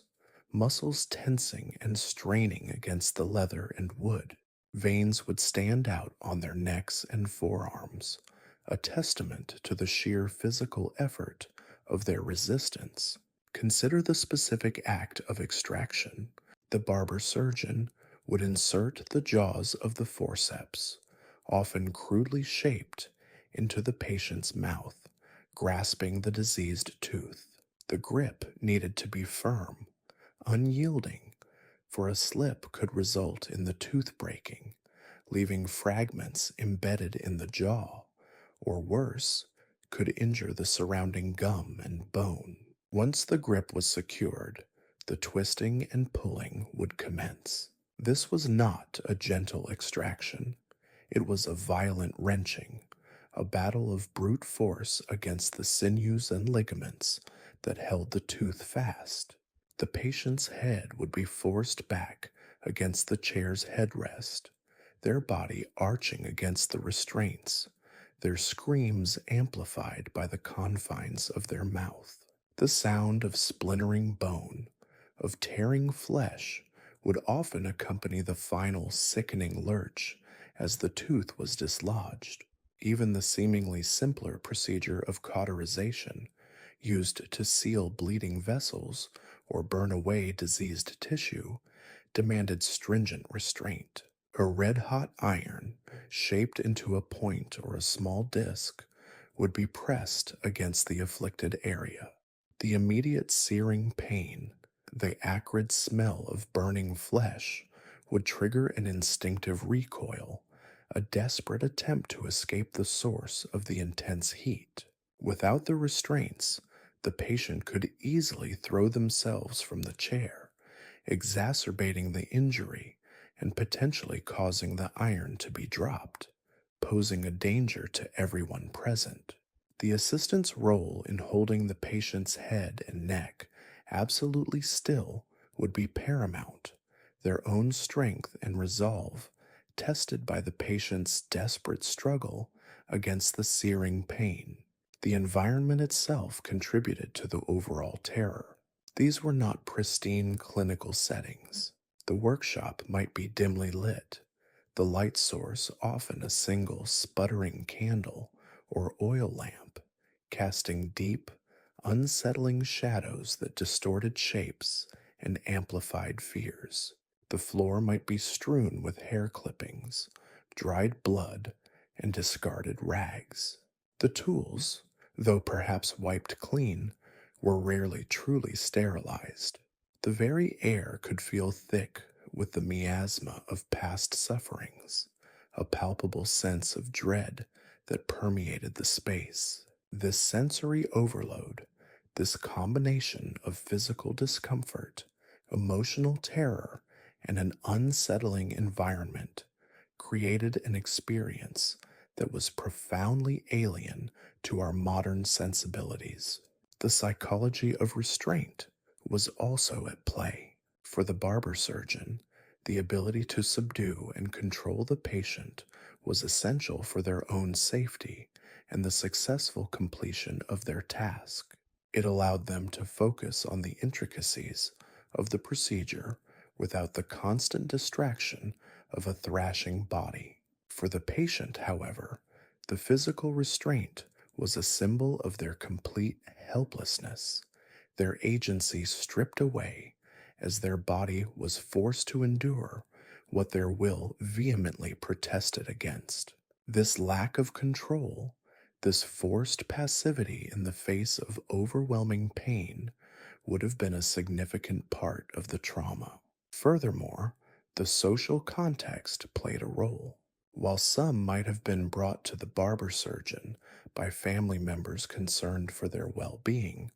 muscles tensing and straining against the leather and wood. Veins would stand out on their necks and forearms, a testament to the sheer physical effort of their resistance. Consider the specific act of extraction. The barber surgeon would insert the jaws of the forceps, often crudely shaped, into the patient's mouth, grasping the diseased tooth. The grip needed to be firm, unyielding, for a slip could result in the tooth breaking, leaving fragments embedded in the jaw, or worse, could injure the surrounding gum and bone. Once the grip was secured, the twisting and pulling would commence. This was not a gentle extraction. It was a violent wrenching, a battle of brute force against the sinews and ligaments that held the tooth fast. The patient's head would be forced back against the chair's headrest, their body arching against the restraints, their screams amplified by the confines of their mouth. The sound of splintering bone, of tearing flesh, would often accompany the final sickening lurch as the tooth was dislodged. Even the seemingly simpler procedure of cauterization, used to seal bleeding vessels or burn away diseased tissue, demanded stringent restraint. A red-hot iron, shaped into a point or a small disc, would be pressed against the afflicted area. The immediate searing pain, the acrid smell of burning flesh, would trigger an instinctive recoil, a desperate attempt to escape the source of the intense heat. Without the restraints, the patient could easily throw themselves from the chair, exacerbating the injury and potentially causing the iron to be dropped, posing a danger to everyone present. The assistant's role in holding the patient's head and neck absolutely still would be paramount, their own strength and resolve tested by the patient's desperate struggle against the searing pain. The environment itself contributed to the overall terror. These were not pristine clinical settings. The workshop might be dimly lit, the light source often a single sputtering candle or oil lamp, casting deep, unsettling shadows that distorted shapes and amplified fears. The floor might be strewn with hair clippings, dried blood, and discarded rags. The tools, though perhaps wiped clean, were rarely truly sterilized. The very air could feel thick with the miasma of past sufferings, a palpable sense of dread that permeated the space. This sensory overload, this combination of physical discomfort, emotional terror, and an unsettling environment, created an experience that was profoundly alien to our modern sensibilities. The psychology of restraint was also at play. For the barber surgeon, the ability to subdue and control the patient was essential for their own safety and the successful completion of their task. It allowed them to focus on the intricacies of the procedure without the constant distraction of a thrashing body. For the patient, however, the physical restraint was a symbol of their complete helplessness, their agency stripped away as their body was forced to endure what their will vehemently protested against. This lack of control, this forced passivity in the face of overwhelming pain, would have been a significant part of the trauma. Furthermore, the social context played a role. While some might have been brought to the barber surgeon by family members concerned for their well-being,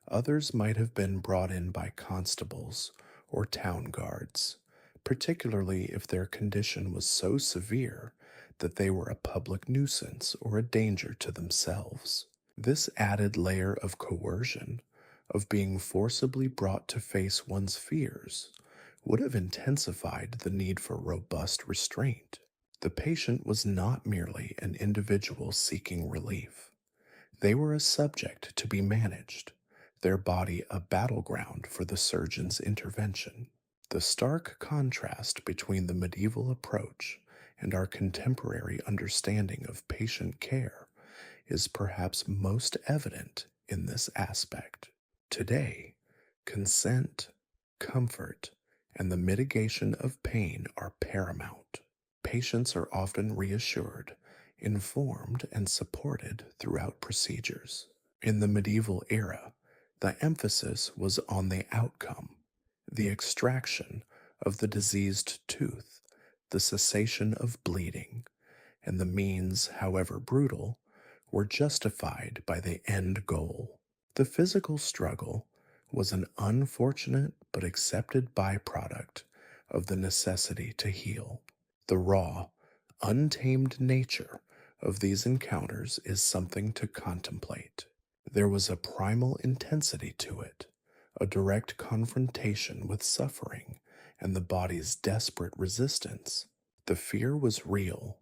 others might have been brought in by constables or town guards, particularly if their condition was so severe that they were a public nuisance or a danger to themselves. This added layer of coercion, of being forcibly brought to face one's fears, would have intensified the need for robust restraint. The patient was not merely an individual seeking relief. They were a subject to be managed, their body a battleground for the surgeon's intervention. The stark contrast between the medieval approach and our contemporary understanding of patient care is perhaps most evident in this aspect. Today, consent, comfort, and the mitigation of pain are paramount. Patients are often reassured, informed, and supported throughout procedures. In the medieval era, the emphasis was on the outcome, the extraction of the diseased tooth, the cessation of bleeding, and the means, however brutal, were justified by the end goal. The physical struggle was an unfortunate but accepted byproduct of the necessity to heal. The raw, untamed nature of these encounters is something to contemplate. There was a primal intensity to it, a direct confrontation with suffering and the body's desperate resistance. The fear was real,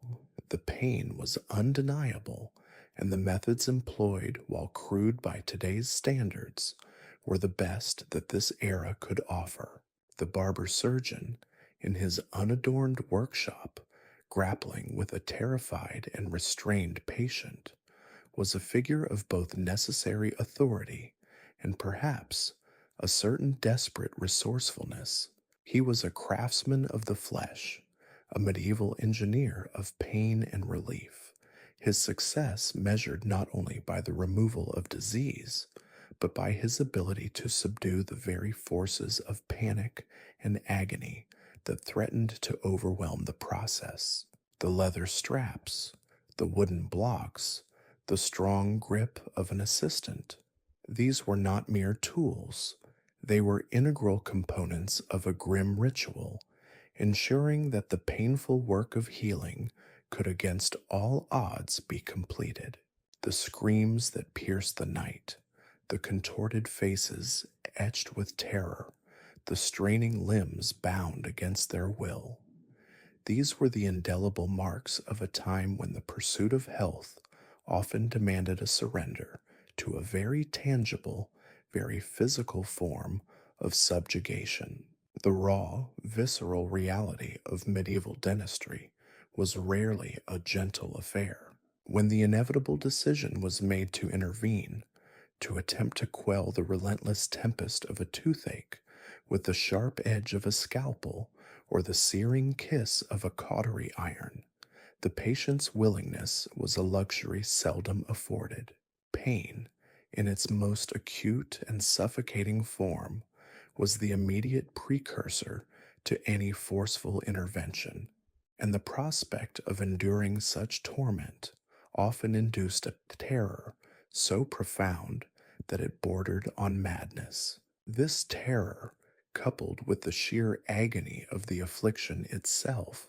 the pain was undeniable, and the methods employed, while crude by today's standards, were the best that this era could offer. The barber surgeon, in his unadorned workshop, grappling with a terrified and restrained patient, was a figure of both necessary authority and perhaps a certain desperate resourcefulness. He was a craftsman of the flesh, a medieval engineer of pain and relief, his success measured not only by the removal of disease, but by his ability to subdue the very forces of panic and agony that threatened to overwhelm the process. The leather straps, the wooden blocks, the strong grip of an assistant. These were not mere tools, they were integral components of a grim ritual, ensuring that the painful work of healing could against all odds be completed. The screams that pierced the night, the contorted faces etched with terror, the straining limbs bound against their will. These were the indelible marks of a time when the pursuit of health often demanded a surrender to a very tangible, very physical form of subjugation. The raw, visceral reality of medieval dentistry was rarely a gentle affair. When the inevitable decision was made to intervene, to attempt to quell the relentless tempest of a toothache with the sharp edge of a scalpel or the searing kiss of a cautery iron, the patient's willingness was a luxury seldom afforded. Pain, in its most acute and suffocating form, was the immediate precursor to any forceful intervention, and the prospect of enduring such torment often induced a terror so profound that it bordered on madness. This terror, coupled with the sheer agony of the affliction itself,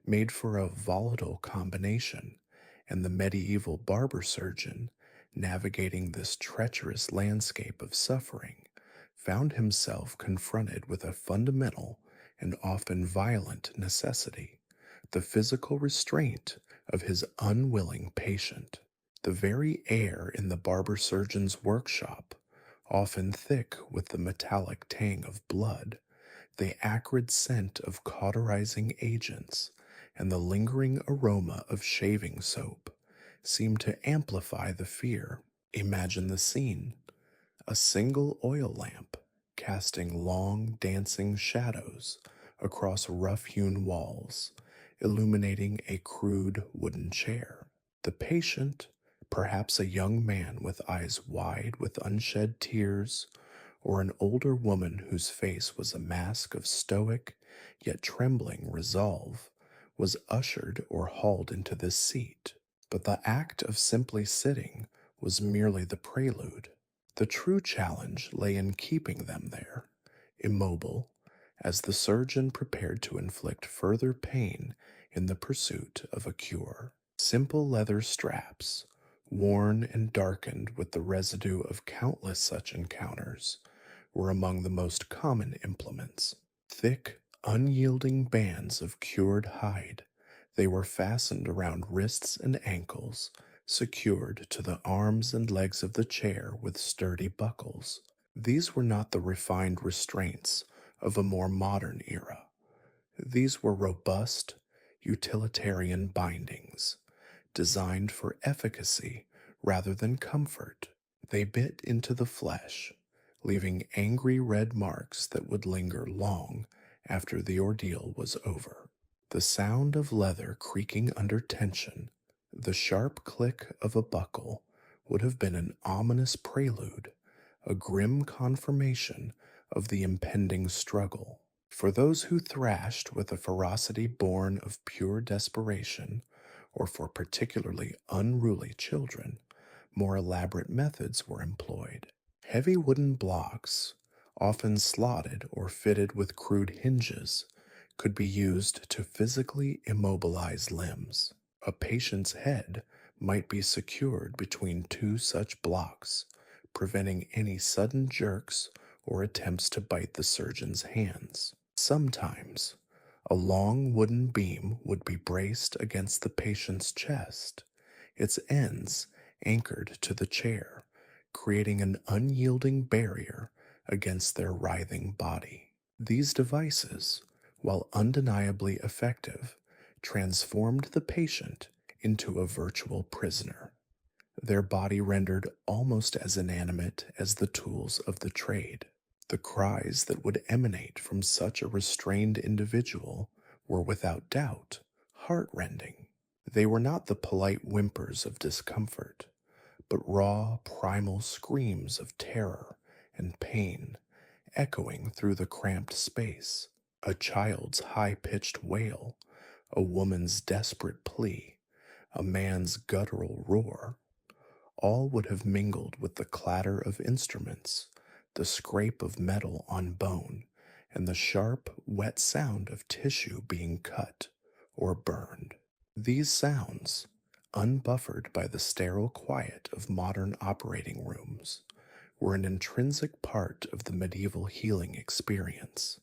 made for a volatile combination, and the medieval barber surgeon, navigating this treacherous landscape of suffering, found himself confronted with a fundamental and often violent necessity, the physical restraint of his unwilling patient. The very air in the barber surgeon's workshop, often thick with the metallic tang of blood, the acrid scent of cauterizing agents, and the lingering aroma of shaving soap, seemed to amplify the fear. Imagine the scene: a single oil lamp casting long dancing shadows across rough-hewn walls, illuminating a crude wooden chair. The patient, perhaps a young man with eyes wide with unshed tears, or an older woman whose face was a mask of stoic yet trembling resolve, was ushered or hauled into this seat. But the act of simply sitting was merely the prelude. The true challenge lay in keeping them there, immobile, as the surgeon prepared to inflict further pain in the pursuit of a cure. Simple leather straps, worn and darkened with the residue of countless such encounters, were among the most common implements. Thick, unyielding bands of cured hide, they were fastened around wrists and ankles, secured to the arms and legs of the chair with sturdy buckles. These were not the refined restraints of a more modern era. These were robust, utilitarian bindings, designed for efficacy rather than comfort. They bit into the flesh, leaving angry red marks that would linger long after the ordeal was over. The sound of leather creaking under tension, the sharp click of a buckle, would have been an ominous prelude, a grim confirmation of the impending struggle. For those who thrashed with a ferocity born of pure desperation, or for particularly unruly children, more elaborate methods were employed. Heavy wooden blocks, often slotted or fitted with crude hinges, could be used to physically immobilize limbs. A patient's head might be secured between two such blocks, preventing any sudden jerks or attempts to bite the surgeon's hands. Sometimes, a long wooden beam would be braced against the patient's chest, its ends anchored to the chair, creating an unyielding barrier against their writhing body. These devices, while undeniably effective, transformed the patient into a virtual prisoner, their body rendered almost as inanimate as the tools of the trade. The cries that would emanate from such a restrained individual were without doubt heartrending. They were not the polite whimpers of discomfort, but raw, primal screams of terror and pain echoing through the cramped space. A child's high-pitched wail, a woman's desperate plea, a man's guttural roar, all would have mingled with the clatter of instruments, the scrape of metal on bone, and the sharp, wet sound of tissue being cut or burned. These sounds, unbuffered by the sterile quiet of modern operating rooms, were an intrinsic part of the medieval healing experience,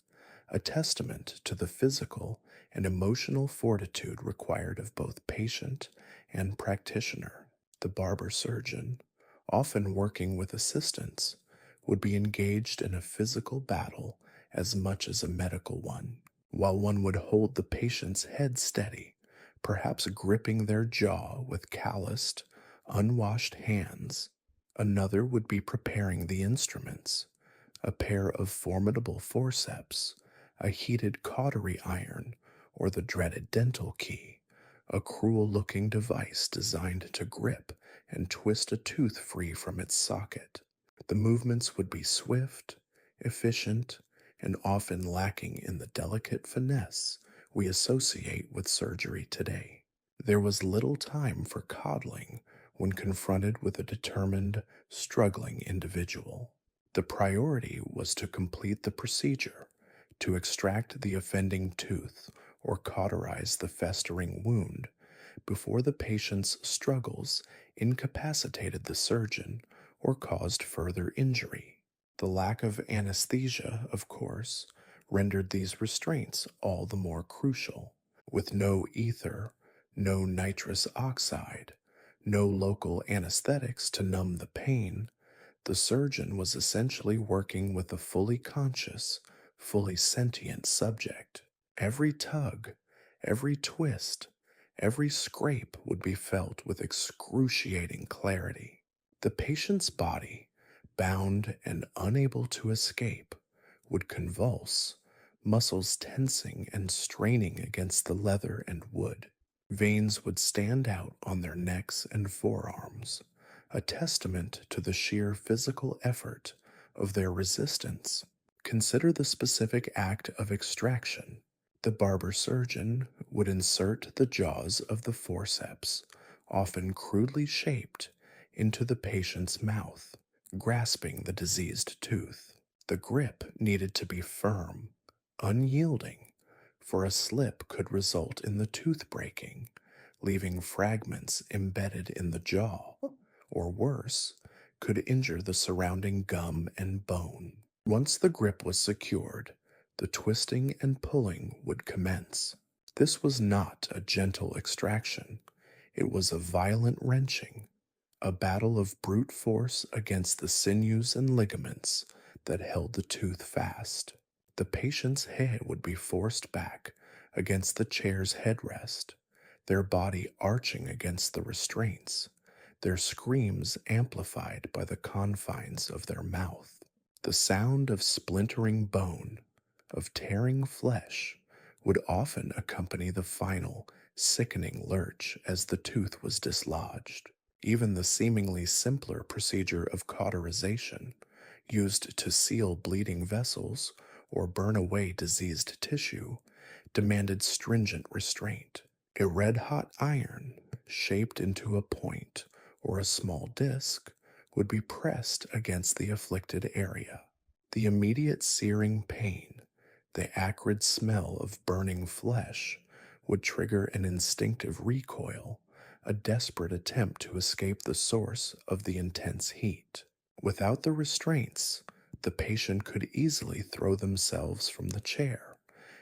a testament to the physical and emotional fortitude required of both patient and practitioner. The barber surgeon, often working with assistants, would be engaged in a physical battle as much as a medical one. While one would hold the patient's head steady, perhaps gripping their jaw with calloused, unwashed hands, another would be preparing the instruments, a pair of formidable forceps, a heated cautery iron, or the dreaded dental key, a cruel-looking device designed to grip and twist a tooth free from its socket. The movements would be swift, efficient, and often lacking in the delicate finesse we associate with surgery today. There was little time for coddling when confronted with a determined, struggling individual. The priority was to complete the procedure, to extract the offending tooth or cauterize the festering wound before the patient's struggles incapacitated the surgeon or caused further injury. The lack of anesthesia, of course, rendered these restraints all the more crucial. With no ether, no nitrous oxide, no local anesthetics to numb the pain, the surgeon was essentially working with a fully conscious, fully sentient subject. Every tug, every twist, every scrape would be felt with excruciating clarity. The patient's body, bound and unable to escape, would convulse, muscles tensing and straining against the leather and wood. Veins would stand out on their necks and forearms, a testament to the sheer physical effort of their resistance. Consider the specific act of extraction. The barber surgeon would insert the jaws of the forceps, often crudely shaped, into the patient's mouth, grasping the diseased tooth. The grip needed to be firm, unyielding, for a slip could result in the tooth breaking, leaving fragments embedded in the jaw, or worse, could injure the surrounding gum and bone. Once the grip was secured, the twisting and pulling would commence. This was not a gentle extraction. It was a violent wrenching, a battle of brute force against the sinews and ligaments that held the tooth fast. The patient's head would be forced back against the chair's headrest, their body arching against the restraints, their screams amplified by the confines of their mouth. The sound of splintering bone, of tearing flesh would often accompany the final, sickening lurch as the tooth was dislodged. Even the seemingly simpler procedure of cauterization, used to seal bleeding vessels or burn away diseased tissue, demanded stringent restraint. A red hot iron, shaped into a point or a small disc, would be pressed against the afflicted area. The immediate searing pain, the acrid smell of burning flesh, would trigger an instinctive recoil, a desperate attempt to escape the source of the intense heat. Without the restraints, the patient could easily throw themselves from the chair,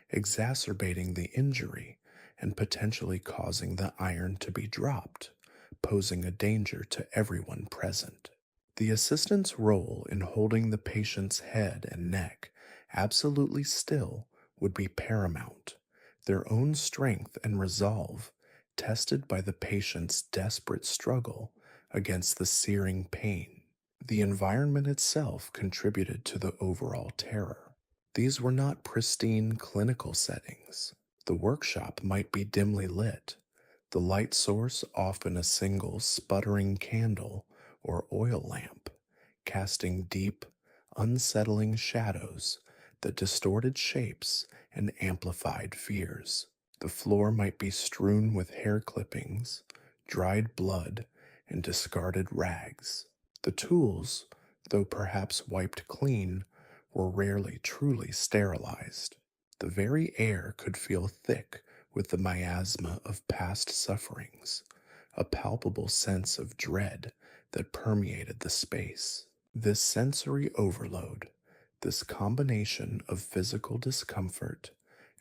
exacerbating the injury and potentially causing the iron to be dropped, posing a danger to everyone present. The assistant's role in holding the patient's head and neck absolutely still would be paramount, their own strength and resolve tested by the patient's desperate struggle against the searing pain. The environment itself contributed to the overall terror. These were not pristine clinical settings. The workshop might be dimly lit, the light source often a single sputtering candle or oil lamp, casting deep, unsettling shadows that distorted shapes and amplified fears. The floor might be strewn with hair clippings, dried blood, and discarded rags. The tools, though perhaps wiped clean, were rarely truly sterilized. The very air could feel thick with the miasma of past sufferings, a palpable sense of dread that permeated the space. This sensory overload, this combination of physical discomfort,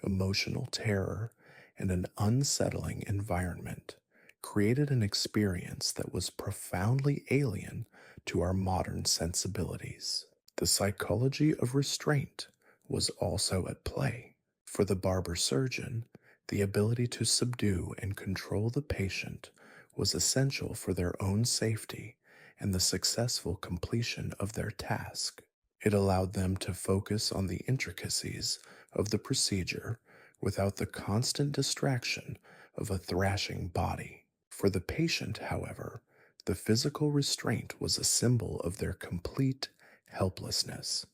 emotional terror, and an unsettling environment, created an experience that was profoundly alien to our modern sensibilities. The psychology of restraint was also at play. For the barber surgeon, the ability to subdue and control the patient was essential for their own safety and the successful completion of their task. It allowed them to focus on the intricacies of the procedure without the constant distraction of a thrashing body. For the patient, however, the physical restraint was a symbol of their complete helplessness,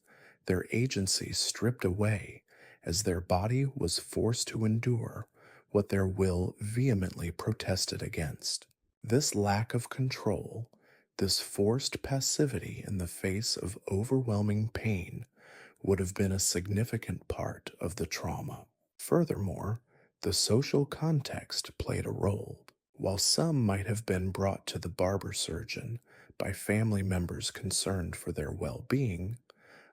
their agency stripped away as their body was forced to endure what their will vehemently protested against. This lack of control, this forced passivity in the face of overwhelming pain, would have been a significant part of the trauma. Furthermore, the social context played a role. While some might have been brought to the barber surgeon by family members concerned for their well-being,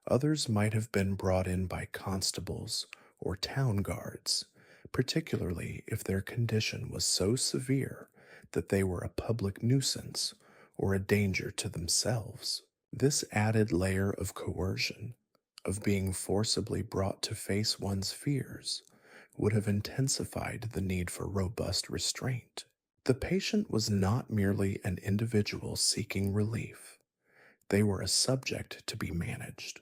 others might have been brought in by constables or town guards, particularly if their condition was so severe that they were a public nuisance or a danger to themselves. This added layer of coercion, of being forcibly brought to face one's fears, would have intensified the need for robust restraint. The patient was not merely an individual seeking relief. They were a subject to be managed,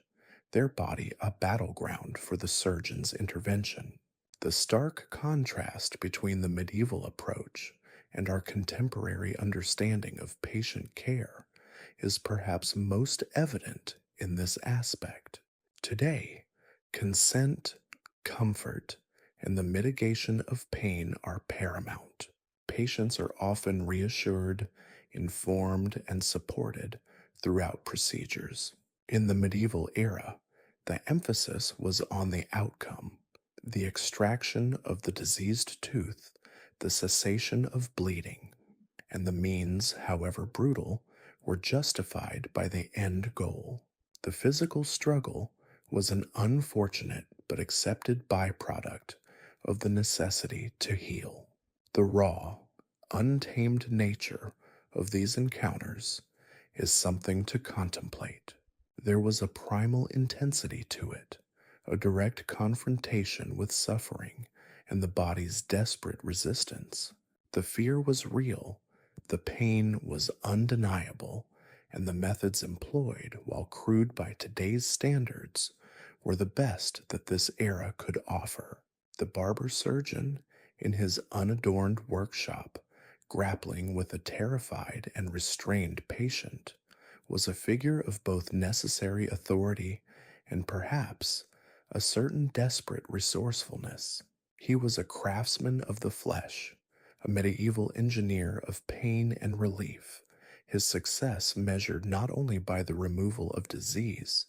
their body a battleground for the surgeon's intervention. The stark contrast between the medieval approach and our contemporary understanding of patient care is perhaps most evident in this aspect. Today, consent, comfort, and the mitigation of pain are paramount. Patients are often reassured, informed, and supported throughout procedures. In the medieval era, the emphasis was on the outcome, the extraction of the diseased tooth, the cessation of bleeding, and the means, however brutal, were justified by the end goal. The physical struggle was an unfortunate but accepted byproduct of the necessity to heal. The raw, untamed nature of these encounters is something to contemplate. There was a primal intensity to it, a direct confrontation with suffering and the body's desperate resistance. The fear was real, the pain was undeniable, and the methods employed, while crude by today's standards, were the best that this era could offer. The barber surgeon, in his unadorned workshop, grappling with a terrified and restrained patient, was a figure of both necessary authority and perhaps a certain desperate resourcefulness. He was a craftsman of the flesh, a medieval engineer of pain and relief, his success measured not only by the removal of disease,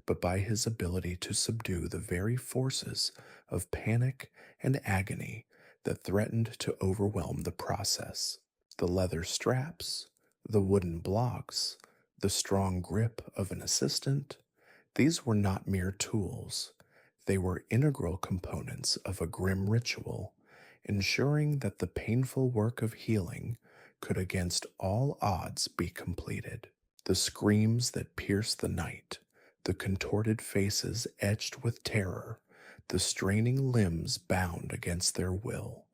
but by his ability to subdue the very forces of panic and agony that threatened to overwhelm the process. The leather straps, the wooden blocks, the strong grip of an assistant, these were not mere tools. They were integral components of a grim ritual, ensuring that the painful work of healing could against all odds be completed. The screams that pierced the night, the contorted faces etched with terror, the straining limbs bound against their will,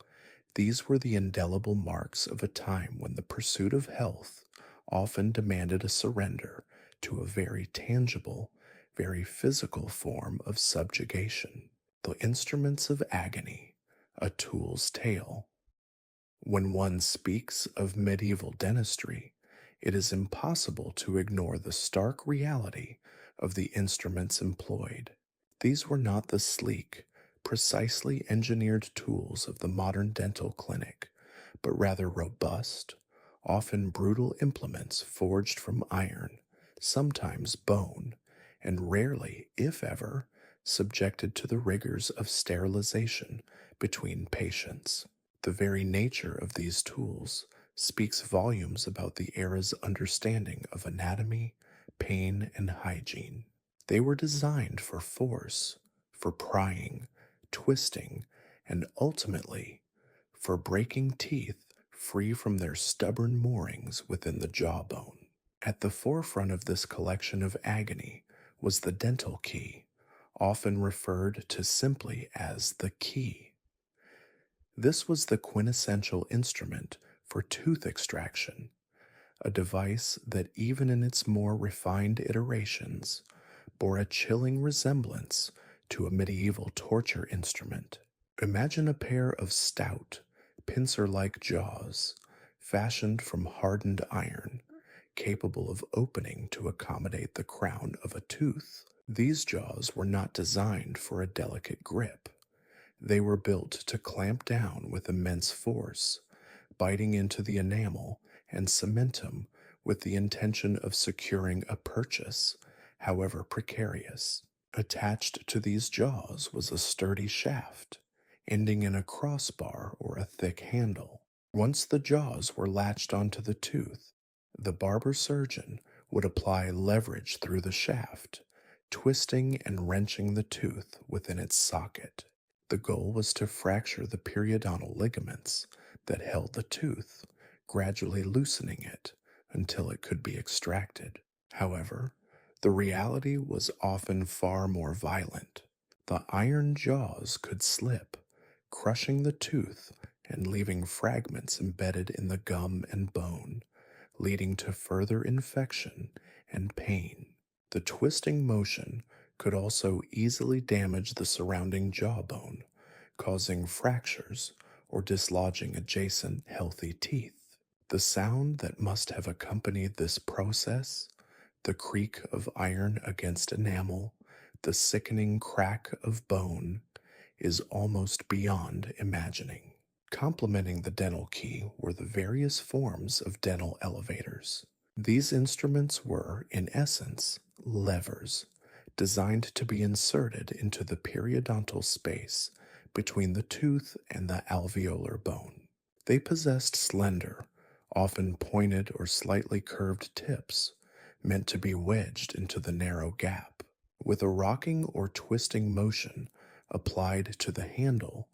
these were the indelible marks of a time when the pursuit of health often demanded a surrender to a very tangible, very physical form of subjugation. The instruments of agony, a tool's tale. When one speaks of medieval dentistry, it is impossible to ignore the stark reality of the instruments employed. These were not the sleek, precisely engineered tools of the modern dental clinic, but rather robust, often brutal implements forged from iron, sometimes bone, and rarely, if ever, subjected to the rigors of sterilization between patients. The very nature of these tools speaks volumes about the era's understanding of anatomy, pain, and hygiene. They were designed for force, for prying, twisting, and ultimately for breaking teeth free from their stubborn moorings within the jawbone. At the forefront of this collection of agony was the dental key, often referred to simply as the key. This was the quintessential instrument for tooth extraction, a device that even in its more refined iterations bore a chilling resemblance to a medieval torture instrument. Imagine a pair of stout, pincer-like jaws, fashioned from hardened iron, capable of opening to accommodate the crown of a tooth. These jaws were not designed for a delicate grip. They were built to clamp down with immense force, biting into the enamel and cementum with the intention of securing a purchase, however precarious. Attached to these jaws was a sturdy shaft, ending in a crossbar or a thick handle. Once the jaws were latched onto the tooth, the barber surgeon would apply leverage through the shaft, twisting and wrenching the tooth within its socket. The goal was to fracture the periodontal ligaments that held the tooth, gradually loosening it until it could be extracted. However, the reality was often far more violent. The iron jaws could slip, crushing the tooth and leaving fragments embedded in the gum and bone, leading to further infection and pain. The twisting motion could also easily damage the surrounding jawbone, causing fractures or dislodging adjacent healthy teeth. The sound that must have accompanied this process, the creak of iron against enamel, the sickening crack of bone, is almost beyond imagining. Complementing the dental key were the various forms of dental elevators. These instruments were, in essence, levers, designed to be inserted into the periodontal space between the tooth and the alveolar bone. They possessed slender, often pointed or slightly curved tips, meant to be wedged into the narrow gap. With a rocking or twisting motion applied to the handle,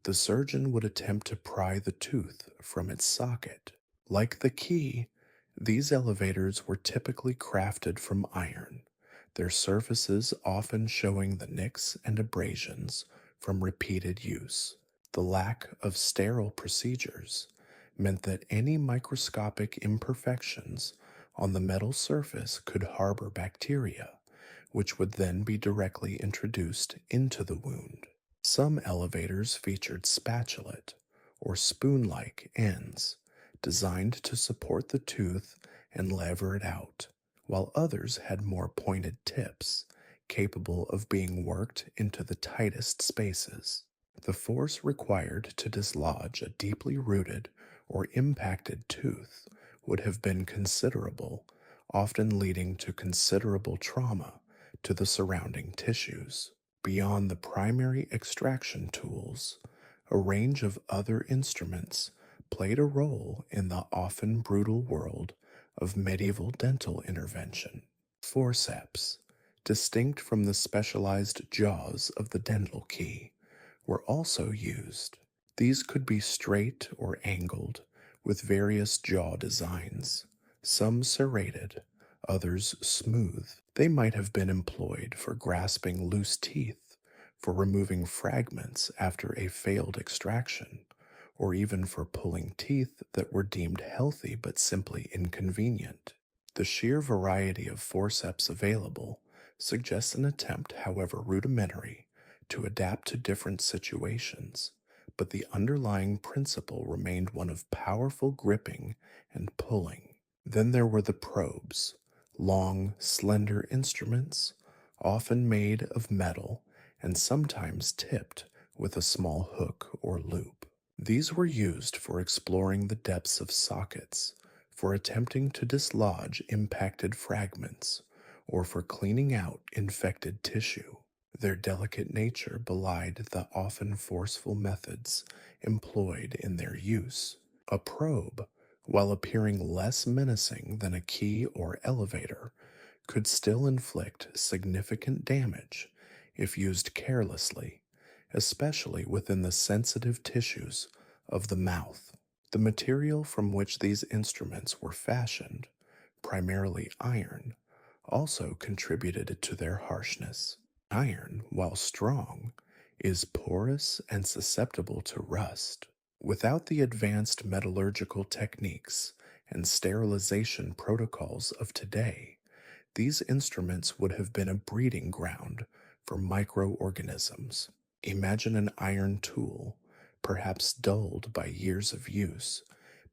the surgeon would attempt to pry the tooth from its socket. Like the key, these elevators were typically crafted from iron, their surfaces often showing the nicks and abrasions from repeated use. The lack of sterile procedures meant that any microscopic imperfections on the metal surface could harbor bacteria, which would then be directly introduced into the wound. Some elevators featured spatulate or spoon like ends designed to support the tooth and lever it out, while others had more pointed tips capable of being worked into the tightest spaces. The force required to dislodge a deeply rooted or impacted tooth would have been considerable, often leading to considerable trauma to the surrounding tissues. Beyond the primary extraction tools, a range of other instruments played a role in the often brutal world of medieval dental intervention. Forceps, distinct from the specialized jaws of the dental key, were also used. These could be straight or angled, with various jaw designs, some serrated, others smooth. They might have been employed for grasping loose teeth, for removing fragments after a failed extraction, or even for pulling teeth that were deemed healthy but simply inconvenient. The sheer variety of forceps available suggests an attempt, however rudimentary, to adapt to different situations, but the underlying principle remained one of powerful gripping and pulling. Then there were the probes, long, slender instruments, often made of metal and sometimes tipped with a small hook or loop. These were used for exploring the depths of sockets, for attempting to dislodge impacted fragments, or for cleaning out infected tissue. Their delicate nature belied the often forceful methods employed in their use. A probe, while appearing less menacing than a key or elevator, could still inflict significant damage if used carelessly, especially within the sensitive tissues of the mouth. The material from which these instruments were fashioned, primarily iron, also contributed to their harshness. Iron, while strong, is porous and susceptible to rust. Without the advanced metallurgical techniques and sterilization protocols of today, these instruments would have been a breeding ground for microorganisms. Imagine an iron tool, perhaps dulled by years of use,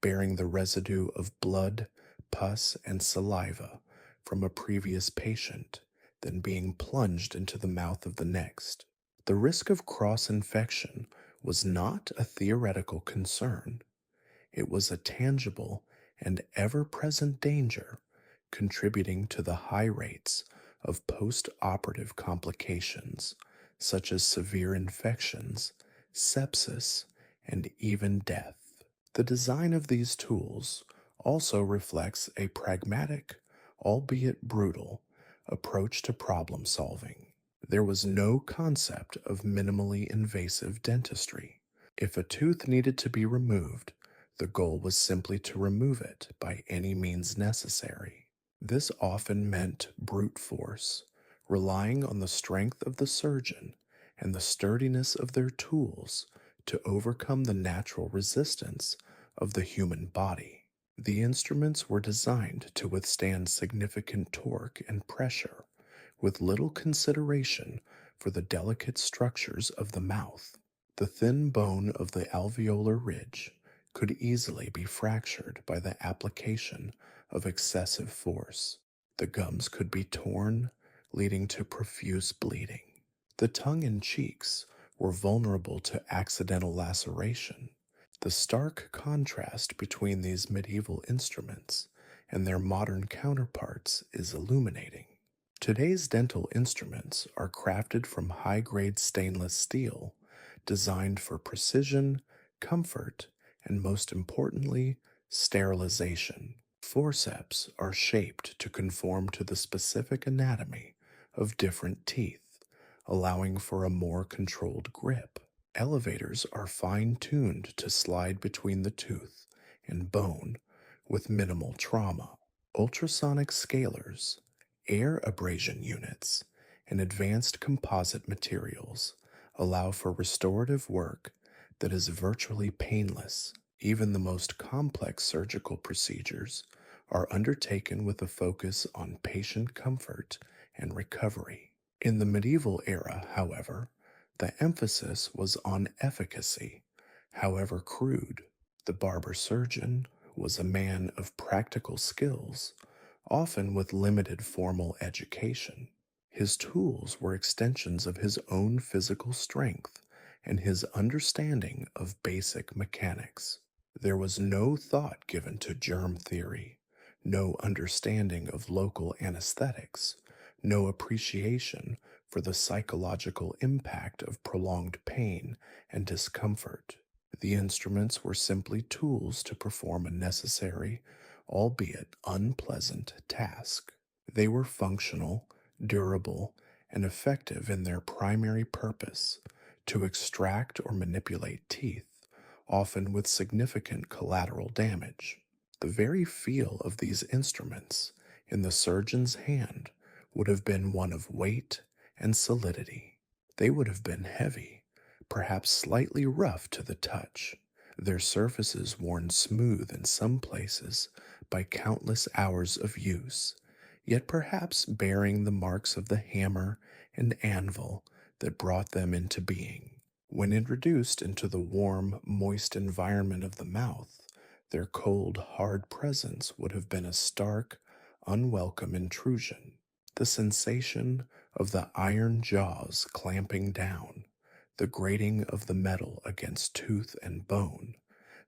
bearing the residue of blood, pus, and saliva from a previous patient, then being plunged into the mouth of the next. The risk of cross-infection was not a theoretical concern. It was a tangible and ever-present danger, contributing to the high rates of post-operative complications, such as severe infections, sepsis, and even death. The design of these tools also reflects a pragmatic, albeit brutal, approach to problem solving. There was no concept of minimally invasive dentistry. If a tooth needed to be removed, the goal was simply to remove it by any means necessary. This often meant brute force, relying on the strength of the surgeon and the sturdiness of their tools to overcome the natural resistance of the human body. The instruments were designed to withstand significant torque and pressure, with little consideration for the delicate structures of the mouth. The thin bone of the alveolar ridge could easily be fractured by the application of excessive force. The gums could be torn, leading to profuse bleeding. The tongue and cheeks were vulnerable to accidental laceration. The stark contrast between these medieval instruments and their modern counterparts is illuminating. Today's dental instruments are crafted from high-grade stainless steel, designed for precision, comfort, and most importantly, sterilization. Forceps are shaped to conform to the specific anatomy of different teeth, allowing for a more controlled grip. Elevators are fine-tuned to slide between the tooth and bone with minimal trauma. Ultrasonic scalers, air abrasion units, and advanced composite materials allow for restorative work that is virtually painless. Even the most complex surgical procedures are undertaken with a focus on patient comfort and recovery. In the medieval era, however, the emphasis was on efficacy, however crude. The barber surgeon was a man of practical skills, often with limited formal education. His tools were extensions of his own physical strength and his understanding of basic mechanics. There was no thought given to germ theory, no understanding of local anesthetics, no appreciation for the psychological impact of prolonged pain and discomfort. The instruments were simply tools to perform a necessary, albeit unpleasant, task. They were functional, durable, and effective in their primary purpose to extract or manipulate teeth, often with significant collateral damage. The very feel of these instruments in the surgeon's hand would have been one of weight and solidity. They would have been heavy, perhaps slightly rough to the touch, their surfaces worn smooth in some places by countless hours of use, yet perhaps bearing the marks of the hammer and anvil that brought them into being. When introduced into the warm, moist environment of the mouth, their cold, hard presence would have been a stark, unwelcome intrusion. The sensation of the iron jaws clamping down, the grating of the metal against tooth and bone,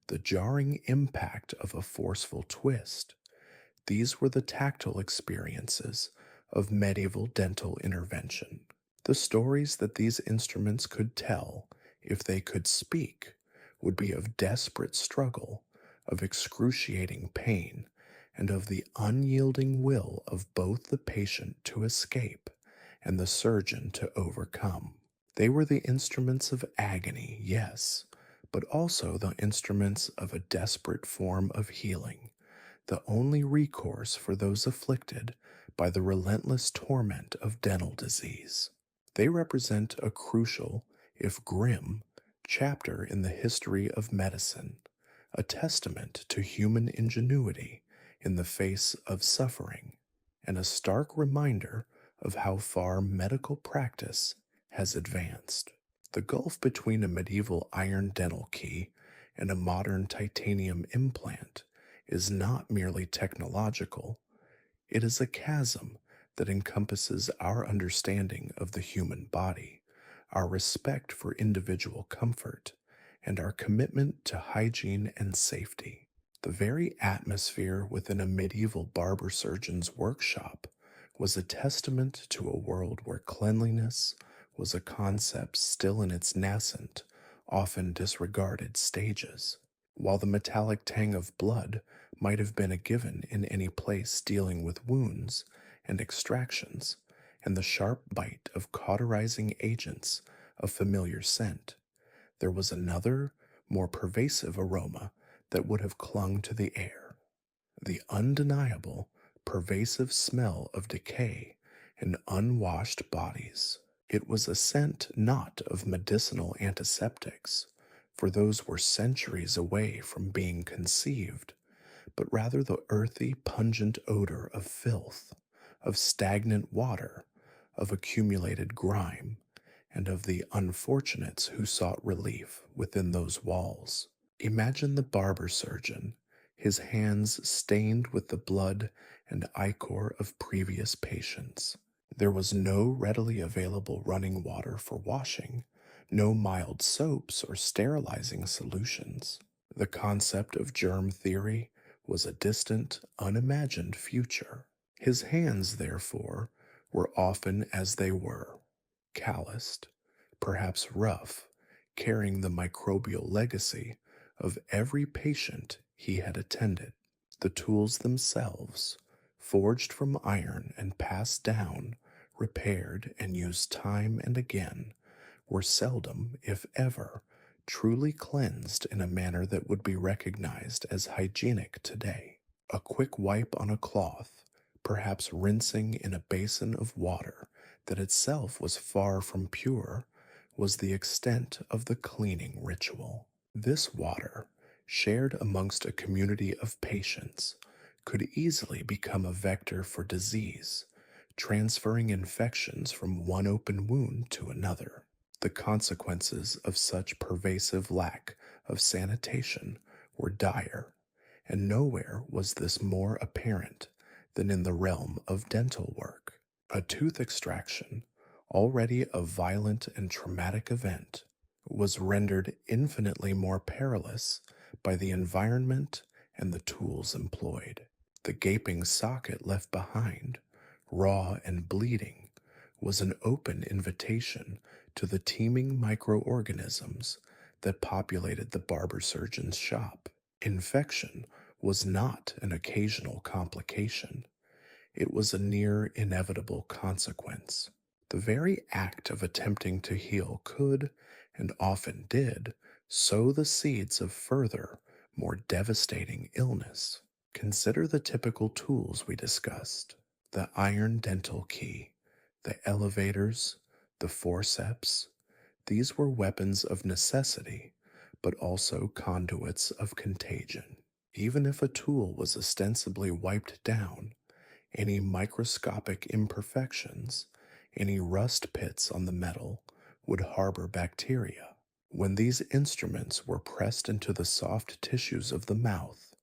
the jarring impact of a forceful twist, these were the tactile experiences of medieval dental intervention. The stories that these instruments could tell, if they could speak, would be of desperate struggle, of excruciating pain, and of the unyielding will of both the patient to escape and the surgeon to overcome. They were the instruments of agony, yes, but also the instruments of a desperate form of healing, the only recourse for those afflicted by the relentless torment of dental disease. They represent a crucial, if grim, chapter in the history of medicine, a testament to human ingenuity in the face of suffering, and a stark reminder of how far medical practice has advanced. The gulf between a medieval iron dental key and a modern titanium implant is not merely technological, it is a chasm that encompasses our understanding of the human body, our respect for individual comfort, and our commitment to hygiene and safety. The very atmosphere within a medieval barber surgeon's workshop was a testament to a world where cleanliness was a concept still in its nascent, often disregarded stages. While the metallic tang of blood might have been a given in any place dealing with wounds and extractions, and the sharp bite of cauterizing agents a familiar scent, there was another, more pervasive aroma that would have clung to the air: the undeniable, pervasive smell of decay and unwashed bodies. It was a scent not of medicinal antiseptics, for those were centuries away from being conceived, but rather the earthy, pungent odor of filth, of stagnant water, of accumulated grime, and of the unfortunates who sought relief within those walls. Imagine the barber surgeon, his hands stained with the blood and ichor of previous patients. There was no readily available running water for washing, no mild soaps or sterilizing solutions. The concept of germ theory was a distant, unimagined future. His hands, therefore, were often as they were, calloused, perhaps rough, carrying the microbial legacy of every patient he had attended. The tools themselves, forged from iron and passed down, repaired and used time and again, were seldom, if ever, truly cleansed in a manner that would be recognized as hygienic today. A quick wipe on a cloth, perhaps rinsing in a basin of water that itself was far from pure, was the extent of the cleaning ritual. This water, shared amongst a community of patients, could easily become a vector for disease, transferring infections from one open wound to another. The consequences of such pervasive lack of sanitation were dire, and nowhere was this more apparent than in the realm of dental work. A tooth extraction, already a violent and traumatic event, was rendered infinitely more perilous by the environment and the tools employed. The gaping socket left behind, raw and bleeding, was an open invitation to the teeming microorganisms that populated the barber surgeon's shop. Infection was not an occasional complication, it was a near inevitable consequence. The very act of attempting to heal could, and often did, sow the seeds of further, more devastating illness. Consider the typical tools we discussed: the iron dental key, the elevators, the forceps. These were weapons of necessity, but also conduits of contagion. Even if a tool was ostensibly wiped down, any microscopic imperfections, any rust pits on the metal would harbor bacteria. When these instruments were pressed into the soft tissues of the mouth,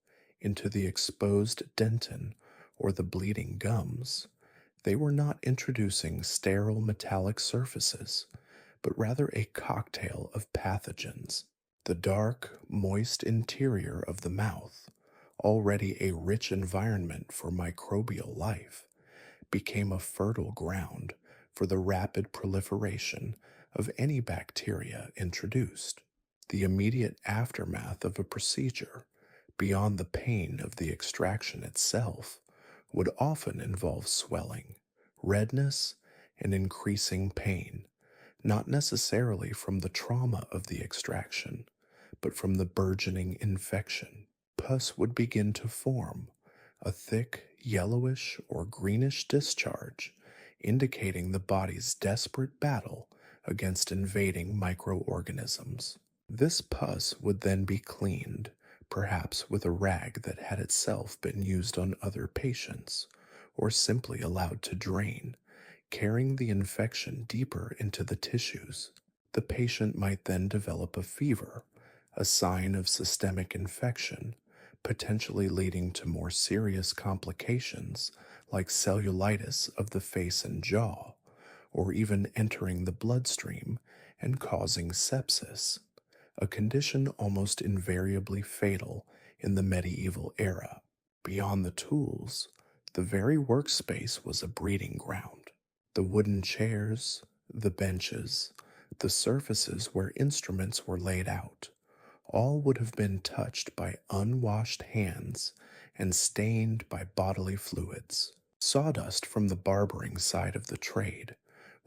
into the exposed dentin or the bleeding gums, they were not introducing sterile metallic surfaces, but rather a cocktail of pathogens. The dark, moist interior of the mouth, already a rich environment for microbial life, became a fertile ground for the rapid proliferation of any bacteria introduced. The immediate aftermath of a procedure, beyond the pain of the extraction itself, would often involve swelling, redness, and increasing pain, not necessarily from the trauma of the extraction, but from the burgeoning infection. Pus would begin to form, a thick yellowish or greenish discharge, indicating the body's desperate battle against invading microorganisms. This pus would then be cleaned, perhaps with a rag that had itself been used on other patients, or simply allowed to drain, carrying the infection deeper into the tissues. The patient might then develop a fever, a sign of systemic infection, potentially leading to more serious complications like cellulitis of the face and jaw, or even entering the bloodstream and causing sepsis, a condition almost invariably fatal in the medieval era. Beyond the tools, the very workspace was a breeding ground. The wooden chairs, the benches, the surfaces where instruments were laid out, all would have been touched by unwashed hands and stained by bodily fluids. Sawdust from the barbering side of the trade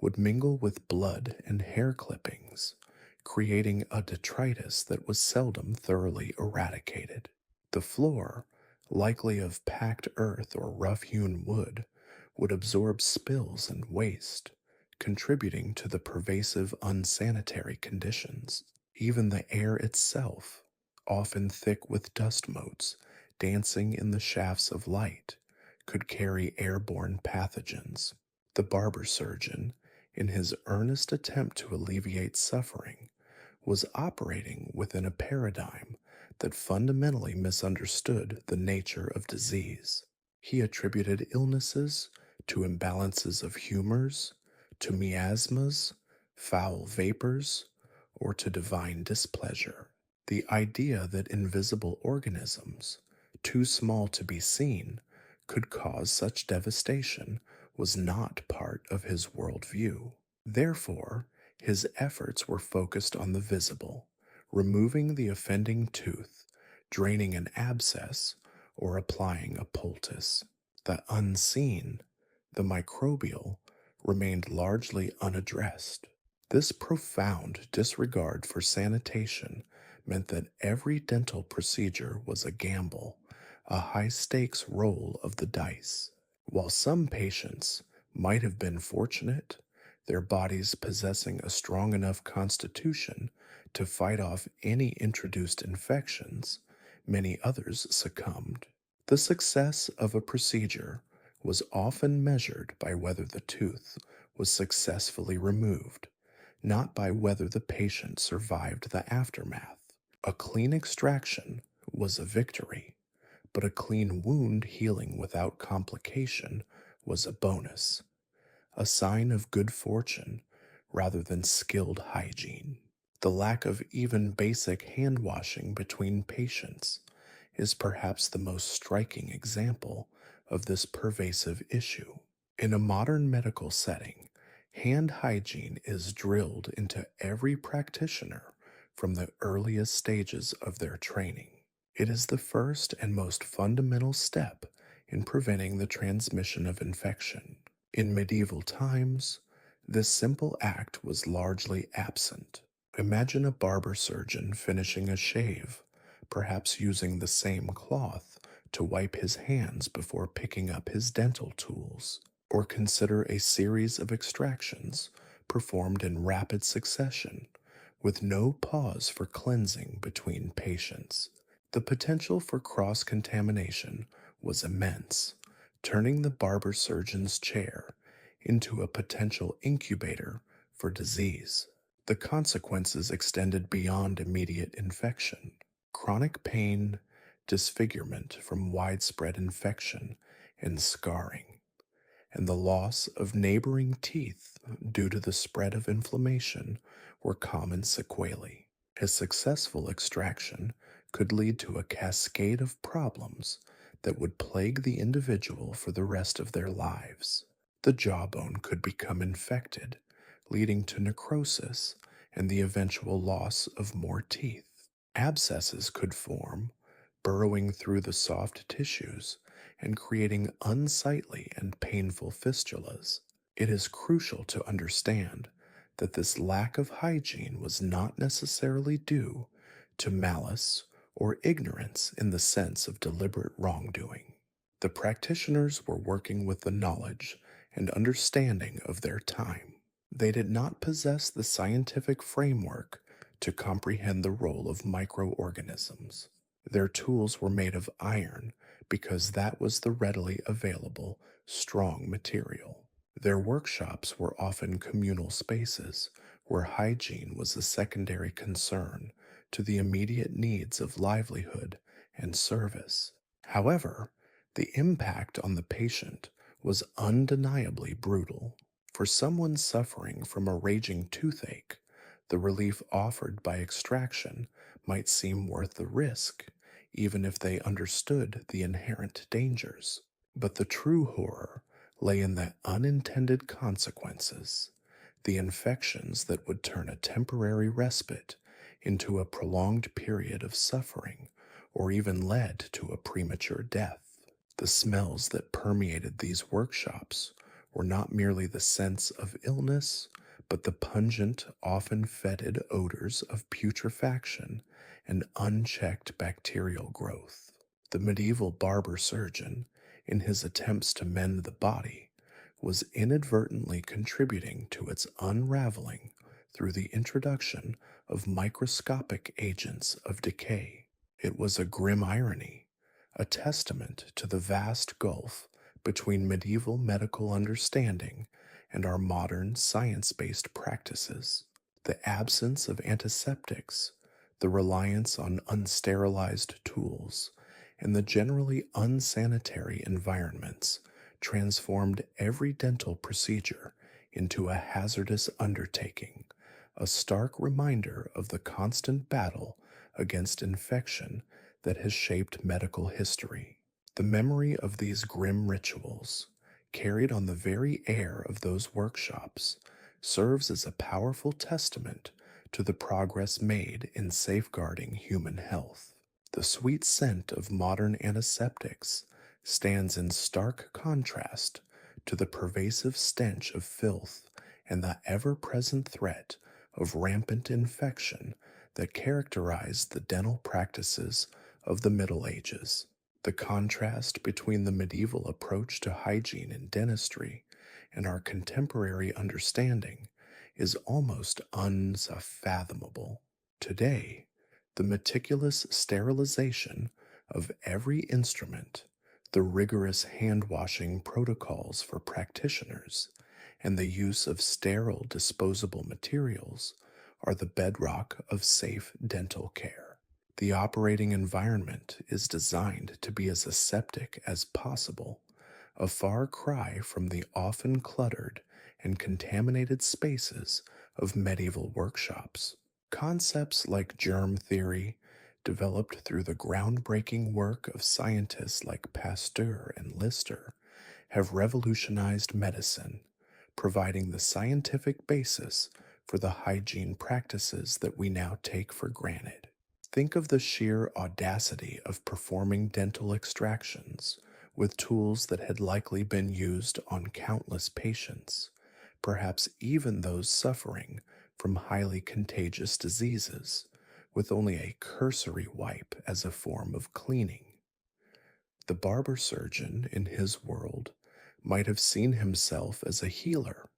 would mingle with blood and hair clippings, creating a detritus that was seldom thoroughly eradicated. The floor, likely of packed earth or rough-hewn wood, would absorb spills and waste, contributing to the pervasive unsanitary conditions. Even the air itself, often thick with dust motes dancing in the shafts of light, could carry airborne pathogens. The barber surgeon, in his earnest attempt to alleviate suffering, was operating within a paradigm that fundamentally misunderstood the nature of disease. He attributed illnesses to imbalances of humors, to miasmas, foul vapors, or to divine displeasure. The idea that invisible organisms, too small to be seen, could cause such devastation was not part of his worldview. Therefore, his efforts were focused on the visible, removing the offending tooth, draining an abscess, or applying a poultice. The unseen, the microbial, remained largely unaddressed. This profound disregard for sanitation meant that every dental procedure was a gamble, a high-stakes roll of the dice. While some patients might have been fortunate, their bodies possessing a strong enough constitution to fight off any introduced infections, many others succumbed. The success of a procedure was often measured by whether the tooth was successfully removed, not by whether the patient survived the aftermath. A clean extraction was a victory, but a clean wound healing without complication was a bonus, a sign of good fortune rather than skilled hygiene. The lack of even basic hand washing between patients is perhaps the most striking example of this pervasive issue. In a modern medical setting, hand hygiene is drilled into every practitioner from the earliest stages of their training. It is the first and most fundamental step in preventing the transmission of infection. In medieval times, this simple act was largely absent. Imagine a barber surgeon finishing a shave, perhaps using the same cloth to wipe his hands before picking up his dental tools. Or consider a series of extractions performed in rapid succession with no pause for cleansing between patients. The potential for cross contamination was immense, turning the barber surgeon's chair into a potential incubator for disease. The consequences extended beyond immediate infection. Chronic pain, disfigurement from widespread infection, and scarring, and the loss of neighboring teeth due to the spread of inflammation were common sequelae. A successful extraction could lead to a cascade of problems that would plague the individual for the rest of their lives. The jawbone could become infected, leading to necrosis and the eventual loss of more teeth. Abscesses could form, burrowing through the soft tissues and creating unsightly and painful fistulas. It is crucial to understand that this lack of hygiene was not necessarily due to malice or ignorance in the sense of deliberate wrongdoing. The practitioners were working with the knowledge and understanding of their time. They did not possess the scientific framework to comprehend the role of microorganisms. Their tools were made of iron because that was the readily available, strong material. Their workshops were often communal spaces where hygiene was a secondary concern to the immediate needs of livelihood and service. However, the impact on the patient was undeniably brutal. For someone suffering from a raging toothache, the relief offered by extraction might seem worth the risk, even if they understood the inherent dangers. But the true horror lay in the unintended consequences, the infections that would turn a temporary respite into a prolonged period of suffering or even led to a premature death. The smells that permeated these workshops were not merely the sense of illness, but the pungent, often fetid odors of putrefaction and unchecked bacterial growth. The medieval barber surgeon, in his attempts to mend the body, was inadvertently contributing to its unraveling through the introduction of microscopic agents of decay. It was a grim irony, a testament to the vast gulf between medieval medical understanding and our modern science-based practices. The absence of antiseptics, the reliance on unsterilized tools, and the generally unsanitary environments transformed every dental procedure into a hazardous undertaking, a stark reminder of the constant battle against infection that has shaped medical history. The memory of these grim rituals, carried on the very air of those workshops, serves as a powerful testament to the progress made in safeguarding human health. The sweet scent of modern antiseptics stands in stark contrast to the pervasive stench of filth and the ever-present threat of rampant infection that characterized the dental practices of the Middle Ages. The contrast between the medieval approach to hygiene in dentistry and our contemporary understanding is almost unfathomable. Today, the meticulous sterilization of every instrument, The rigorous hand washing protocols for practitioners and the use of sterile disposable materials are the bedrock of safe dental care. The operating environment is designed to be as aseptic as possible, a far cry from the often cluttered and contaminated spaces of medieval workshops. Concepts like germ theory, developed through the groundbreaking work of scientists like Pasteur and Lister, have revolutionized medicine, providing the scientific basis for the hygiene practices that we now take for granted. Think of the sheer audacity of performing dental extractions with tools that had likely been used on countless patients, perhaps even those suffering from highly contagious diseases, with only a cursory wipe as a form of cleaning. The barber surgeon, in his world, might have seen himself as a healer,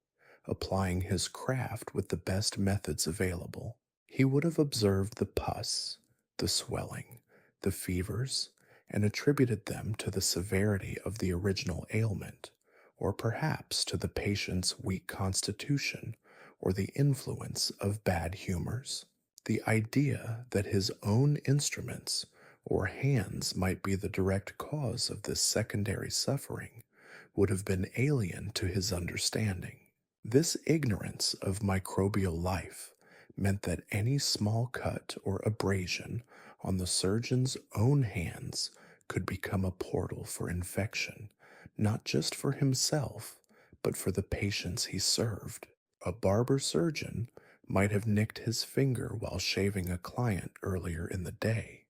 applying his craft with the best methods available. He would have observed the pus, the swelling, the fevers, and attributed them to the severity of the original ailment, or perhaps to the patient's weak constitution or the influence of bad humors. The idea that his own instruments or hands might be the direct cause of this secondary suffering would have been alien to his understanding. This ignorance of microbial life meant that any small cut or abrasion on the surgeon's own hands could become a portal for infection, not just for himself, but for the patients he served. A barber surgeon might have nicked his finger while shaving a client earlier in the day,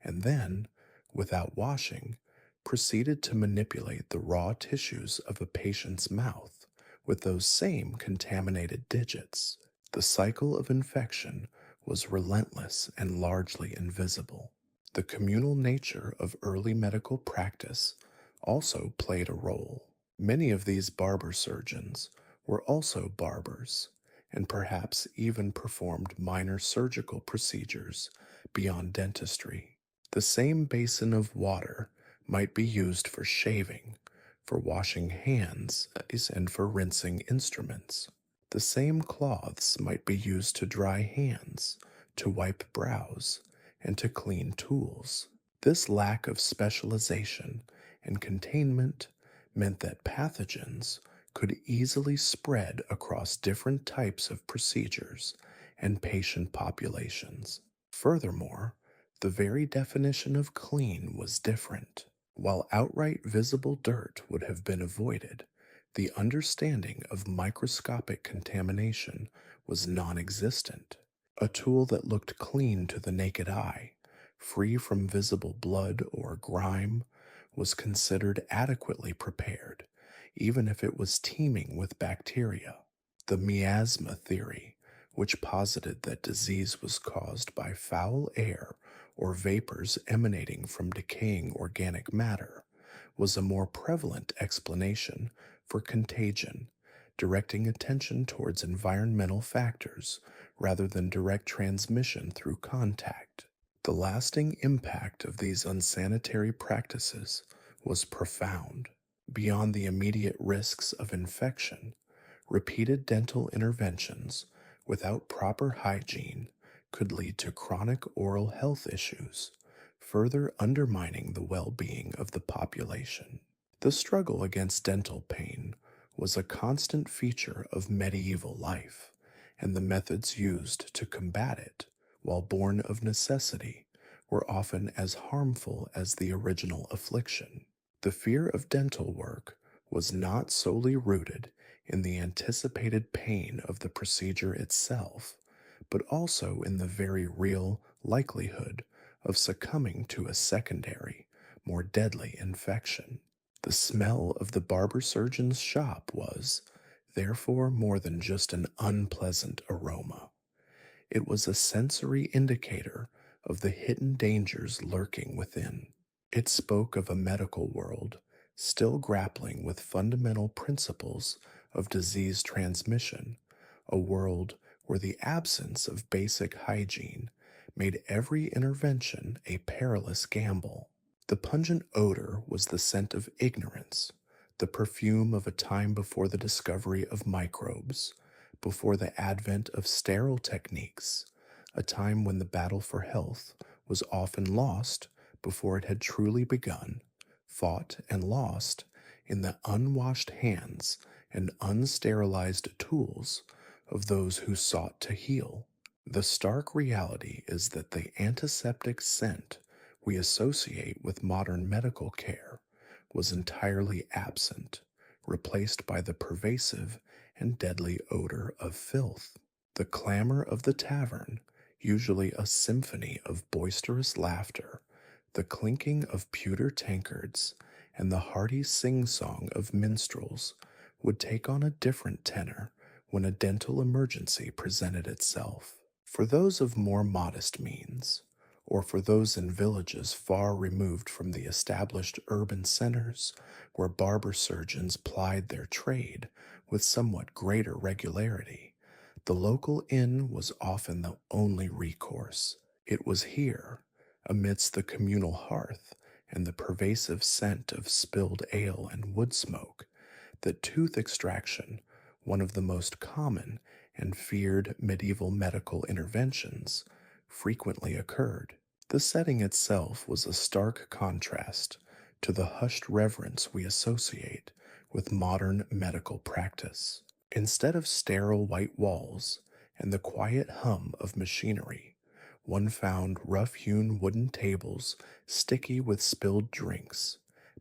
and then, without washing, proceeded to manipulate the raw tissues of a patient's mouth with those same contaminated digits. The cycle of infection was relentless and largely invisible. The communal nature of early medical practice also played a role. Many of these barber surgeons were also barbers, and perhaps even performed minor surgical procedures beyond dentistry. The same basin of water might be used for shaving, for washing hands, and for rinsing instruments. The same cloths might be used to dry hands, to wipe brows, and to clean tools. This lack of specialization and containment meant that pathogens could easily spread across different types of procedures and patient populations. Furthermore, the very definition of clean was different. While outright visible dirt would have been avoided, the understanding of microscopic contamination was non existent. A tool that looked clean to the naked eye, free from visible blood or grime, was considered adequately prepared, even if it was teeming with bacteria. The miasma theory, which posited that disease was caused by foul air or vapors emanating from decaying organic matter, was a more prevalent explanation for contagion, directing attention towards environmental factors rather than direct transmission through contact. The lasting impact of these unsanitary practices was profound. Beyond the immediate risks of infection, repeated dental interventions without proper hygiene could lead to chronic oral health issues, further undermining the well-being of the population. The struggle against dental pain was a constant feature of medieval life, and the methods used to combat it, while born of necessity, were often as harmful as the original affliction. The fear of dental work was not solely rooted in the anticipated pain of the procedure itself, but also in the very real likelihood of succumbing to a secondary, more deadly infection. The smell of the barber surgeon's shop was, therefore, more than just an unpleasant aroma. It was a sensory indicator of the hidden dangers lurking within. It spoke of a medical world still grappling with fundamental principles of disease transmission, a world where the absence of basic hygiene made every intervention a perilous gamble. The The pungent odor was the scent of ignorance, the perfume of a time before the discovery of microbes, before the advent of sterile techniques, a time when the battle for health was often lost before it had truly begun, fought and lost in the unwashed hands and unsterilized tools of those who sought to heal. The stark reality is that the antiseptic scent we associate with modern medical care was entirely absent, replaced by the pervasive and deadly odor of filth. The clamor of the tavern, usually a symphony of boisterous laughter, the clinking of pewter tankards, and the hearty sing-song of minstrels, would take on a different tenor when a dental emergency presented itself. For those of more modest means, or for those in villages far removed from the established urban centers where barber surgeons plied their trade with somewhat greater regularity, the local inn was often the only recourse. It was here, amidst the communal hearth and the pervasive scent of spilled ale and wood smoke, that tooth extraction, one of the most common and feared medieval medical interventions, frequently occurred. The setting itself was a stark contrast to the hushed reverence we associate with modern medical practice. Instead of sterile white walls and the quiet hum of machinery, one found rough-hewn wooden tables sticky with spilled drinks,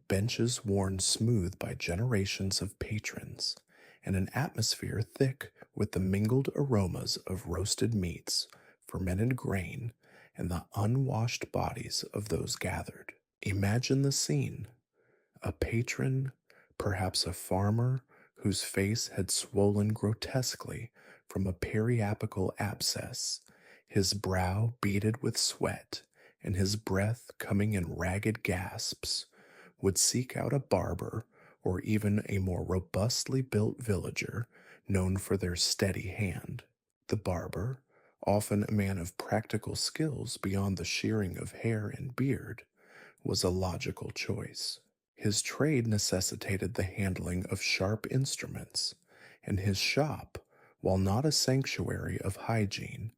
benches worn smooth by generations of patrons, and an atmosphere thick with the mingled aromas of roasted meats, fermented grain, and the unwashed bodies of those gathered. Imagine the scene: a patron, perhaps a farmer, whose face had swollen grotesquely from a periapical abscess, his brow beaded with sweat, and his breath coming in ragged gasps, would seek out a barber or even a more robustly built villager known for their steady hand. The barber, often a man of practical skills beyond the shearing of hair and beard, was a logical choice. His trade necessitated the handling of sharp instruments, and his shop, while not a sanctuary of hygiene,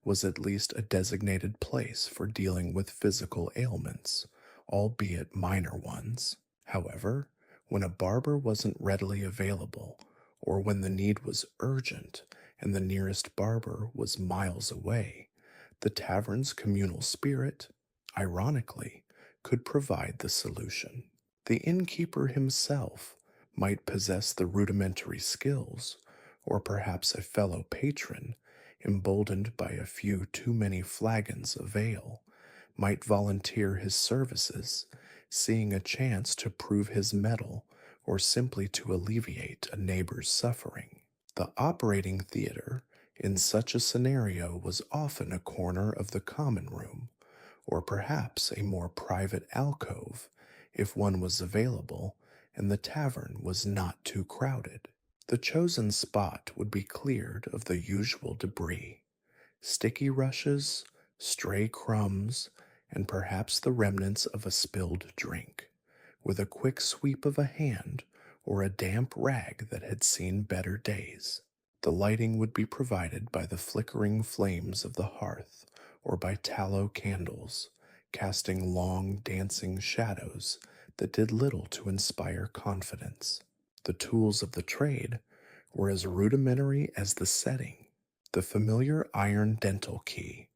was at least a designated place for dealing with physical ailments, albeit minor ones. However, when a barber wasn't readily available, or when the need was urgent and the nearest barber was miles away, the tavern's communal spirit, ironically, could provide the solution. The innkeeper himself might possess the rudimentary skills, or perhaps a fellow patron, emboldened by a few too many flagons of ale, might volunteer his services, seeing a chance to prove his mettle or simply to alleviate a neighbor's suffering. The operating theater in such a scenario was often a corner of the common room, or perhaps a more private alcove if one was available and the tavern was not too crowded. The chosen spot would be cleared of the usual debris, sticky rushes, stray crumbs, and perhaps the remnants of a spilled drink, with a quick sweep of a hand or a damp rag that had seen better days. The lighting would be provided by the flickering flames of the hearth or by tallow candles, casting long dancing shadows that did little to inspire confidence. The tools of the trade were as rudimentary as the setting. The familiar iron dental key,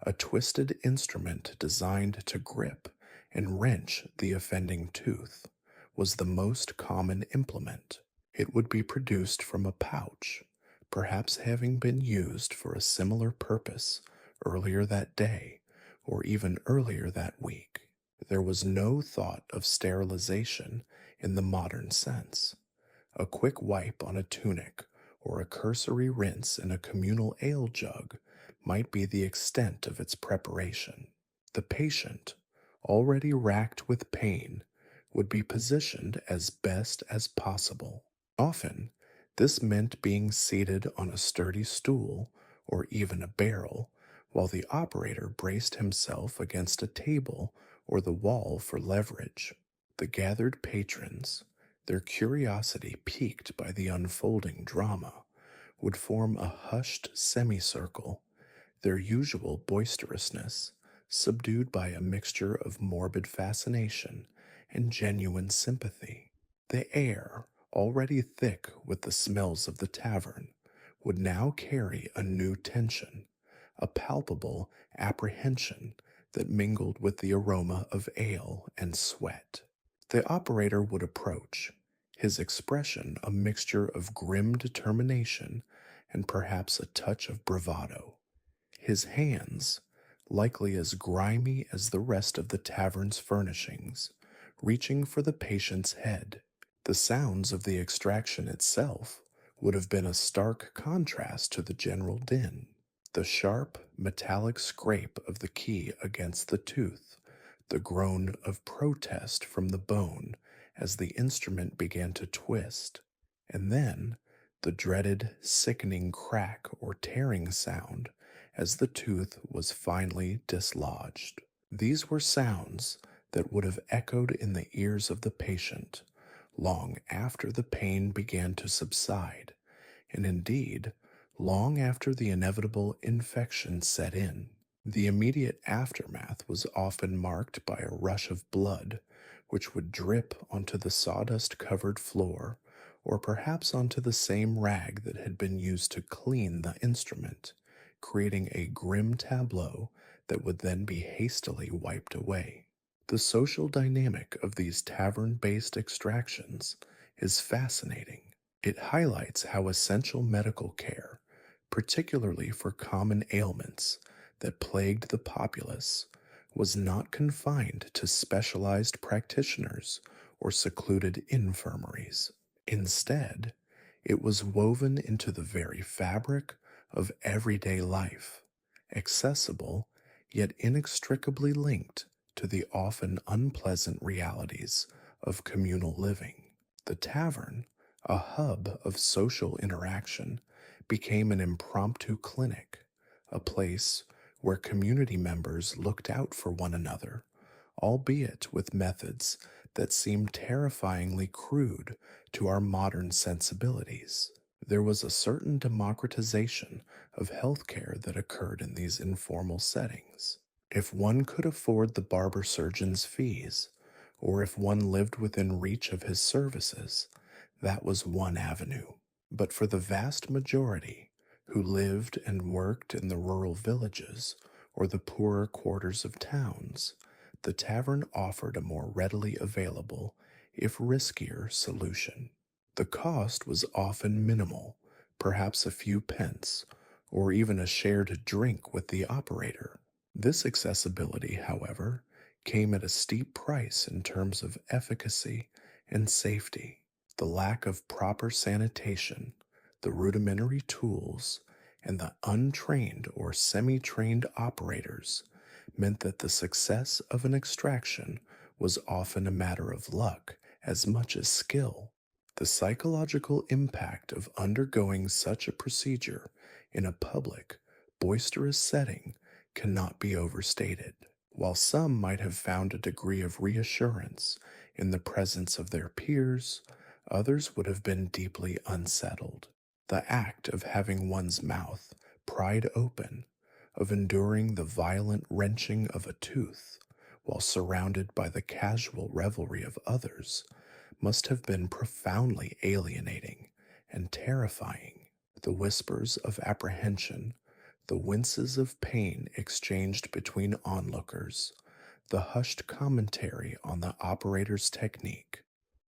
a twisted instrument designed to grip and wrench the offending tooth, was the most common implement. It would be produced from a pouch, perhaps having been used for a similar purpose earlier that day or even earlier that week. There was no thought of sterilization in the modern sense. A quick wipe on a tunic or a cursory rinse in a communal ale jug might be the extent of its preparation. The patient, already racked with pain, would be positioned as best as possible. Often, this meant being seated on a sturdy stool or even a barrel, while the operator braced himself against a table or the wall for leverage. The gathered patrons, their curiosity piqued by the unfolding drama, would form a hushed semicircle, their usual boisterousness subdued by a mixture of morbid fascination and genuine sympathy. The air, already thick with the smells of the tavern, would now carry a new tension, a palpable apprehension that mingled with the aroma of ale and sweat. The operator would approach, his expression a mixture of grim determination and perhaps a touch of bravado. His hands, likely as grimy as the rest of the tavern's furnishings, reaching for the patient's head. The sounds of the extraction itself would have been a stark contrast to the general din. The sharp, metallic scrape of the key against the tooth, the groan of protest from the bone as the instrument began to twist, and then the dreaded, sickening crack or tearing sound as the tooth was finally dislodged. These were sounds that would have echoed in the ears of the patient long after the pain began to subside, and indeed, long after the inevitable infection set in. The immediate aftermath was often marked by a rush of blood, which would drip onto the sawdust covered floor, or perhaps onto the same rag that had been used to clean the instrument, creating a grim tableau that would then be hastily wiped away. The social dynamic of these tavern based extractions is fascinating. It highlights how essential medical care, particularly for common ailments that plagued the populace, was not confined to specialized practitioners or secluded infirmaries. Instead, it was woven into the very fabric of everyday life, accessible yet inextricably linked to the often unpleasant realities of communal living. The tavern, a hub of social interaction, became an impromptu clinic, a place where community members looked out for one another, albeit with methods that seemed terrifyingly crude to our modern sensibilities. There was a certain democratization of healthcare that occurred in these informal settings. If one could afford the barber surgeon's fees, or if one lived within reach of his services, that was one avenue. But for the vast majority who lived and worked in the rural villages or the poorer quarters of towns, the tavern offered a more readily available, if riskier, solution. The cost was often minimal, perhaps a few pence, or even a shared drink with the operator. This accessibility, however, came at a steep price in terms of efficacy and safety. The lack of proper sanitation, the rudimentary tools, and the untrained or semi trained operators meant that the success of an extraction was often a matter of luck as much as skill. The psychological impact of undergoing such a procedure in a public, boisterous setting cannot be overstated. While some might have found a degree of reassurance in the presence of their peers, others would have been deeply unsettled. The act of having one's mouth pried open, of enduring the violent wrenching of a tooth while surrounded by the casual revelry of others, must have been profoundly alienating and terrifying. The whispers of apprehension, the winces of pain exchanged between onlookers, the hushed commentary on the operator's technique,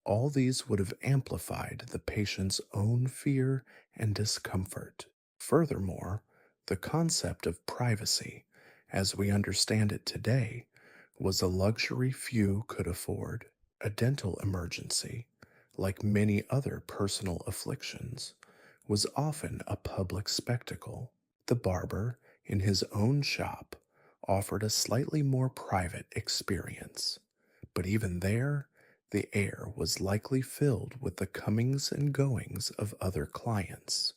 all these would have amplified the patient's own fear and discomfort. Furthermore, the concept of privacy, as we understand it today, was a luxury few could afford. A dental emergency, like many other personal afflictions, was often a public spectacle. The barber, in his own shop, offered a slightly more private experience, but even there, the air was likely filled with the comings and goings of other clients,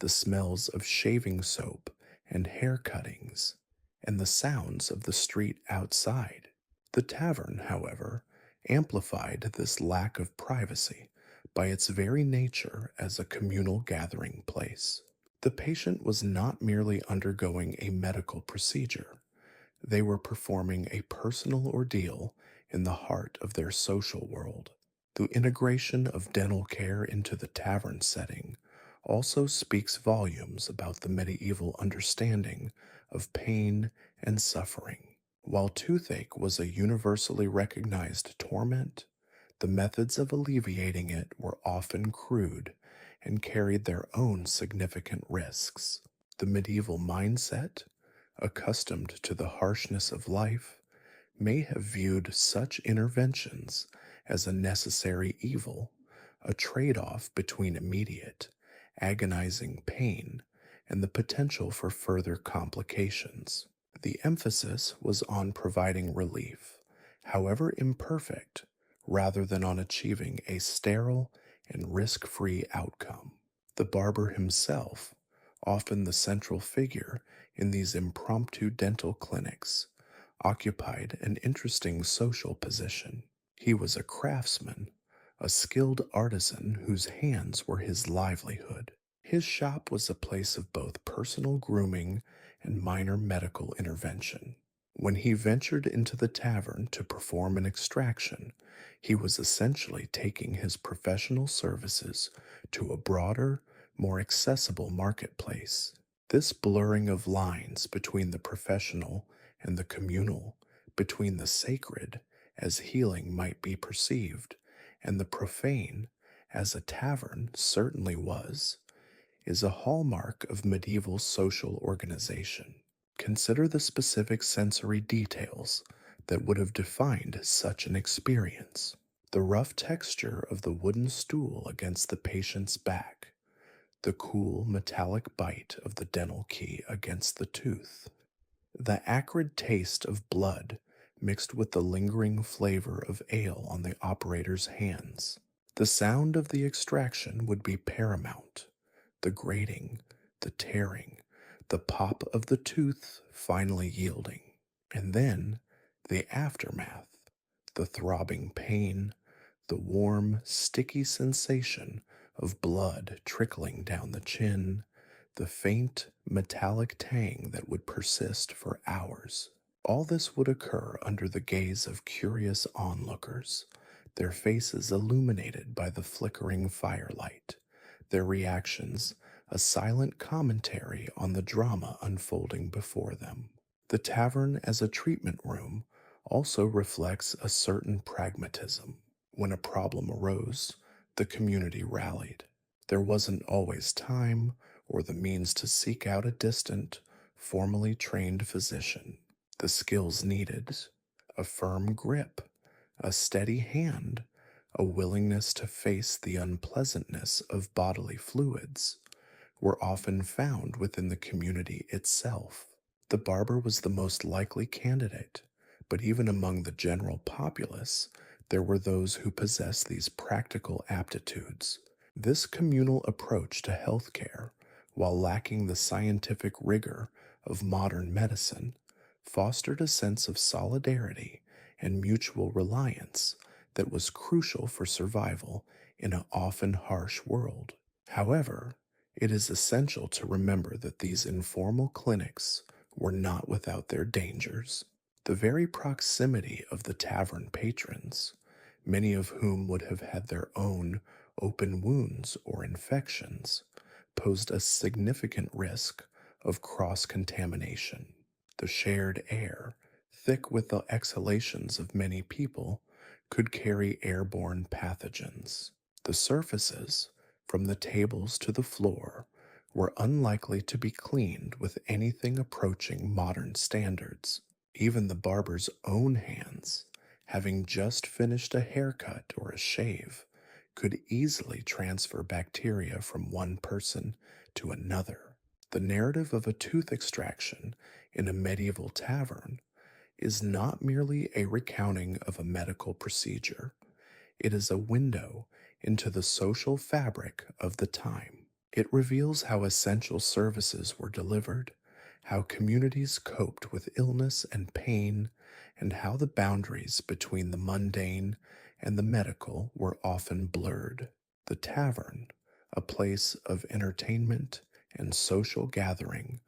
the smells of shaving soap and hair cuttings, and the sounds of the street outside. The tavern, however, amplified this lack of privacy by its very nature as a communal gathering place. The patient was not merely undergoing a medical procedure, they were performing a personal ordeal in the heart of their social world. The integration of dental care into the tavern setting also speaks volumes about the medieval understanding of pain and suffering. While toothache was a universally recognized torment, the methods of alleviating it were often crude and carried their own significant risks. The medieval mindset, accustomed to the harshness of life, may have viewed such interventions as a necessary evil, a trade off between immediate, agonizing pain and the potential for further complications. The emphasis was on providing relief, however imperfect, rather than on achieving a sterile and risk free outcome. The barber himself, often the central figure in these impromptu dental clinics, occupied an interesting social position. He was a craftsman, a skilled artisan whose hands were his livelihood. His shop was a place of both personal grooming and minor medical intervention. When he ventured into the tavern to perform an extraction, he was essentially taking his professional services to a broader, more accessible marketplace. This blurring of lines between the professional and the communal, between the sacred, as healing might be perceived, and the profane, as a tavern certainly was, is a hallmark of medieval social organization. Consider the specific sensory details that would have defined such an experience. The rough texture of the wooden stool against the patient's back, the cool metallic bite of the dental key against the tooth, the acrid taste of blood mixed with the lingering flavor of ale on the operator's hands. The sound of the extraction would be paramount. The grating, the tearing, the pop of the tooth finally yielding. And then the aftermath, the throbbing pain, the warm, sticky sensation of blood trickling down the chin, the faint, metallic tang that would persist for hours. All this would occur under the gaze of curious onlookers, their faces illuminated by the flickering firelight, their reactions a silent commentary on the drama unfolding before them. The tavern as a treatment room also reflects a certain pragmatism. When a problem arose, the community rallied. There wasn't always time or the means to seek out a distant, formally trained physician. The skills needed, a firm grip, a steady hand, a willingness to face the unpleasantness of bodily fluids, were often found within the community itself. The barber was the most likely candidate, but even among the general populace, there were those who possessed these practical aptitudes. This communal approach to healthcare, while lacking the scientific rigor of modern medicine, fostered a sense of solidarity and mutual reliance that was crucial for survival in an often harsh world. However, it is essential to remember that these informal clinics were not without their dangers. The very proximity of the tavern patrons, many of whom would have had their own open wounds or infections, posed a significant risk of cross contamination. The shared air, thick with the exhalations of many people, could carry airborne pathogens. The surfaces, from the tables to the floor, were unlikely to be cleaned with anything approaching modern standards. Even the barber's own hands, having just finished a haircut or a shave, could easily transfer bacteria from one person to another. The narrative of a tooth extraction in a medieval tavern is not merely a recounting of a medical procedure, it is a window into the social fabric of the time. It reveals how essential services were delivered, how communities coped with illness and pain, and how the boundaries between the mundane and the medical were often blurred. The tavern, a place of entertainment and social gathering,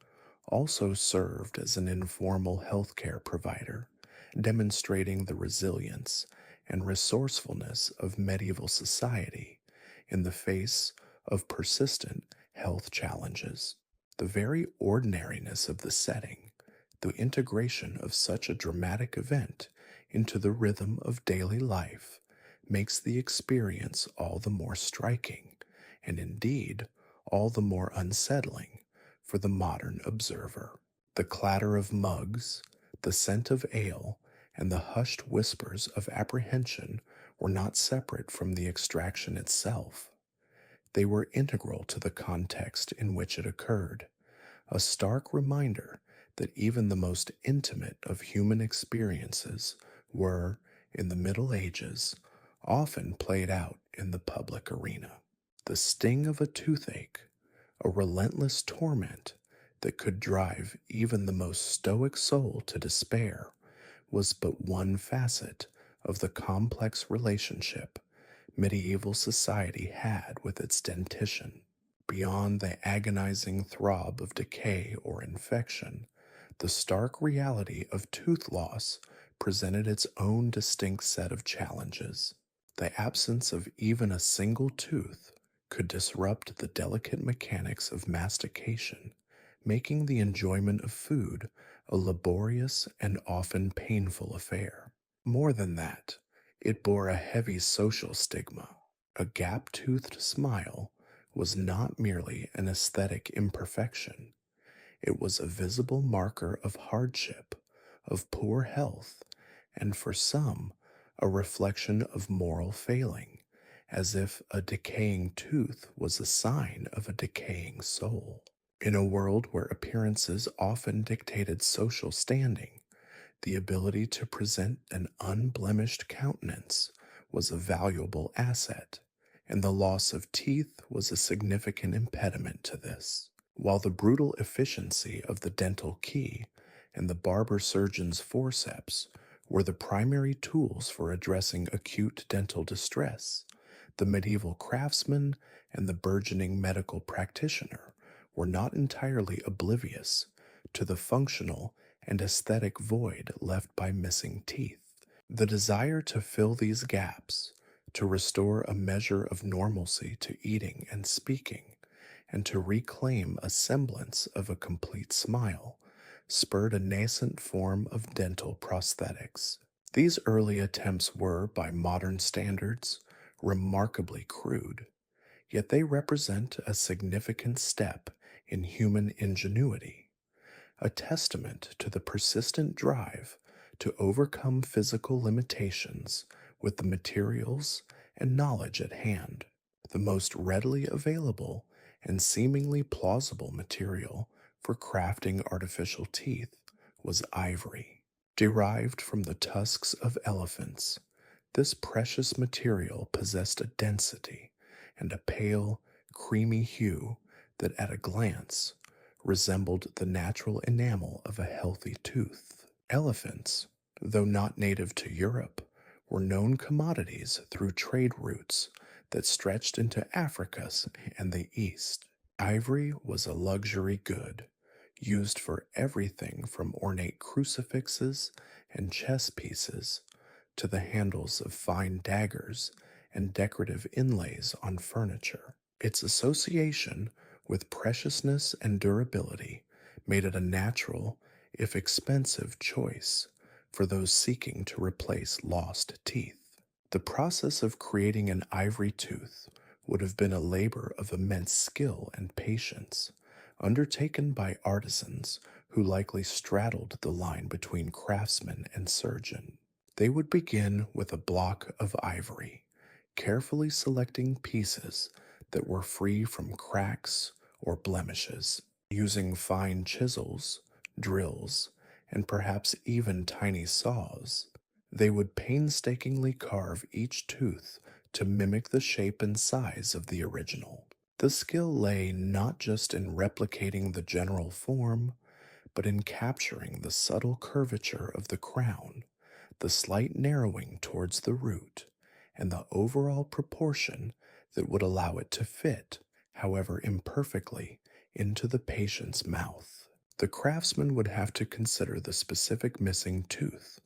also served as an informal healthcare provider, demonstrating the resilience and resourcefulness of medieval society in the face of persistent health challenges. The very ordinariness of the setting, the integration of such a dramatic event into the rhythm of daily life, makes the experience all the more striking, and indeed all the more unsettling for the modern observer. The clatter of mugs, the scent of ale, and the hushed whispers of apprehension were not separate from the extraction itself. They were integral to the context in which it occurred, a stark reminder that even the most intimate of human experiences were, in the Middle Ages, often played out in the public arena. The sting of a toothache, a relentless torment that could drive even the most stoic soul to despair, was but one facet of the complex relationship medieval society had with its dentition. Beyond the agonizing throb of decay or infection, the stark reality of tooth loss presented its own distinct set of challenges. The absence of even a single tooth could disrupt the delicate mechanics of mastication, making the enjoyment of food a laborious and often painful affair. More than that, it bore a heavy social stigma. A gap-toothed smile was not merely an aesthetic imperfection, it was a visible marker of hardship, of poor health, and for some, a reflection of moral failing, as if a decaying tooth was a sign of a decaying soul. In a world where appearances often dictated social standing, the ability to present an unblemished countenance was a valuable asset, and the loss of teeth was a significant impediment to this. While the brutal efficiency of the dental key and the barber surgeon's forceps were the primary tools for addressing acute dental distress, the medieval craftsman and the burgeoning medical practitioner were not entirely oblivious to the functional and aesthetic void left by missing teeth. The desire to fill these gaps, to restore a measure of normalcy to eating and speaking, and to reclaim a semblance of a complete smile, spurred a nascent form of dental prosthetics. These early attempts were, by modern standards, remarkably crude, yet they represent a significant step in human ingenuity, a testament to the persistent drive to overcome physical limitations with the materials and knowledge at hand. The most readily available and seemingly plausible material for crafting artificial teeth was ivory. Derived from the tusks of elephants, this precious material possessed a density and a pale, creamy hue that at a glance resembled the natural enamel of a healthy tooth. Elephants, though not native to Europe, were known commodities through trade routes that stretched into Africa and the East. Ivory was a luxury good, used for everything from ornate crucifixes and chess pieces to the handles of fine daggers and decorative inlays on furniture. Its association with preciousness and durability made it a natural, if expensive, choice for those seeking to replace lost teeth. The process of creating an ivory tooth would have been a labor of immense skill and patience, undertaken by artisans who likely straddled the line between craftsman and surgeon. They would begin with a block of ivory, carefully selecting pieces that were free from cracks or blemishes. Using fine chisels, drills, and perhaps even tiny saws, they would painstakingly carve each tooth to mimic the shape and size of the original. The skill lay not just in replicating the general form, but in capturing the subtle curvature of the crown the slight narrowing towards the root, and the overall proportion that would allow it to fit, however imperfectly, into the patient's mouth. The craftsman would have to consider the specific missing tooth,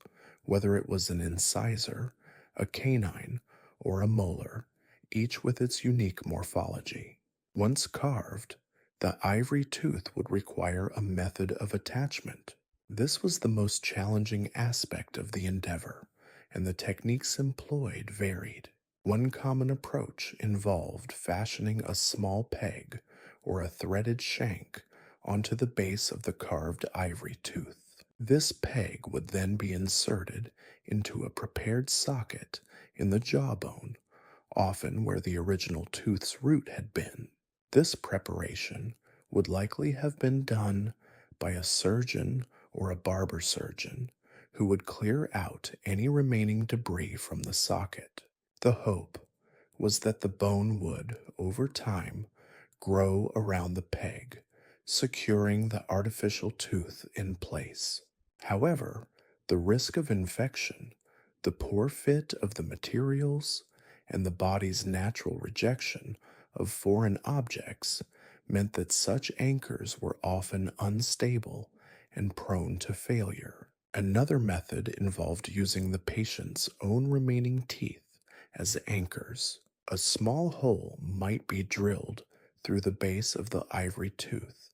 whether it was an incisor, a canine, or a molar, each with its unique morphology. Once carved, the ivory tooth would require a method of attachment. This was the most challenging aspect of the endeavor, and the techniques employed varied. One common approach involved fashioning a small peg or a threaded shank onto the base of the carved ivory tooth. This peg would then be inserted into a prepared socket in the jawbone, often where the original tooth's root had been. This preparation would likely have been done by a surgeon or a barber surgeon who would clear out any remaining debris from the socket. The hope was that the bone would, over time, grow around the peg, securing the artificial tooth in place. However, the risk of infection, the poor fit of the materials, and the body's natural rejection of foreign objects meant that such anchors were often unstable and prone to failure. Another method involved using the patient's own remaining teeth as anchors. A small hole might be drilled through the base of the ivory tooth,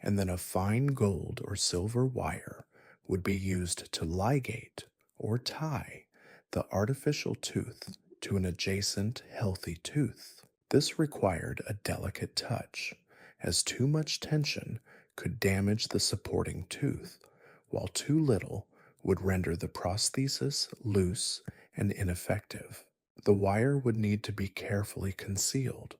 and then a fine gold or silver wire would be used to ligate or tie the artificial tooth to an adjacent healthy tooth. This required a delicate touch, as too much tension could damage the supporting tooth, while too little would render the prosthesis loose and ineffective. The wire would need to be carefully concealed,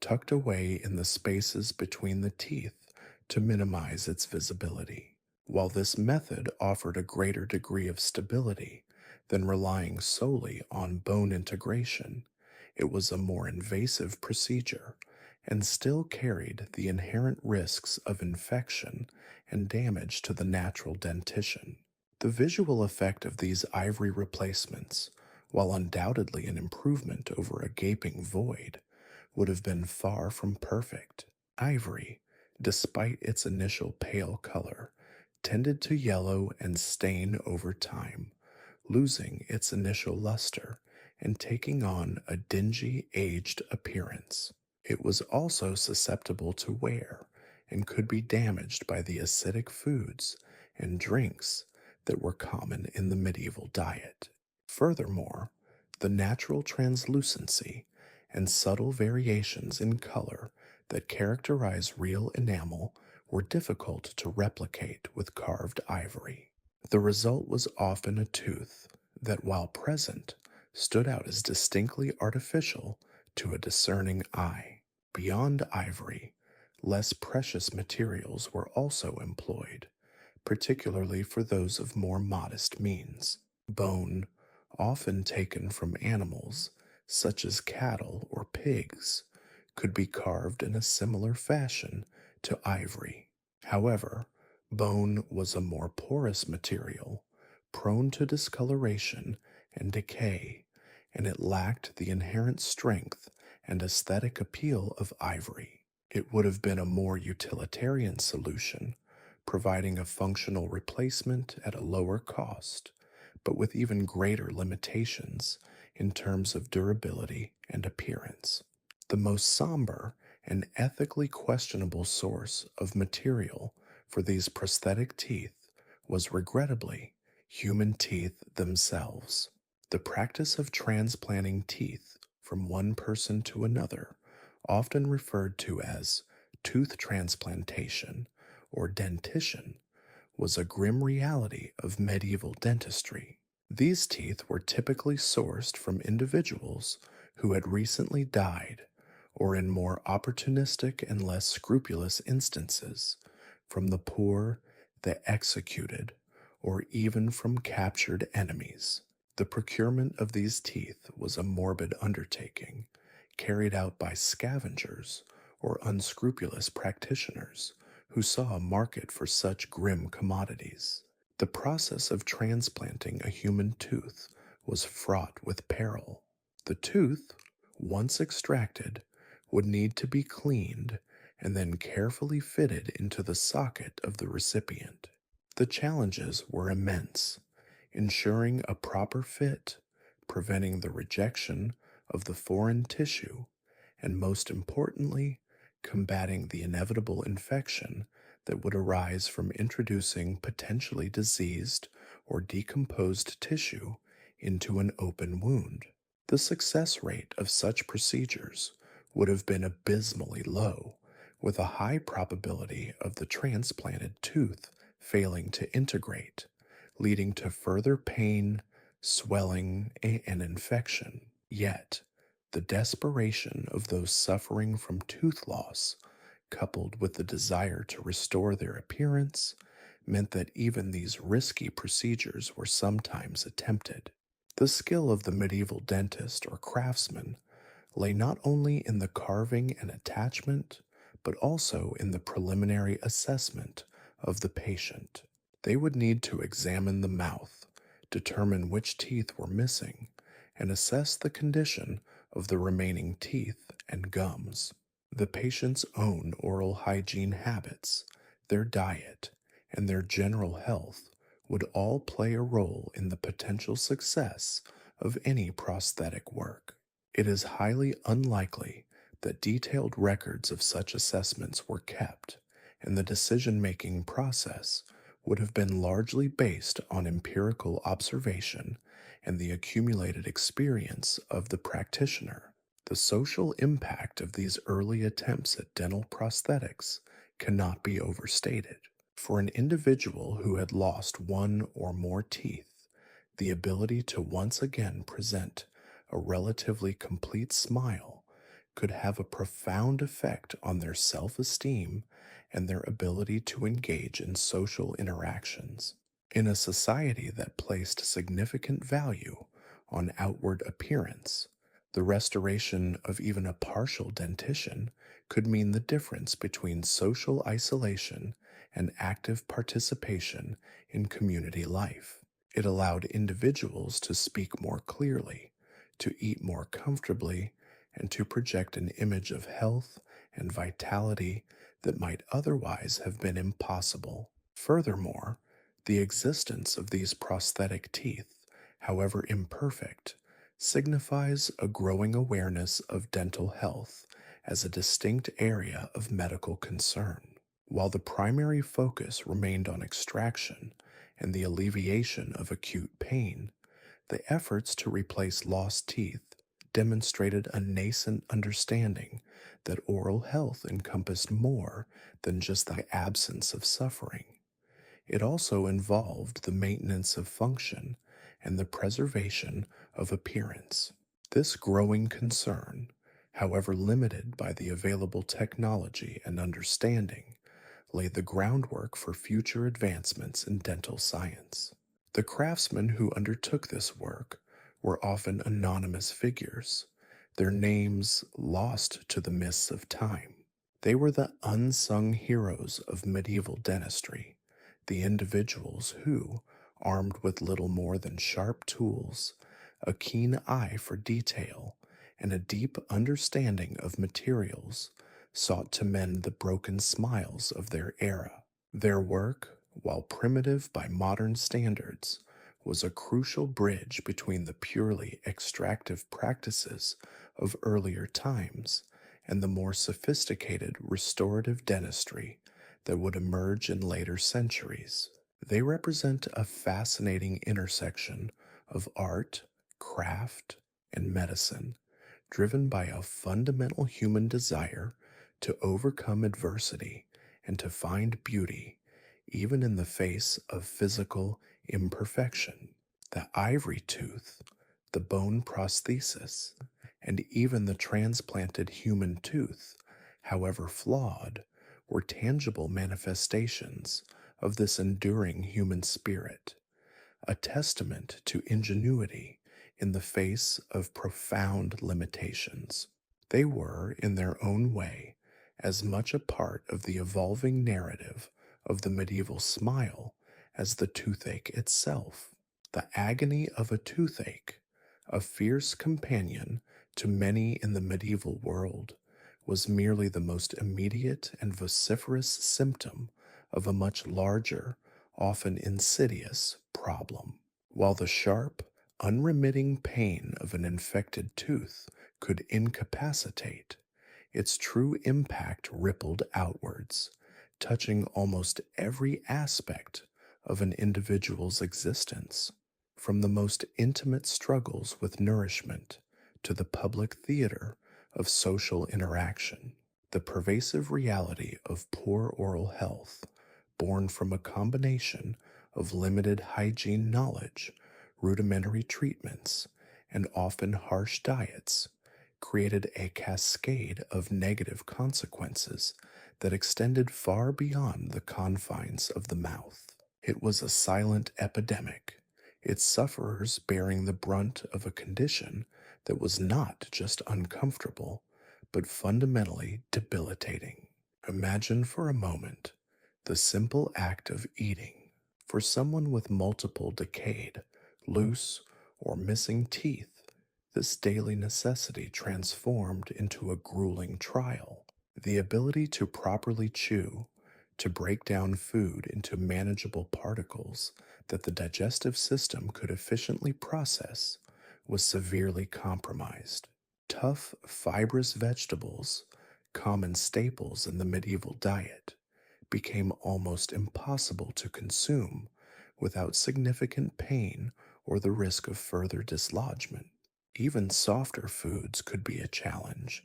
tucked away in the spaces between the teeth to minimize its visibility. While this method offered a greater degree of stability than relying solely on bone integration, it was a more invasive procedure and still carried the inherent risks of infection and damage to the natural dentition. The visual effect of these ivory replacements, while undoubtedly an improvement over a gaping void, would have been far from perfect. Ivory, despite its initial pale color, tended to yellow and stain over time, losing its initial luster and taking on a dingy, aged appearance. It was also susceptible to wear and could be damaged by the acidic foods and drinks that were common in the medieval diet. Furthermore, the natural translucency and subtle variations in color that characterize real enamel were difficult to replicate with carved ivory. The result was often a tooth that, while present, stood out as distinctly artificial to a discerning eye. Beyond ivory, less precious materials were also employed, particularly for those of more modest means. Bone, often taken from animals such as cattle or pigs, could be carved in a similar fashion to ivory. However, bone was a more porous material, prone to discoloration and decay, and it lacked the inherent strength and aesthetic appeal of ivory. It would have been a more utilitarian solution, providing a functional replacement at a lower cost, but with even greater limitations in terms of durability and appearance. The most somber and ethically questionable source of material for these prosthetic teeth was regrettably human teeth themselves. The practice of transplanting teeth from one person to another, often referred to as tooth transplantation or dentition, was a grim reality of medieval dentistry. These teeth were typically sourced from individuals who had recently died, or in more opportunistic and less scrupulous instances, from the poor, the executed, or even from captured enemies. The procurement of these teeth was a morbid undertaking, carried out by scavengers or unscrupulous practitioners who saw a market for such grim commodities. The process of transplanting a human tooth was fraught with peril. The tooth, once extracted, would need to be cleaned and then carefully fitted into the socket of the recipient. The challenges were immense, ensuring a proper fit, preventing the rejection of the foreign tissue, and most importantly, combating the inevitable infection that would arise from introducing potentially diseased or decomposed tissue into an open wound. The success rate of such procedures would have been abysmally low, with a high probability of the transplanted tooth failing to integrate, leading to further pain, swelling, and infection. Yet, the desperation of those suffering from tooth loss, coupled with the desire to restore their appearance, meant that even these risky procedures were sometimes attempted. The skill of the medieval dentist or craftsman lay not only in the carving and attachment, but also in the preliminary assessment of the patient. They would need to examine the mouth, determine which teeth were missing, and assess the condition of the remaining teeth and gums. The patient's own oral hygiene habits, their diet, and their general health would all play a role in the potential success of any prosthetic work. It is highly unlikely that detailed records of such assessments were kept, and the decision-making process would have been largely based on empirical observation and the accumulated experience of the practitioner. The social impact of these early attempts at dental prosthetics cannot be overstated. For an individual who had lost one or more teeth, the ability to once again present a relatively complete smile could have a profound effect on their self-esteem and their ability to engage in social interactions. In a society that placed significant value on outward appearance, the restoration of even a partial dentition could mean the difference between social isolation and active participation in community life. It allowed individuals to speak more clearly, to eat more comfortably, and to project an image of health and vitality that might otherwise have been impossible. Furthermore, the existence of these prosthetic teeth, however imperfect, signifies a growing awareness of dental health as a distinct area of medical concern. While the primary focus remained on extraction and the alleviation of acute pain, the efforts to replace lost teeth demonstrated a nascent understanding that oral health encompassed more than just the absence of suffering. It also involved the maintenance of function and the preservation of appearance. This growing concern, however limited by the available technology and understanding, laid the groundwork for future advancements in dental science. The craftsmen who undertook this work were often anonymous figures, their names lost to the mists of time. They were the unsung heroes of medieval dentistry, the individuals who, armed with little more than sharp tools, a keen eye for detail, and a deep understanding of materials, sought to mend the broken smiles of their era. Their work, while primitive by modern standards, was a crucial bridge between the purely extractive practices of earlier times and the more sophisticated restorative dentistry that would emerge in later centuries. They represent a fascinating intersection of art, craft, and medicine, driven by a fundamental human desire to overcome adversity and to find beauty, even in the face of physical imperfection. The ivory tooth, the bone prosthesis, and even the transplanted human tooth, however flawed, were tangible manifestations of this enduring human spirit, a testament to ingenuity in the face of profound limitations. They were, in their own way, as much a part of the evolving narrative of the medieval smile as the toothache itself. The agony of a toothache, a fierce companion to many in the medieval world, was merely the most immediate and vociferous symptom of a much larger, often insidious, problem. While the sharp, unremitting pain of an infected tooth could incapacitate, its true impact rippled outwards, touching almost every aspect of an individual's existence, from the most intimate struggles with nourishment to the public theater of social interaction. The pervasive reality of poor oral health, born from a combination of limited hygiene knowledge, rudimentary treatments, and often harsh diets, created a cascade of negative consequences that extended far beyond the confines of the mouth. It was a silent epidemic, its sufferers bearing the brunt of a condition that was not just uncomfortable, but fundamentally debilitating. Imagine for a moment the simple act of eating. For someone with multiple decayed, loose, or missing teeth, this daily necessity transformed into a grueling trial. The ability to properly chew, to break down food into manageable particles that the digestive system could efficiently process, was severely compromised. Tough, fibrous vegetables, common staples in the medieval diet, became almost impossible to consume without significant pain or the risk of further dislodgement. Even softer foods could be a challenge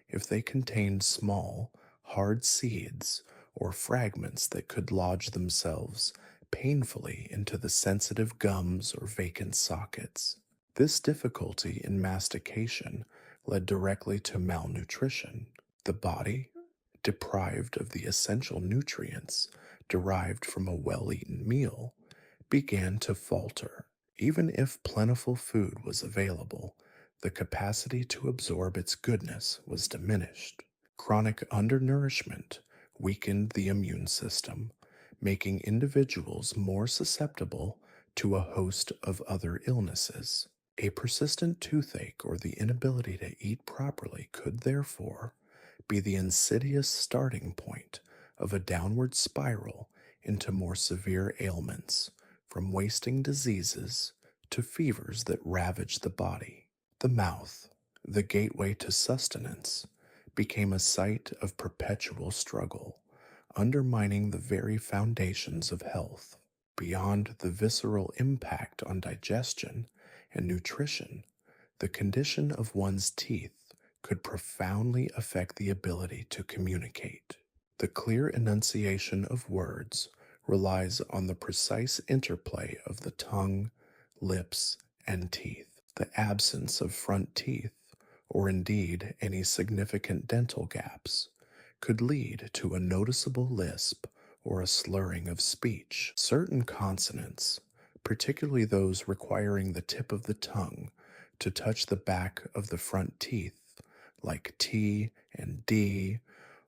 if they contained small, hard seeds or fragments that could lodge themselves painfully into the sensitive gums or vacant sockets. This difficulty in mastication led directly to malnutrition. The body, deprived of the essential nutrients derived from a well-eaten meal, began to falter. Even if plentiful food was available, the capacity to absorb its goodness was diminished. Chronic undernourishment weakened the immune system, making individuals more susceptible to a host of other illnesses. A persistent toothache or the inability to eat properly could therefore be the insidious starting point of a downward spiral into more severe ailments, from wasting diseases to fevers that ravage the body. The mouth, the gateway to sustenance, became a site of perpetual struggle, undermining the very foundations of health. Beyond the visceral impact on digestion and nutrition, the condition of one's teeth could profoundly affect the ability to communicate. The clear enunciation of words relies on the precise interplay of the tongue, lips, and teeth. The absence of front teeth, or indeed any significant dental gaps, could lead to a noticeable lisp or a slurring of speech. Certain consonants, particularly those requiring the tip of the tongue to touch the back of the front teeth, like T and D,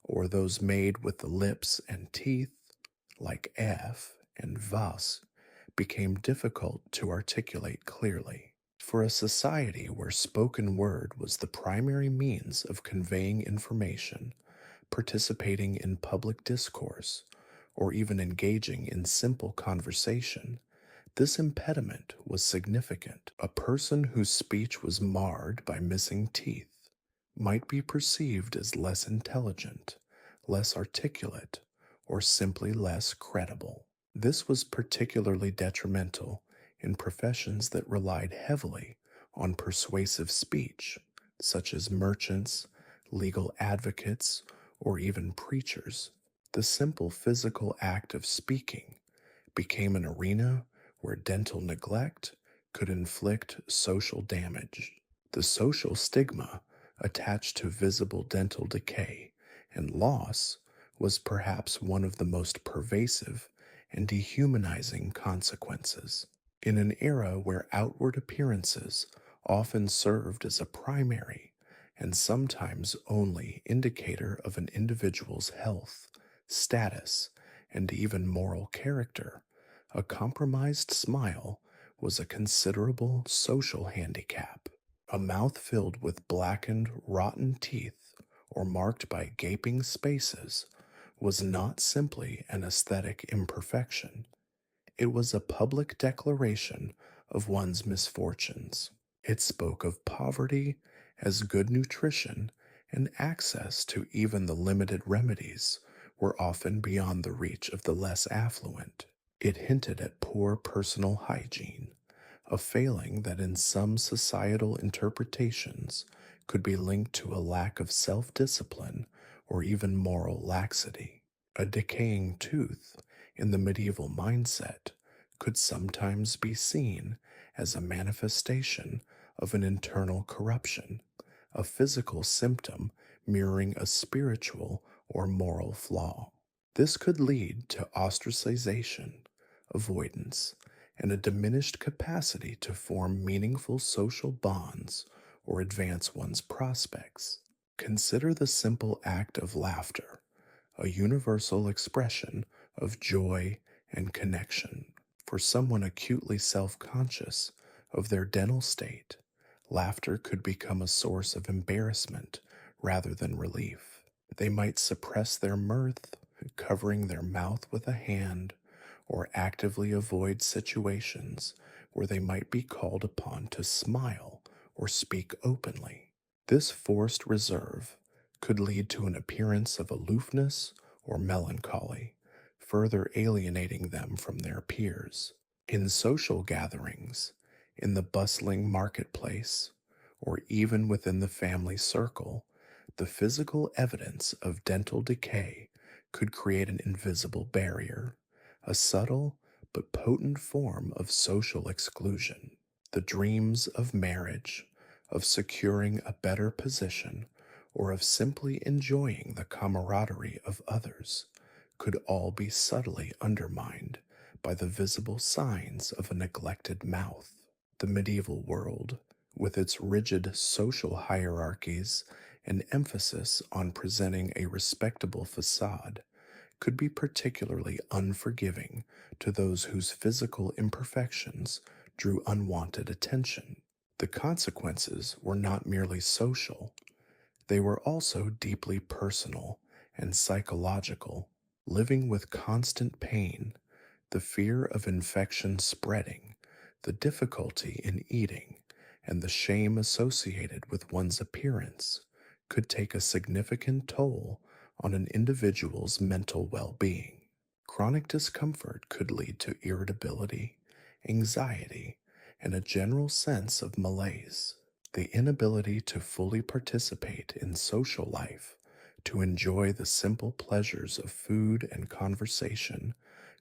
or those made with the lips and teeth, like F and VAS, became difficult to articulate clearly. For a society where spoken word was the primary means of conveying information, participating in public discourse, or even engaging in simple conversation, this impediment was significant. A person whose speech was marred by missing teeth might be perceived as less intelligent, less articulate, or simply less credible. This was particularly detrimental in professions that relied heavily on persuasive speech, such as merchants, legal advocates, or even preachers. The simple physical act of speaking became an arena where dental neglect could inflict social damage. The social stigma attached to visible dental decay and loss was perhaps one of the most pervasive and dehumanizing consequences. In an era where outward appearances often served as a primary and sometimes only indicator of an individual's health, status, and even moral character, A compromised smile was a considerable social handicap. A mouth filled with blackened, rotten teeth or marked by gaping spaces was not simply an aesthetic imperfection. It was a public declaration of one's misfortunes. It spoke of poverty as good nutrition and access to even the limited remedies were often beyond the reach of the less affluent. It hinted at poor personal hygiene, a failing that in some societal interpretations could be linked to a lack of self discipline or even moral laxity. A decaying tooth, in the medieval mindset, could sometimes be seen as a manifestation of an internal corruption, a physical symptom mirroring a spiritual or moral flaw. This could lead to ostracization, avoidance, and a diminished capacity to form meaningful social bonds or advance one's prospects. Consider the simple act of laughter, a universal expression of joy and connection. For someone acutely self conscious of their dental state, laughter could become a source of embarrassment rather than relief. They might suppress their mirth, covering their mouth with a hand, or actively avoid situations where they might be called upon to smile or speak openly. This forced reserve could lead to an appearance of aloofness or melancholy, further alienating them from their peers. In social gatherings, in the bustling marketplace, or even within the family circle, the physical evidence of dental decay could create an invisible barrier, a subtle but potent form of social exclusion. The dreams of marriage, of securing a better position, or of simply enjoying the camaraderie of others could all be subtly undermined by the visible signs of a neglected mouth. The medieval world, with its rigid social hierarchies and emphasis on presenting a respectable facade, could be particularly unforgiving to those whose physical imperfections drew unwanted attention. The consequences were not merely social, they were also deeply personal and psychological. Living with constant pain, the fear of infection spreading, the difficulty in eating, and the shame associated with one's appearance could take a significant toll on an individual's mental well being. Chronic discomfort could lead to irritability, anxiety, and a general sense of malaise. The inability to fully participate in social life, to enjoy the simple pleasures of food and conversation,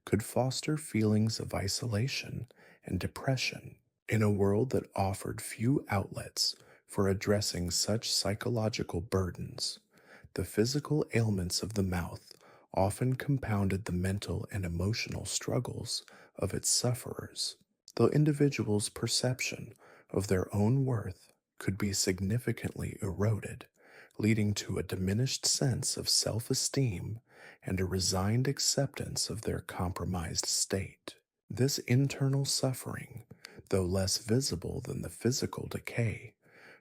could foster feelings of isolation and depression. In a world that offered few outlets for addressing such psychological burdens, the physical ailments of the mouth often compounded the mental and emotional struggles of its sufferers. The individual's perception of their own worth could be significantly eroded, leading to a diminished sense of self esteem and a resigned acceptance of their compromised state. This internal suffering, though less visible than the physical decay,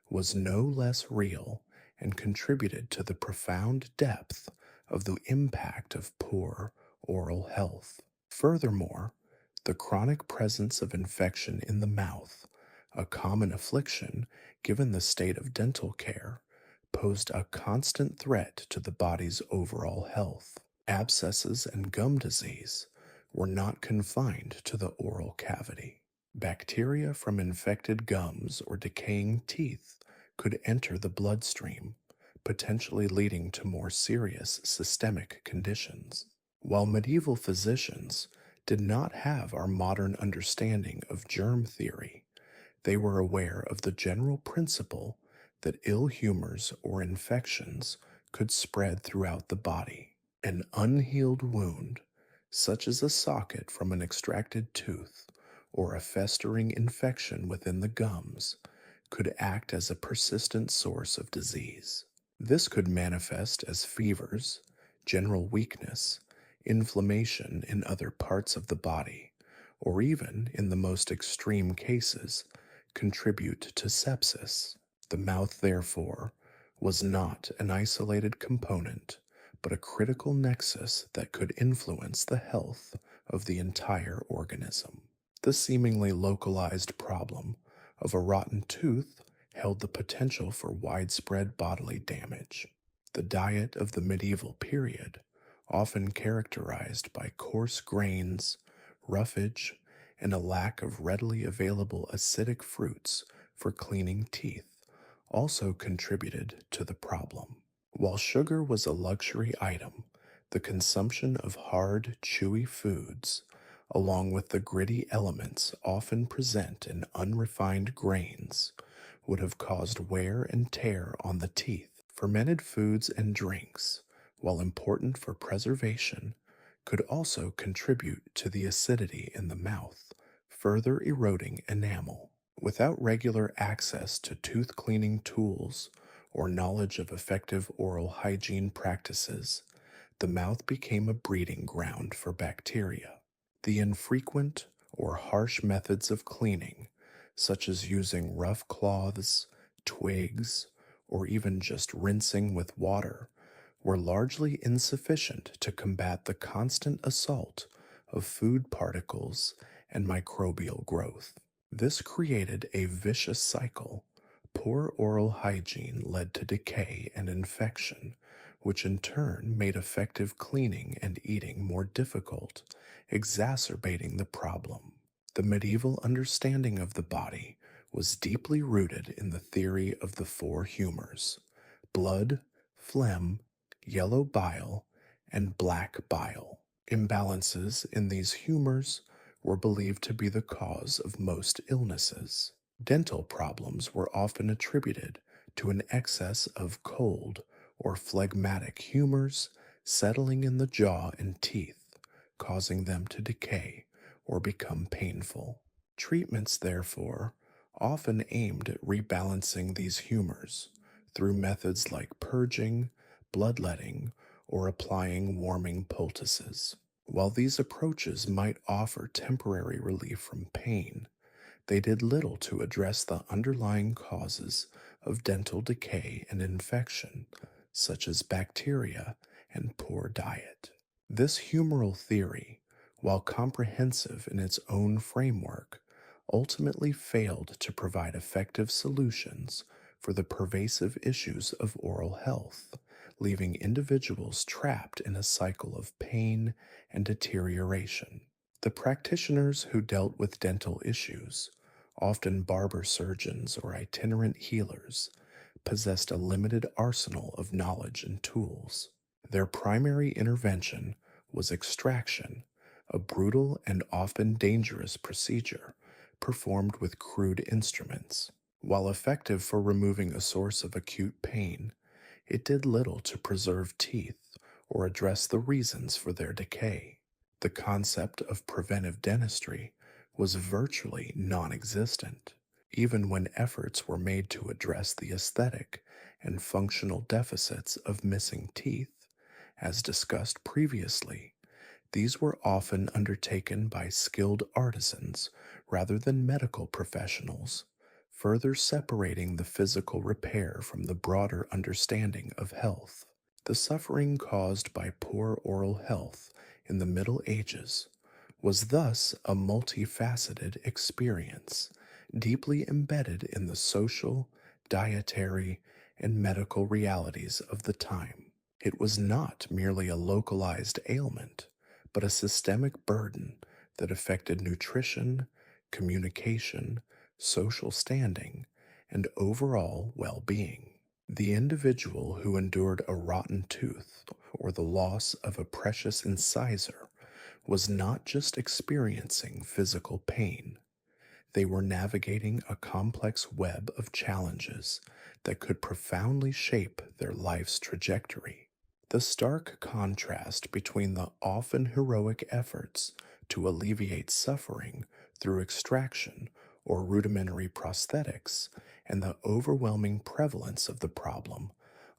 was no less real and contributed to the profound depth of the impact of poor oral health. Furthermore, the chronic presence of infection in the mouth, a common affliction given the state of dental care, posed a constant threat to the body's overall health. Abscesses and gum disease were not confined to the oral cavity. Bacteria from infected gums or decaying teeth could enter the bloodstream, potentially leading to more serious systemic conditions. While medieval physicians did not have our modern understanding of germ theory, they were aware of the general principle that ill humors or infections could spread throughout the body. An unhealed wound, such as a socket from an extracted tooth or a festering infection within the gums, could act as a persistent source of disease. This could manifest as fevers, general weakness, inflammation in other parts of the body, or even, in the most extreme cases, contribute to sepsis. The mouth, therefore, was not an isolated component, but a critical nexus that could influence the health of the entire organism. The seemingly localized problem of a rotten tooth held the potential for widespread bodily damage. The diet of the medieval period, often characterized by coarse grains, roughage, and a lack of readily available acidic fruits for cleaning teeth, also contributed to the problem. While sugar was a luxury item, the consumption of hard, chewy foods, along with the gritty elements often present in unrefined grains, would have caused wear and tear on the teeth. Fermented foods and drinks, while important for preservation, could also contribute to the acidity in the mouth, further eroding enamel. Without regular access to tooth cleaning tools or knowledge of effective oral hygiene practices, the mouth became a breeding ground for bacteria. The infrequent or harsh methods of cleaning, such as using rough cloths, twigs, or even just rinsing with water, were largely insufficient to combat the constant assault of food particles and microbial growth. This created a vicious cycle. Poor oral hygiene led to decay and infection, which in turn made effective cleaning and eating more difficult, exacerbating the problem. The medieval understanding of the body was deeply rooted in the theory of the four humors: blood, phlegm, yellow bile, and black bile. Imbalances in these humors were believed to be the cause of most illnesses. Dental problems were often attributed to an excess of cold or phlegmatic humors settling in the jaw and teeth, causing them to decay or become painful. Treatments, therefore, often aimed at rebalancing these humors through methods like purging, bloodletting, or applying warming poultices. While these approaches might offer temporary relief from pain, they did little to address the underlying causes of dental decay and infection, such as bacteria and poor diet. This humoral theory, while comprehensive in its own framework, ultimately failed to provide effective solutions for the pervasive issues of oral health, leaving individuals trapped in a cycle of pain and deterioration. The practitioners who dealt with dental issues, often barber surgeons or itinerant healers, possessed a limited arsenal of knowledge and tools. Their primary intervention was extraction, a brutal and often dangerous procedure performed with crude instruments. While effective for removing a source of acute pain, it did little to preserve teeth or address the reasons for their decay. The concept of preventive dentistry was virtually non existent, even when efforts were made to address the aesthetic and functional deficits of missing teeth. As discussed previously, these were often undertaken by skilled artisans rather than medical professionals, further separating the physical repair from the broader understanding of health. The suffering caused by poor oral health in the Middle Ages was thus a multifaceted experience, deeply embedded in the social, dietary, and medical realities of the time. It was not merely a localized ailment, but a systemic burden that affected nutrition, communication, social standing, and overall well-being. The individual who endured a rotten tooth or the loss of a precious incisor was not just experiencing physical pain. They were navigating a complex web of challenges that could profoundly shape their life's trajectory. The stark contrast between the often heroic efforts to alleviate suffering through extraction or rudimentary prosthetics and the overwhelming prevalence of the problem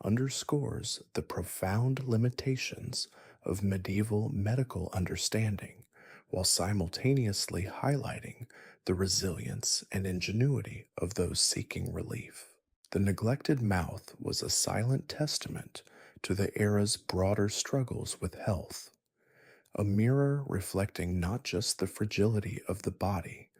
underscores the profound limitations of medieval medical understanding while simultaneously highlighting the resilience and ingenuity of those seeking relief. The neglected mouth was a silent testament to the era's broader struggles with health, a mirror reflecting not just the fragility of the body,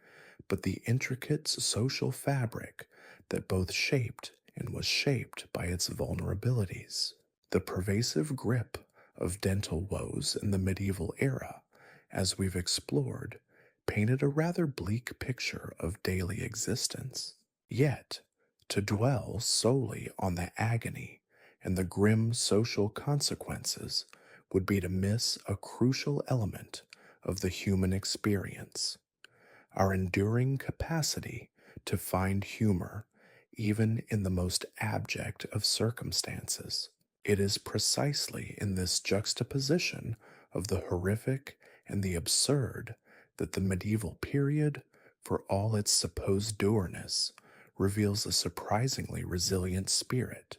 but the intricate social fabric that both shaped and was shaped by its vulnerabilities. The pervasive grip of dental woes in the medieval era, as we've explored, painted a rather bleak picture of daily existence. Yet, to dwell solely on the agony and the grim social consequences would be to miss a crucial element of the human experience, our enduring capacity to find humor even in the most abject of circumstances. It is precisely in this juxtaposition of the horrific and the absurd that the medieval period, for all its supposed dourness, reveals a surprisingly resilient spirit,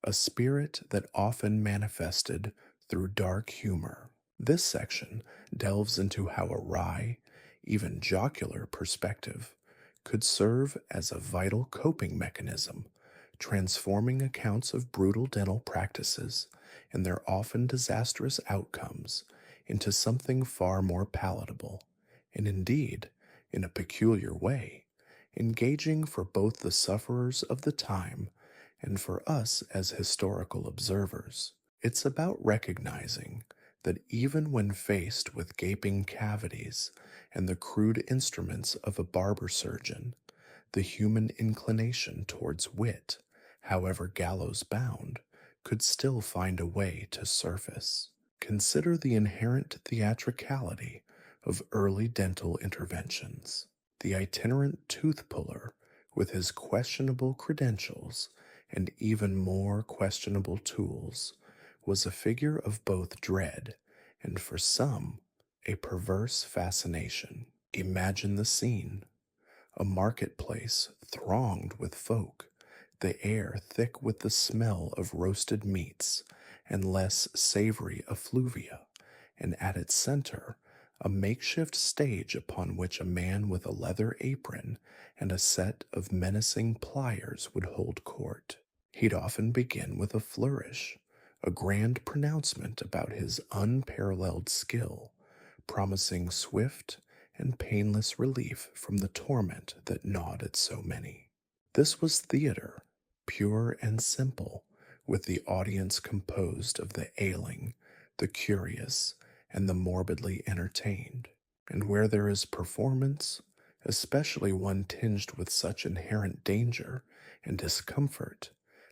a spirit that often manifested through dark humor. This section delves into how a wry, even jocular perspective could serve as a vital coping mechanism, transforming accounts of brutal dental practices and their often disastrous outcomes into something far more palatable, and indeed, in a peculiar way, engaging for both the sufferers of the time and for us as historical observers. It's about recognizing that even when faced with gaping cavities and the crude instruments of a barber surgeon, the human inclination towards wit, however gallows bound, could still find a way to surface. Consider the inherent theatricality of early dental interventions. The itinerant tooth puller, with his questionable credentials and even more questionable tools, was a figure of both dread and, for some, a perverse fascination. Imagine the scene: a marketplace thronged with folk, the air thick with the smell of roasted meats and less savory effluvia, and at its center, a makeshift stage upon which a man with a leather apron and a set of menacing pliers would hold court. He'd often begin with a flourish, a grand pronouncement about his unparalleled skill, promising swift and painless relief from the torment that gnawed at so many. This was theater, pure and simple, with the audience composed of the ailing, the curious, and the morbidly entertained. And where there is performance, especially one tinged with such inherent danger and discomfort,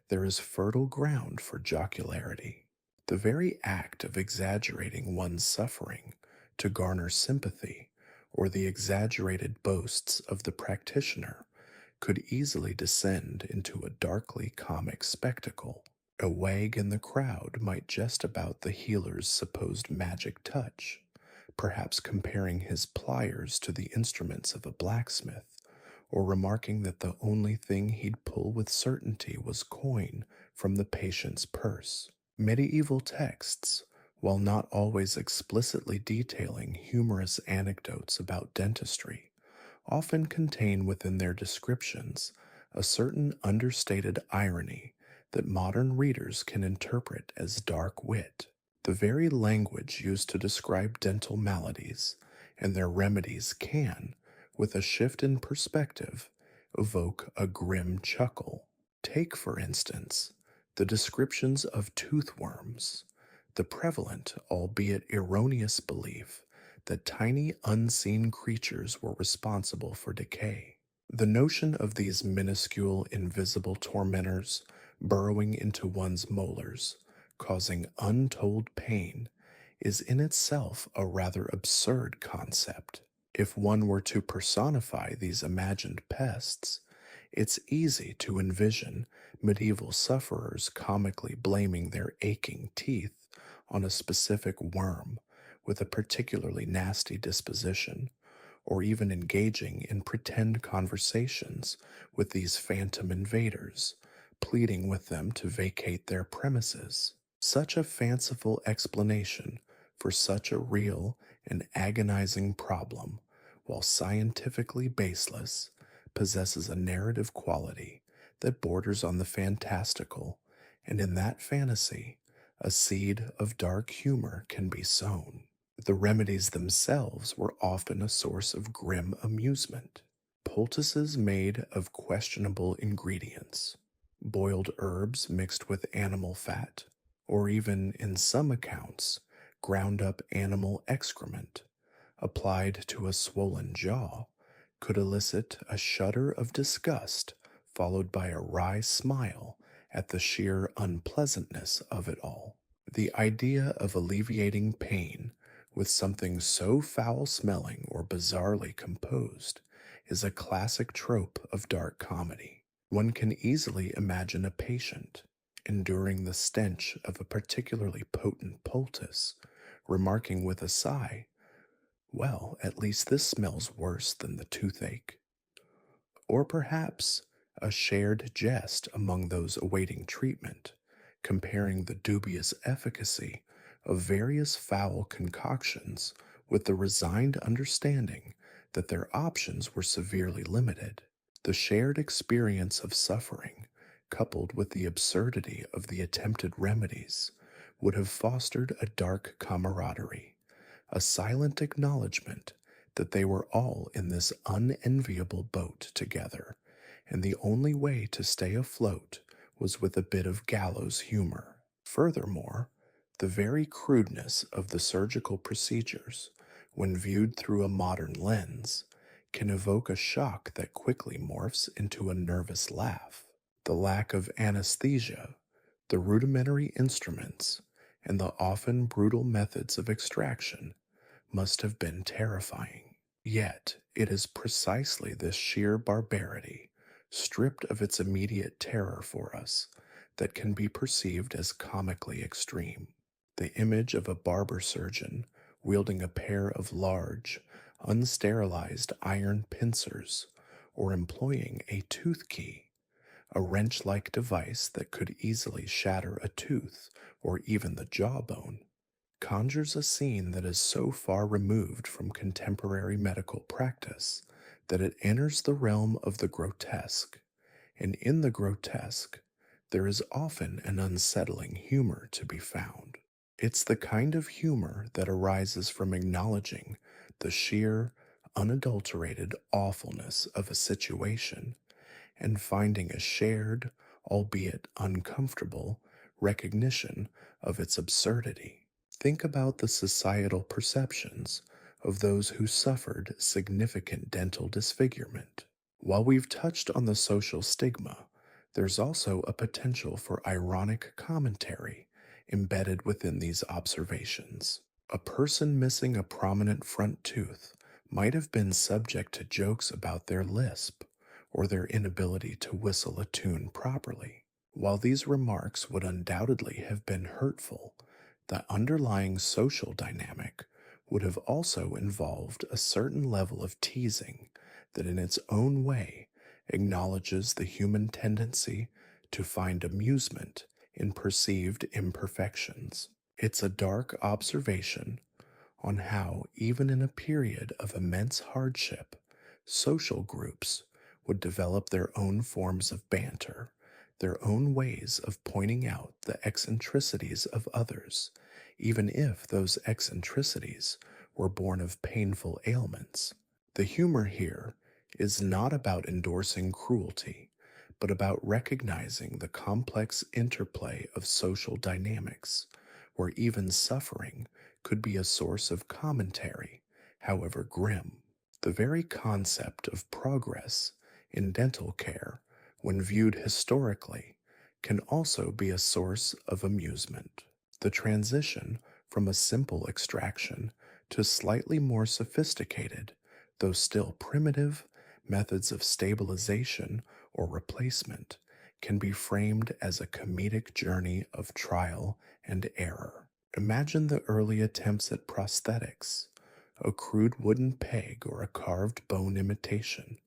there is fertile ground for jocularity. The very act of exaggerating one's suffering to garner sympathy, or the exaggerated boasts of the practitioner, could easily descend into a darkly comic spectacle. A wag in the crowd might jest about the healer's supposed magic touch, perhaps comparing his pliers to the instruments of a blacksmith, or remarking that the only thing he'd pull with certainty was coin from the patient's purse. Medieval texts, while not always explicitly detailing humorous anecdotes about dentistry, often contain within their descriptions a certain understated irony that modern readers can interpret as dark wit. The very language used to describe dental maladies and their remedies can, with a shift in perspective, evoke a grim chuckle. Take, for instance, the descriptions of toothworms, the prevalent, albeit erroneous, belief that tiny unseen creatures were responsible for decay. The notion of these minuscule, invisible tormentors burrowing into one's molars, causing untold pain, is in itself a rather absurd concept. If one were to personify these imagined pests, it's easy to envision medieval sufferers comically blaming their aching teeth on a specific worm with a particularly nasty disposition, or even engaging in pretend conversations with these phantom invaders, pleading with them to vacate their premises. Such a fanciful explanation for such a real an agonizing problem, while scientifically baseless, possesses a narrative quality that borders on the fantastical, and in that fantasy, a seed of dark humor can be sown. The remedies themselves were often a source of grim amusement. Poultices made of questionable ingredients, boiled herbs mixed with animal fat, or even, in some accounts, ground up animal excrement, applied to a swollen jaw, could elicit a shudder of disgust followed by a wry smile at the sheer unpleasantness of it all. The idea of alleviating pain with something so foul smelling or bizarrely composed is a classic trope of dark comedy. One can easily imagine a patient, enduring the stench of a particularly potent poultice, remarking with a sigh, "Well, at least this smells worse than the toothache." Or perhaps a shared jest among those awaiting treatment, comparing the dubious efficacy of various foul concoctions with the resigned understanding that their options were severely limited. The shared experience of suffering, coupled with the absurdity of the attempted remedies, would have fostered a dark camaraderie, a silent acknowledgement that they were all in this unenviable boat together, and the only way to stay afloat was with a bit of gallows humor. Furthermore, the very crudeness of the surgical procedures, when viewed through a modern lens, can evoke a shock that quickly morphs into a nervous laugh. The lack of anesthesia, the rudimentary instruments, and the often brutal methods of extraction must have been terrifying. Yet, it is precisely this sheer barbarity, stripped of its immediate terror for us, that can be perceived as comically extreme. The image of a barber surgeon wielding a pair of large, unsterilized iron pincers, or employing a tooth key, a wrench like device that could easily shatter a tooth or even the jawbone, conjures a scene that is so far removed from contemporary medical practice that it enters the realm of the grotesque, and in the grotesque, there is often an unsettling humor to be found. It's the kind of humor that arises from acknowledging the sheer, unadulterated awfulness of a situation and finding a shared, albeit uncomfortable, recognition of its absurdity. Think about the societal perceptions of those who suffered significant dental disfigurement. While we've touched on the social stigma, there's also a potential for ironic commentary embedded within these observations. A person missing a prominent front tooth might have been subject to jokes about their lisp or their inability to whistle a tune properly. While these remarks would undoubtedly have been hurtful, the underlying social dynamic would have also involved a certain level of teasing that in its own way acknowledges the human tendency to find amusement in perceived imperfections. It's a dark observation on how, even in a period of immense hardship, social groups would develop their own forms of banter, their own ways of pointing out the eccentricities of others, even if those eccentricities were born of painful ailments. The humor here is not about endorsing cruelty, but about recognizing the complex interplay of social dynamics, where even suffering could be a source of commentary, however grim. The very concept of progress in dental care, when viewed historically, can also be a source of amusement. The transition from a simple extraction to slightly more sophisticated, though still primitive, methods of stabilization or replacement can be framed as a comedic journey of trial and error. Imagine the early attempts at prosthetics, a crude wooden peg or a carved bone imitation,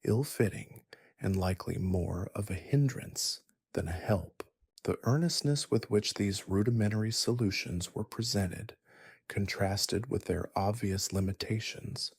ill-fitting and likely more of a hindrance than a help. The earnestness with which these rudimentary solutions were presented contrasted with their obvious limitations,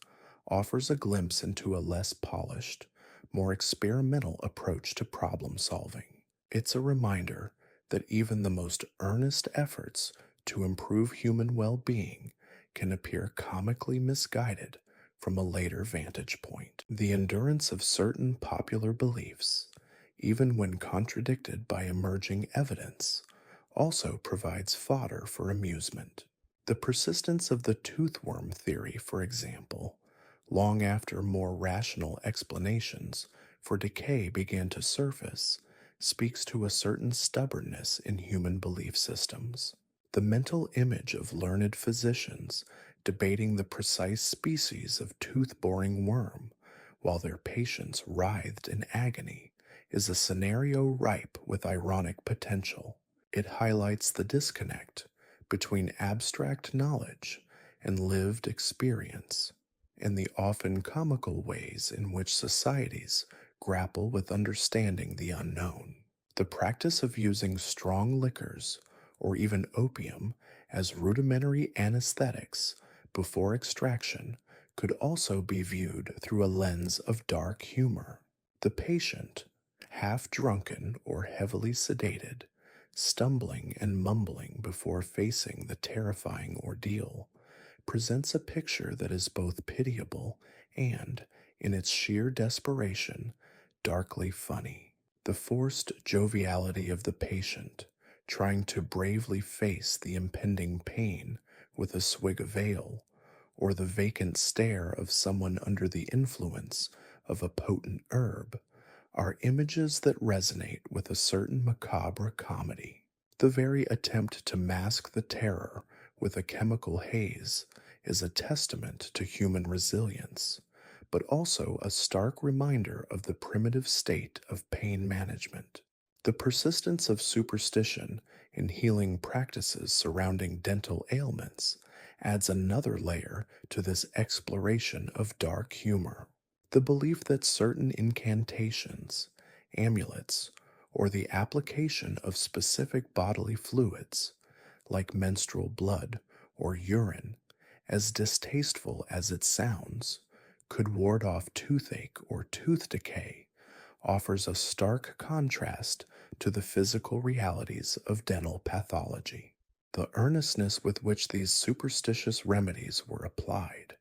offers a glimpse into a less polished, more experimental approach to problem solving. It's a reminder that even the most earnest efforts to improve human well being can appear comically misguided from a later vantage point. The endurance of certain popular beliefs, even when contradicted by emerging evidence, also provides fodder for amusement. The persistence of the toothworm theory, for example, long after more rational explanations for decay began to surface, speaks to a certain stubbornness in human belief systems. The mental image of learned physicians debating the precise species of tooth boring worm while their patients writhed in agony is a scenario ripe with ironic potential. It highlights the disconnect between abstract knowledge and lived experience, and the often comical ways in which societies grapple with understanding the unknown. The practice of using strong liquors or even opium as rudimentary anesthetics before extraction could also be viewed through a lens of dark humor. The patient, half drunken or heavily sedated, stumbling and mumbling before facing the terrifying ordeal, presents a picture that is both pitiable and, in its sheer desperation, darkly funny. The forced joviality of the patient, trying to bravely face the impending pain with a swig of ale, or the vacant stare of someone under the influence of a potent herb, are images that resonate with a certain macabre comedy. The very attempt to mask the terror with a chemical haze is a testament to human resilience, but also a stark reminder of the primitive state of pain management. The persistence of superstition in healing practices surrounding dental ailments adds another layer to this exploration of dark humor. The belief that certain incantations, amulets, or the application of specific bodily fluids, like menstrual blood or urine, as distasteful as it sounds, could ward off toothache or tooth decay, offers a stark contrast to the physical realities of dental pathology. The earnestness with which these superstitious remedies were applied,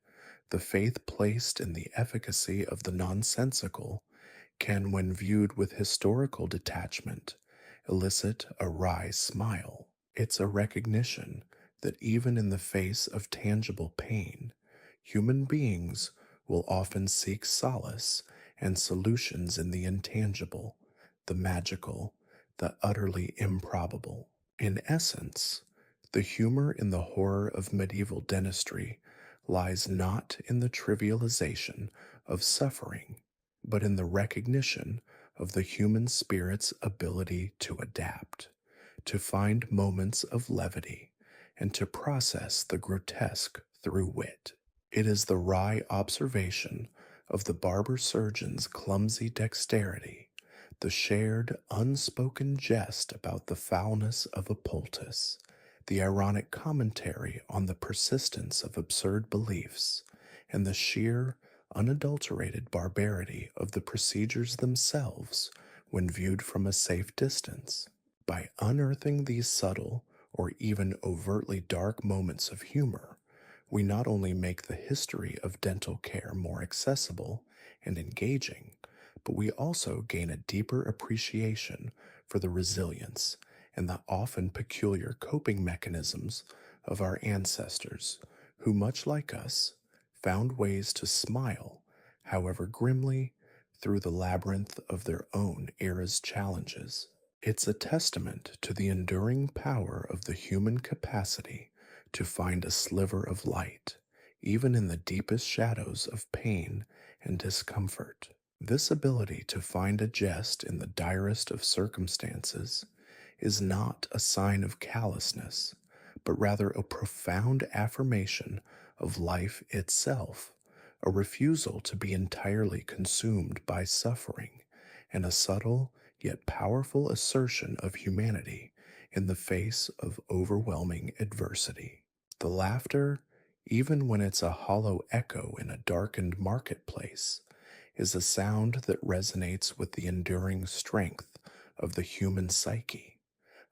the faith placed in the efficacy of the nonsensical, can, when viewed with historical detachment, elicit a wry smile. It's a recognition that even in the face of tangible pain, human beings will often seek solace and solutions in the intangible, the magical, the utterly improbable. In essence, the humor in the horror of medieval dentistry lies not in the trivialization of suffering, but in the recognition of the human spirit's ability to adapt, to find moments of levity, and to process the grotesque through wit. It is the wry observation of the barber surgeon's clumsy dexterity, the shared unspoken jest about the foulness of a poultice, the ironic commentary on the persistence of absurd beliefs, and the sheer, unadulterated barbarity of the procedures themselves when viewed from a safe distance. By unearthing these subtle or even overtly dark moments of humor, we not only make the history of dental care more accessible and engaging, but we also gain a deeper appreciation for the resilience and the often peculiar coping mechanisms of our ancestors, who, much like us, found ways to smile, however grimly, through the labyrinth of their own era's challenges. It's a testament to the enduring power of the human capacity to find a sliver of light, even in the deepest shadows of pain and discomfort. This ability to find a jest in the direst of circumstances is not a sign of callousness, but rather a profound affirmation of life itself, a refusal to be entirely consumed by suffering, and a subtle yet powerful assertion of humanity in the face of overwhelming adversity. The laughter, even when it's a hollow echo in a darkened marketplace, is a sound that resonates with the enduring strength of the human psyche,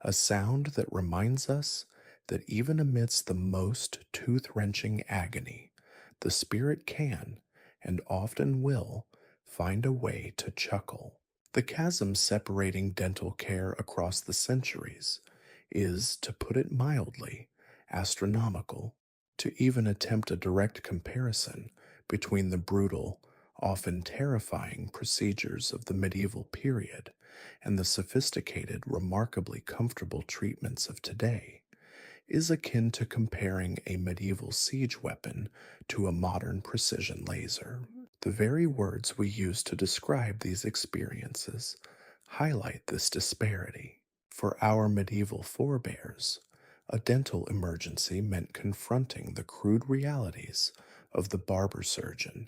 a sound that reminds us that even amidst the most tooth wrenching agony, the spirit can, and often will, find a way to chuckle. The chasm separating dental care across the centuries is, to put it mildly, astronomical. To even attempt a direct comparison between the brutal, often terrifying procedures of the medieval period and the sophisticated, remarkably comfortable treatments of today is akin to comparing a medieval siege weapon to a modern precision laser. The very words we use to describe these experiences highlight this disparity. For our medieval forebears, a dental emergency meant confronting the crude realities of the barber surgeon,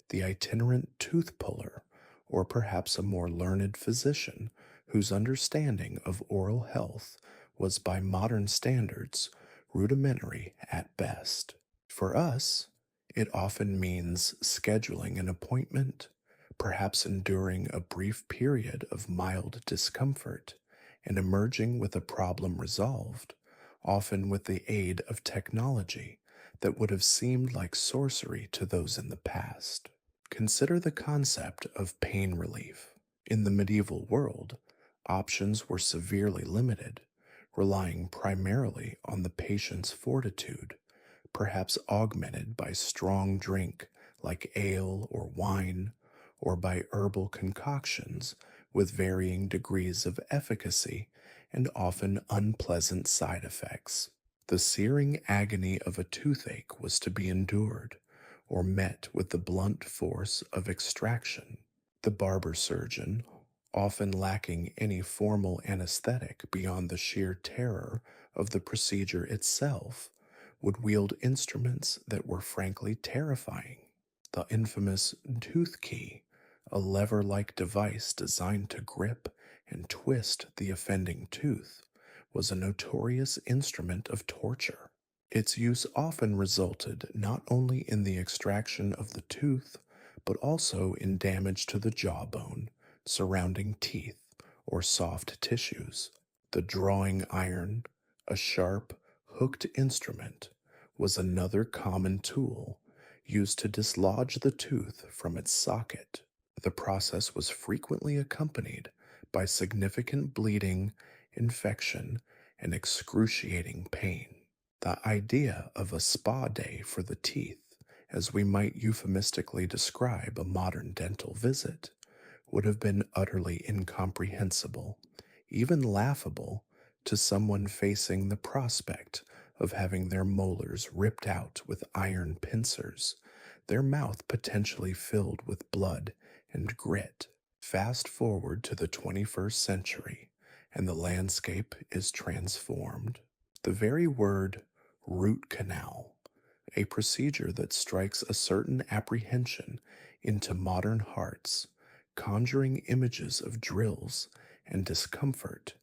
the itinerant tooth puller, or perhaps a more learned physician whose understanding of oral health was by modern standards rudimentary at best. For us, it often means scheduling an appointment, perhaps enduring a brief period of mild discomfort, and emerging with a problem resolved, often with the aid of technology that would have seemed like sorcery to those in the past. Consider the concept of pain relief. In the medieval world, options were severely limited, relying primarily on the patient's fortitude, perhaps augmented by strong drink like ale or wine, or by herbal concoctions with varying degrees of efficacy and often unpleasant side effects. The searing agony of a toothache was to be endured, or met with the blunt force of extraction. The barber surgeon, often lacking any formal anesthetic beyond the sheer terror of the procedure itself, would wield instruments that were frankly terrifying. The infamous tooth key, a lever like device designed to grip and twist the offending tooth, was a notorious instrument of torture. Its use often resulted not only in the extraction of the tooth, but also in damage to the jawbone, surrounding teeth, or soft tissues. The drawing iron, a sharp, hooked instrument, was another common tool used to dislodge the tooth from its socket. The process was frequently accompanied by significant bleeding, infection, and excruciating pain. The idea of a spa day for the teeth, as we might euphemistically describe a modern dental visit, would have been utterly incomprehensible, even laughable, to someone facing the prospect of having their molars ripped out with iron pincers, their mouth potentially filled with blood and grit. Fast forward to the 21st century, and the landscape is transformed. The very word root canal, a procedure that strikes a certain apprehension into modern hearts, conjuring images of drills and discomfort,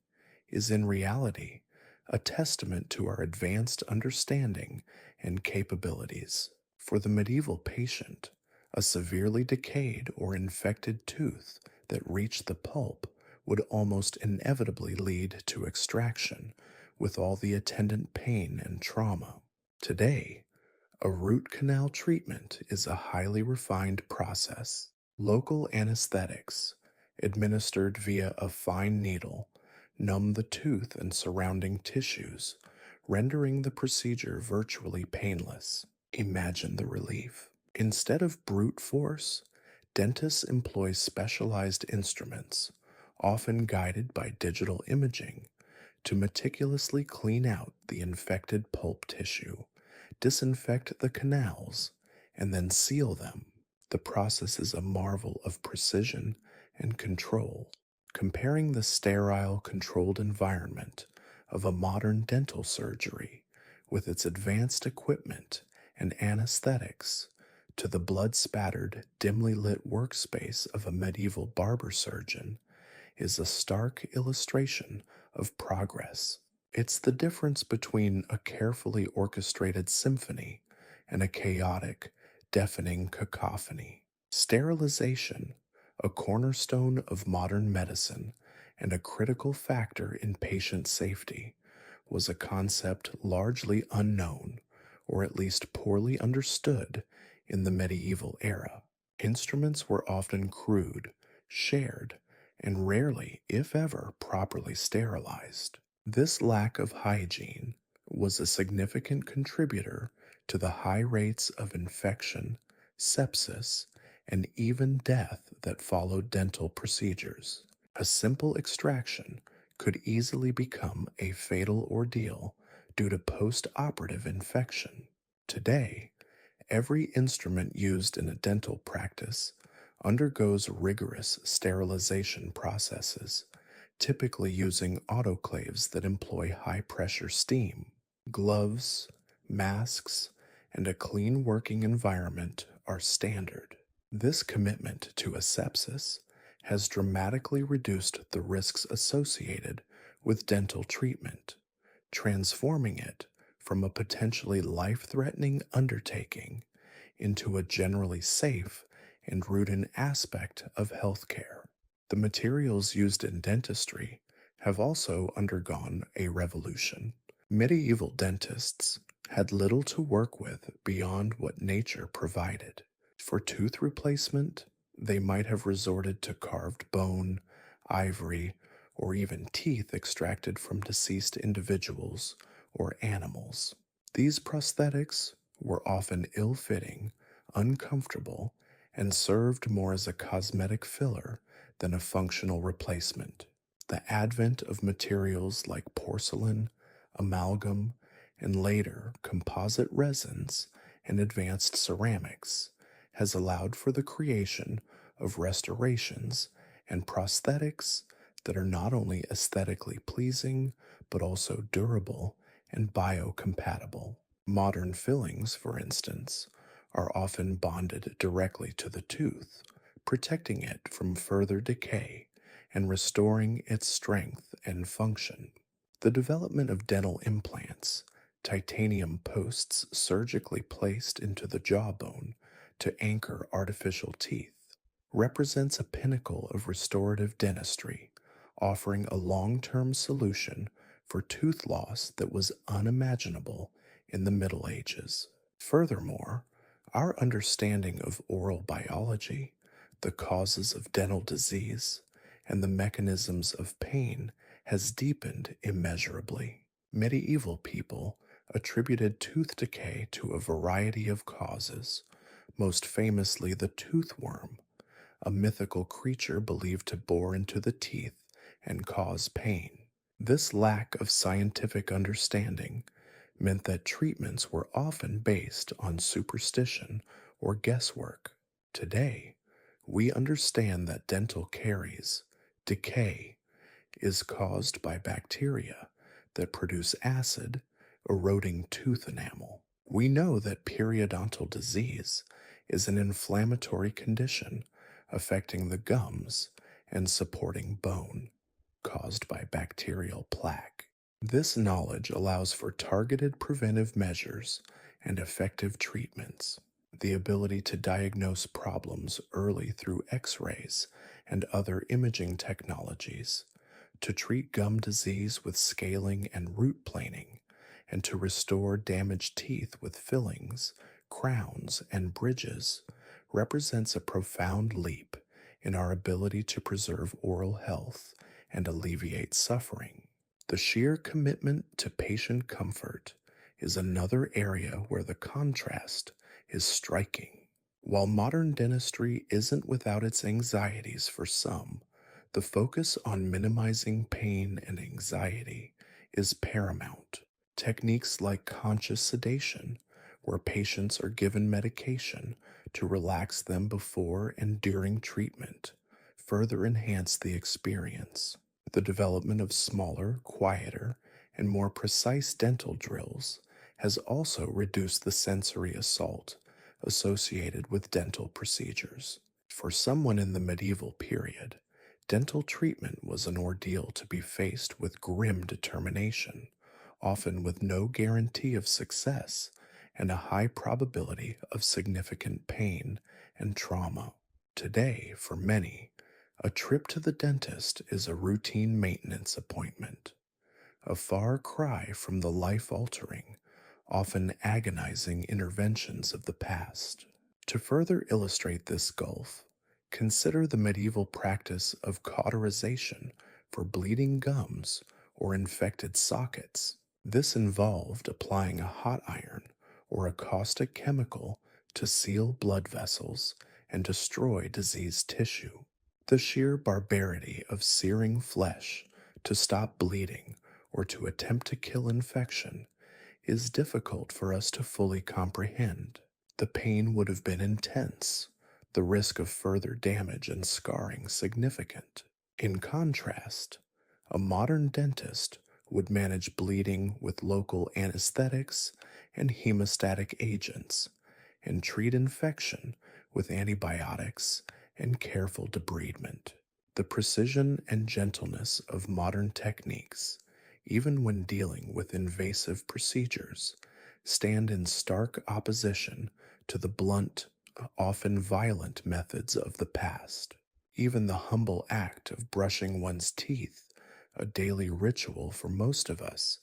is in reality a testament to our advanced understanding and capabilities. For the medieval patient, a severely decayed or infected tooth that reached the pulp would almost inevitably lead to extraction, with all the attendant pain and trauma. Today, a root canal treatment is a highly refined process. Local anesthetics, administered via a fine needle, numb the tooth and surrounding tissues, rendering the procedure virtually painless. Imagine the relief. Instead of brute force, dentists employ specialized instruments, often guided by digital imaging, to meticulously clean out the infected pulp tissue, disinfect the canals, and then seal them. The process is a marvel of precision and control. Comparing the sterile, controlled environment of a modern dental surgery with its advanced equipment and anesthetics to the blood-spattered, dimly lit workspace of a medieval barber surgeon is a stark illustration of progress It's the difference between a carefully orchestrated symphony and a chaotic, deafening cacophony. Sterilization, a cornerstone of modern medicine and a critical factor in patient safety, was a concept largely unknown, or at least poorly understood, in the medieval era. Instruments were often crude, shared, and rarely, if ever, properly sterilized. This lack of hygiene was a significant contributor to the high rates of infection, sepsis, and even death that followed dental procedures. A simple extraction could easily become a fatal ordeal due to post operative infection. Today, every instrument used in a dental practice undergoes rigorous sterilization processes, typically using autoclaves that employ high pressure steam. Gloves, masks, and a clean working environment are standard. This commitment to asepsis has dramatically reduced the risks associated with dental treatment, transforming it from a potentially life threatening undertaking into a generally safe and routine aspect of healthcare. The materials used in dentistry have also undergone a revolution. Medieval dentists had little to work with beyond what nature provided. For tooth replacement, they might have resorted to carved bone, ivory, or even teeth extracted from deceased individuals or animals. These prosthetics were often ill fitting, uncomfortable, and served more as a cosmetic filler than a functional replacement. The advent of materials like porcelain, amalgam, and later composite resins and advanced ceramics has allowed for the creation of restorations and prosthetics that are not only aesthetically pleasing but also durable and biocompatible. Modern fillings, for instance, are often bonded directly to the tooth, protecting it from further decay and restoring its strength and function. The development of dental implants, titanium posts surgically placed into the jawbone to anchor artificial teeth, represents a pinnacle of restorative dentistry, offering a long term solution for tooth loss that was unimaginable in the Middle Ages. Furthermore, our understanding of oral biology, the causes of dental disease, and the mechanisms of pain has deepened immeasurably. Medieval people attributed tooth decay to a variety of causes, most famously the toothworm, a mythical creature believed to bore into the teeth and cause pain. This lack of scientific understanding meant that treatments were often based on superstition or guesswork. Today, we understand that dental caries, decay, is caused by bacteria that produce acid, eroding tooth enamel. We know that periodontal disease is an inflammatory condition affecting the gums and supporting bone, caused by bacterial plaque. This knowledge allows for targeted preventive measures and effective treatments. The ability to diagnose problems early through x rays and other imaging technologies, to treat gum disease with scaling and root planing, and to restore damaged teeth with fillings, crowns, and bridges represents a profound leap in our ability to preserve oral health and alleviate suffering. The sheer commitment to patient comfort is another area where the contrast is striking. While modern dentistry isn't without its anxieties for some, the focus on minimizing pain and anxiety is paramount. Techniques like conscious sedation, where patients are given medication to relax them before and during treatment, further enhance the experience. The development of smaller, quieter, and more precise dental drills has also reduced the sensory assault associated with dental procedures. For someone in the medieval period, dental treatment was an ordeal to be faced with grim determination, often with no guarantee of success and a high probability of significant pain and trauma. Today, for many, a trip to the dentist is a routine maintenance appointment, a far cry from the life altering, often agonizing interventions of the past. To further illustrate this gulf, consider the medieval practice of cauterization for bleeding gums or infected sockets. This involved applying a hot iron or a caustic chemical to seal blood vessels and destroy diseased tissue. The sheer barbarity of searing flesh to stop bleeding or to attempt to kill infection is difficult for us to fully comprehend. The pain would have been intense, the risk of further damage and scarring significant. In contrast, a modern dentist would manage bleeding with local anesthetics and hemostatic agents and treat infection with antibiotics and careful debridement. The precision and gentleness of modern techniques, even when dealing with invasive procedures, stand in stark opposition to the blunt, often violent methods of the past. Even the humble act of brushing one's teeth, a daily ritual for most of us,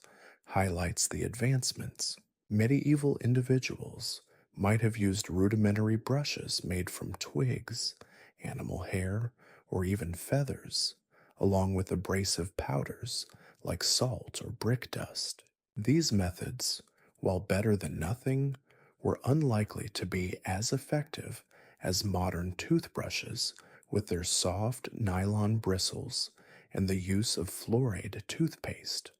highlights the advancements. Medieval individuals might have used rudimentary brushes made from twigs, animal hair, or even feathers, along with abrasive powders like salt or brick dust. These methods, while better than nothing, were unlikely to be as effective as modern toothbrushes with their soft nylon bristles and the use of fluoride toothpaste,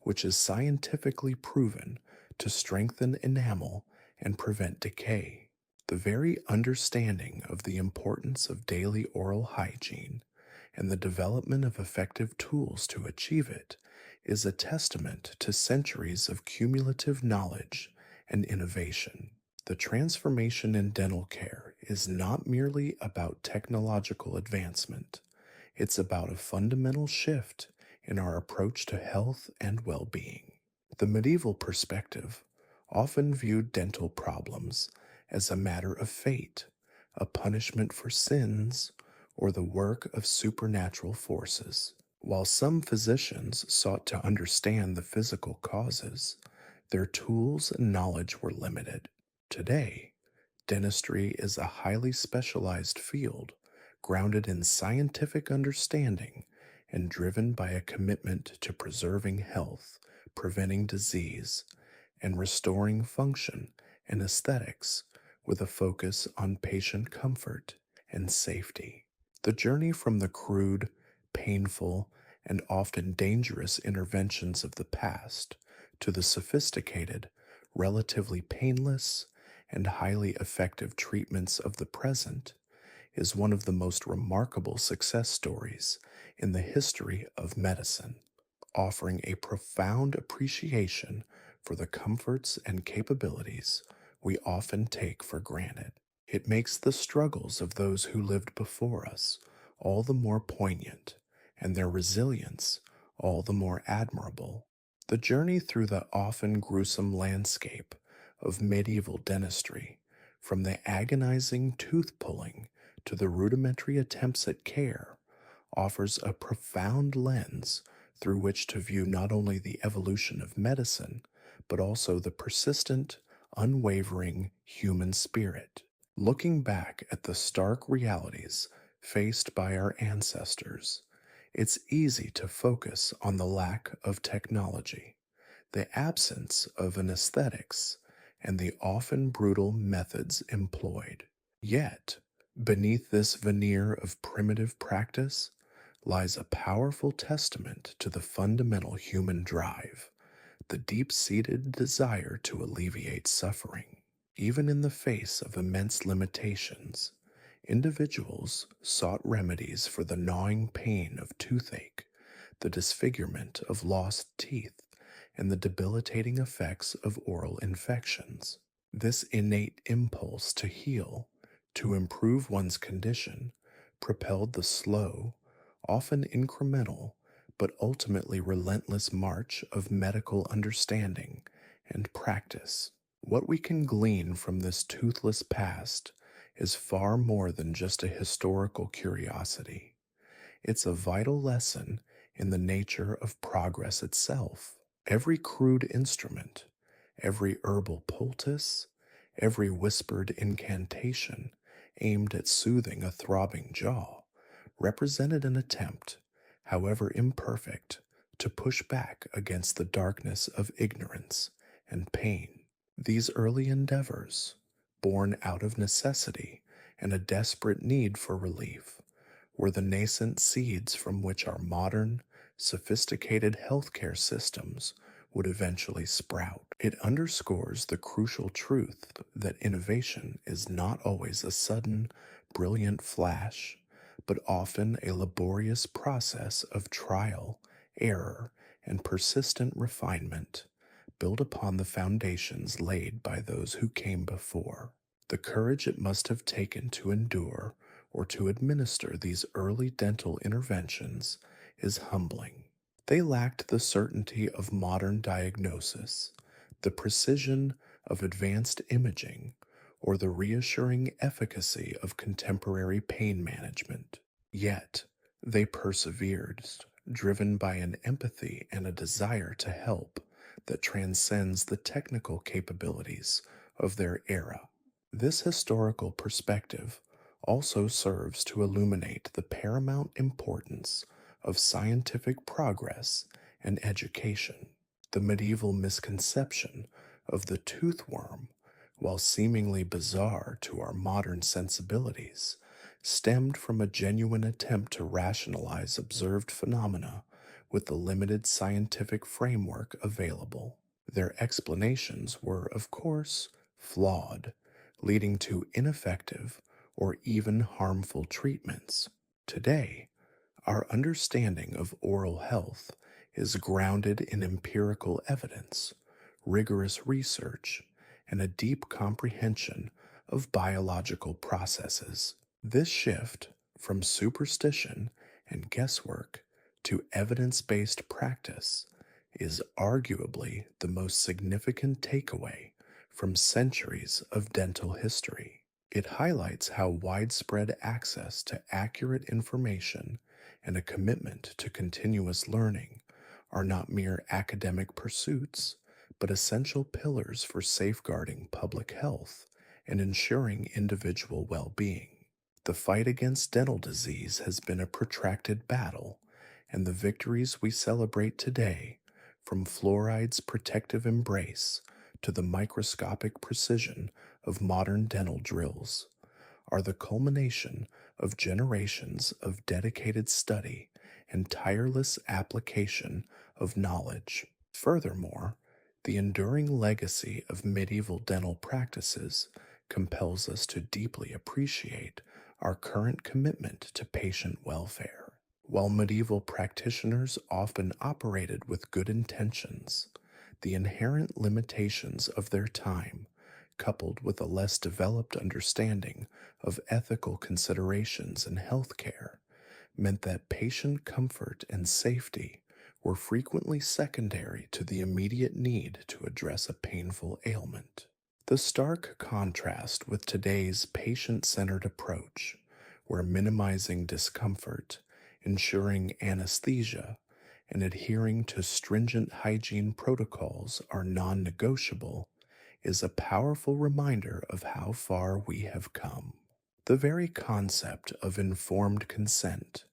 which is scientifically proven to strengthen enamel and prevent decay. The very understanding of the importance of daily oral hygiene and the development of effective tools to achieve it is a testament to centuries of cumulative knowledge and innovation. The transformation in dental care is not merely about technological advancement, it's about a fundamental shift in our approach to health and well being. The medieval perspective often viewed dental problems as a matter of fate, a punishment for sins, or the work of supernatural forces. While some physicians sought to understand the physical causes, their tools and knowledge were limited. Today, dentistry is a highly specialized field grounded in scientific understanding and driven by a commitment to preserving health, preventing disease, and restoring function and aesthetics with a focus on patient comfort and safety. The journey from the crude, painful, and often dangerous interventions of the past to the sophisticated, relatively painless, and highly effective treatments of the present is one of the most remarkable success stories in the history of medicine, offering a profound appreciation for the comforts and capabilities we often take for granted. It makes the struggles of those who lived before us all the more poignant, and their resilience all the more admirable. The journey through the often gruesome landscape of medieval dentistry, from the agonizing tooth pulling to the rudimentary attempts at care, offers a profound lens through which to view not only the evolution of medicine, but also the persistent, unwavering human spirit. Looking back at the stark realities faced by our ancestors, it's easy to focus on the lack of technology, the absence of anesthetics, and the often brutal methods employed. Yet, beneath this veneer of primitive practice lies a powerful testament to the fundamental human drive, the deep-seated desire to alleviate suffering. Even in the face of immense limitations, individuals sought remedies for the gnawing pain of toothache, the disfigurement of lost teeth, and the debilitating effects of oral infections. This innate impulse to heal, to improve one's condition, propelled the slow, often incremental, but ultimately relentless march of medical understanding and practice. What we can glean from this toothless past is far more than just a historical curiosity. It's a vital lesson in the nature of progress itself. Every crude instrument, every herbal poultice, every whispered incantation aimed at soothing a throbbing jaw represented an attempt, however imperfect, to push back against the darkness of ignorance and pain. These early endeavors, born out of necessity and a desperate need for relief, were the nascent seeds from which our modern, sophisticated healthcare systems would eventually sprout. It underscores the crucial truth that innovation is not always a sudden, brilliant flash, but often a laborious process of trial, error, and persistent refinement, built upon the foundations laid by those who came before. The courage it must have taken to endure or to administer these early dental interventions is humbling. They lacked the certainty of modern diagnosis, the precision of advanced imaging, or the reassuring efficacy of contemporary pain management. Yet, they persevered, driven by an empathy and a desire to help that transcends the technical capabilities of their era. This historical perspective also serves to illuminate the paramount importance of scientific progress and education. The medieval misconception of the toothworm, while seemingly bizarre to our modern sensibilities, stemmed from a genuine attempt to rationalize observed phenomena with the limited scientific framework available. Their explanations were, of course, flawed, leading to ineffective or even harmful treatments. Today, our understanding of oral health is grounded in empirical evidence, rigorous research, and a deep comprehension of biological processes. This shift from superstition and guesswork to evidence based practice is arguably the most significant takeaway from centuries of dental history. It highlights how widespread access to accurate information and a commitment to continuous learning are not mere academic pursuits, but essential pillars for safeguarding public health and ensuring individual well being. The fight against dental disease has been a protracted battle, and the victories we celebrate today, from fluoride's protective embrace to the microscopic precision of modern dental drills, are the culmination of generations of dedicated study and tireless application of knowledge. Furthermore, the enduring legacy of medieval dental practices compels us to deeply appreciate our current commitment to patient welfare. While medieval practitioners often operated with good intentions, the inherent limitations of their time, coupled with a less developed understanding of ethical considerations in healthcare, meant that patient comfort and safety were frequently secondary to the immediate need to address a painful ailment. The stark contrast with today's patient centered approach, where minimizing discomfort, ensuring anesthesia, and adhering to stringent hygiene protocols are non negotiable, is a powerful reminder of how far we have come. The very concept of informed consent,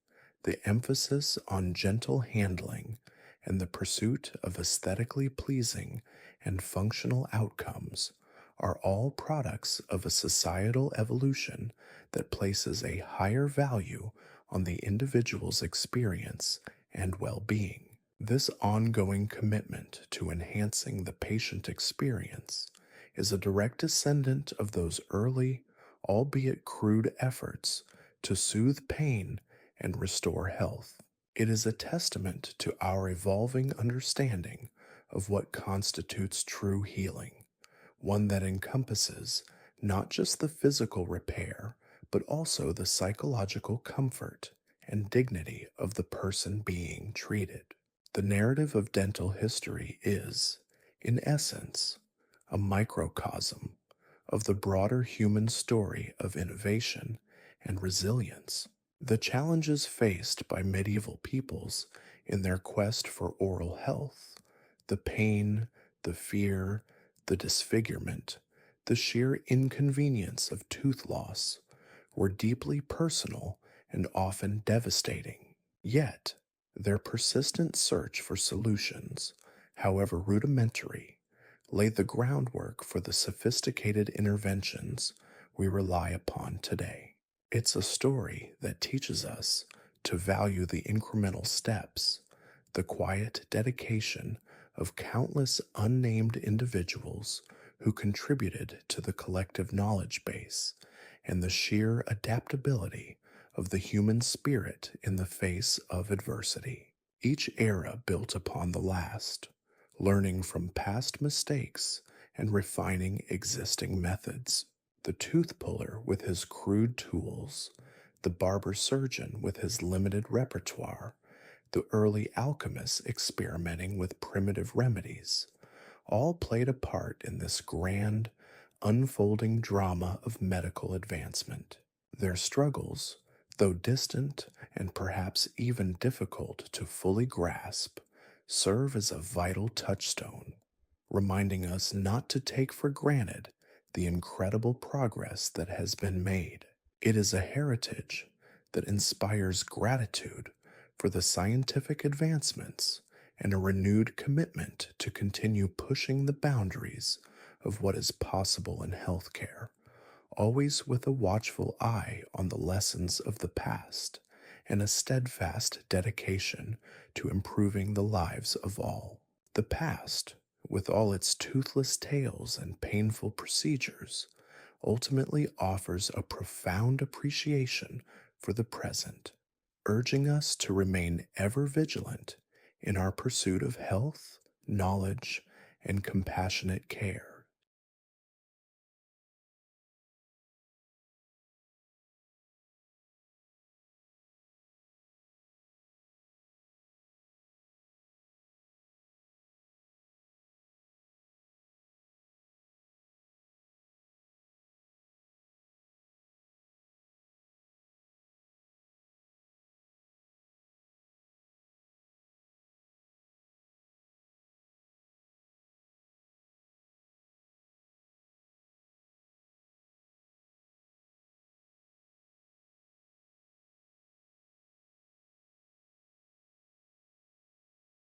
the emphasis on gentle handling, and the pursuit of aesthetically pleasing and functional outcomes are all products of a societal evolution that places a higher value on the individual's experience and well being. This ongoing commitment to enhancing the patient experience is a direct descendant of those early, albeit crude efforts to soothe pain and restore health. It is a testament to our evolving understanding of what constitutes true healing, one that encompasses not just the physical repair, but also the psychological comfort and dignity of the person being treated. The narrative of dental history is, in essence, a microcosm of the broader human story of innovation and resilience. The challenges faced by medieval peoples in their quest for oral health, the pain, the fear, the disfigurement, the sheer inconvenience of tooth loss were deeply personal and often devastating. Yet, their persistent search for solutions, however rudimentary, laid the groundwork for the sophisticated interventions we rely upon today. It's a story that teaches us to value the incremental steps, the quiet dedication of countless unnamed individuals who contributed to the collective knowledge base, and the sheer adaptability of the human spirit in the face of adversity. Each era built upon the last, learning from past mistakes and refining existing methods. The tooth puller with his crude tools, the barber surgeon with his limited repertoire, the early alchemists experimenting with primitive remedies, all played a part in this grand, unfolding drama of medical advancement. Their struggles, though distant and perhaps even difficult to fully grasp, serve as a vital touchstone, reminding us not to take for granted the incredible progress that has been made. It is a heritage that inspires gratitude for the scientific advancements and a renewed commitment to continue pushing the boundaries of what is possible in healthcare, always with a watchful eye on the lessons of the past and a steadfast dedication to improving the lives of all. The past, with all its toothless tales and painful procedures, ultimately offers a profound appreciation for the present, urging us to remain ever vigilant in our pursuit of health, knowledge, and compassionate care.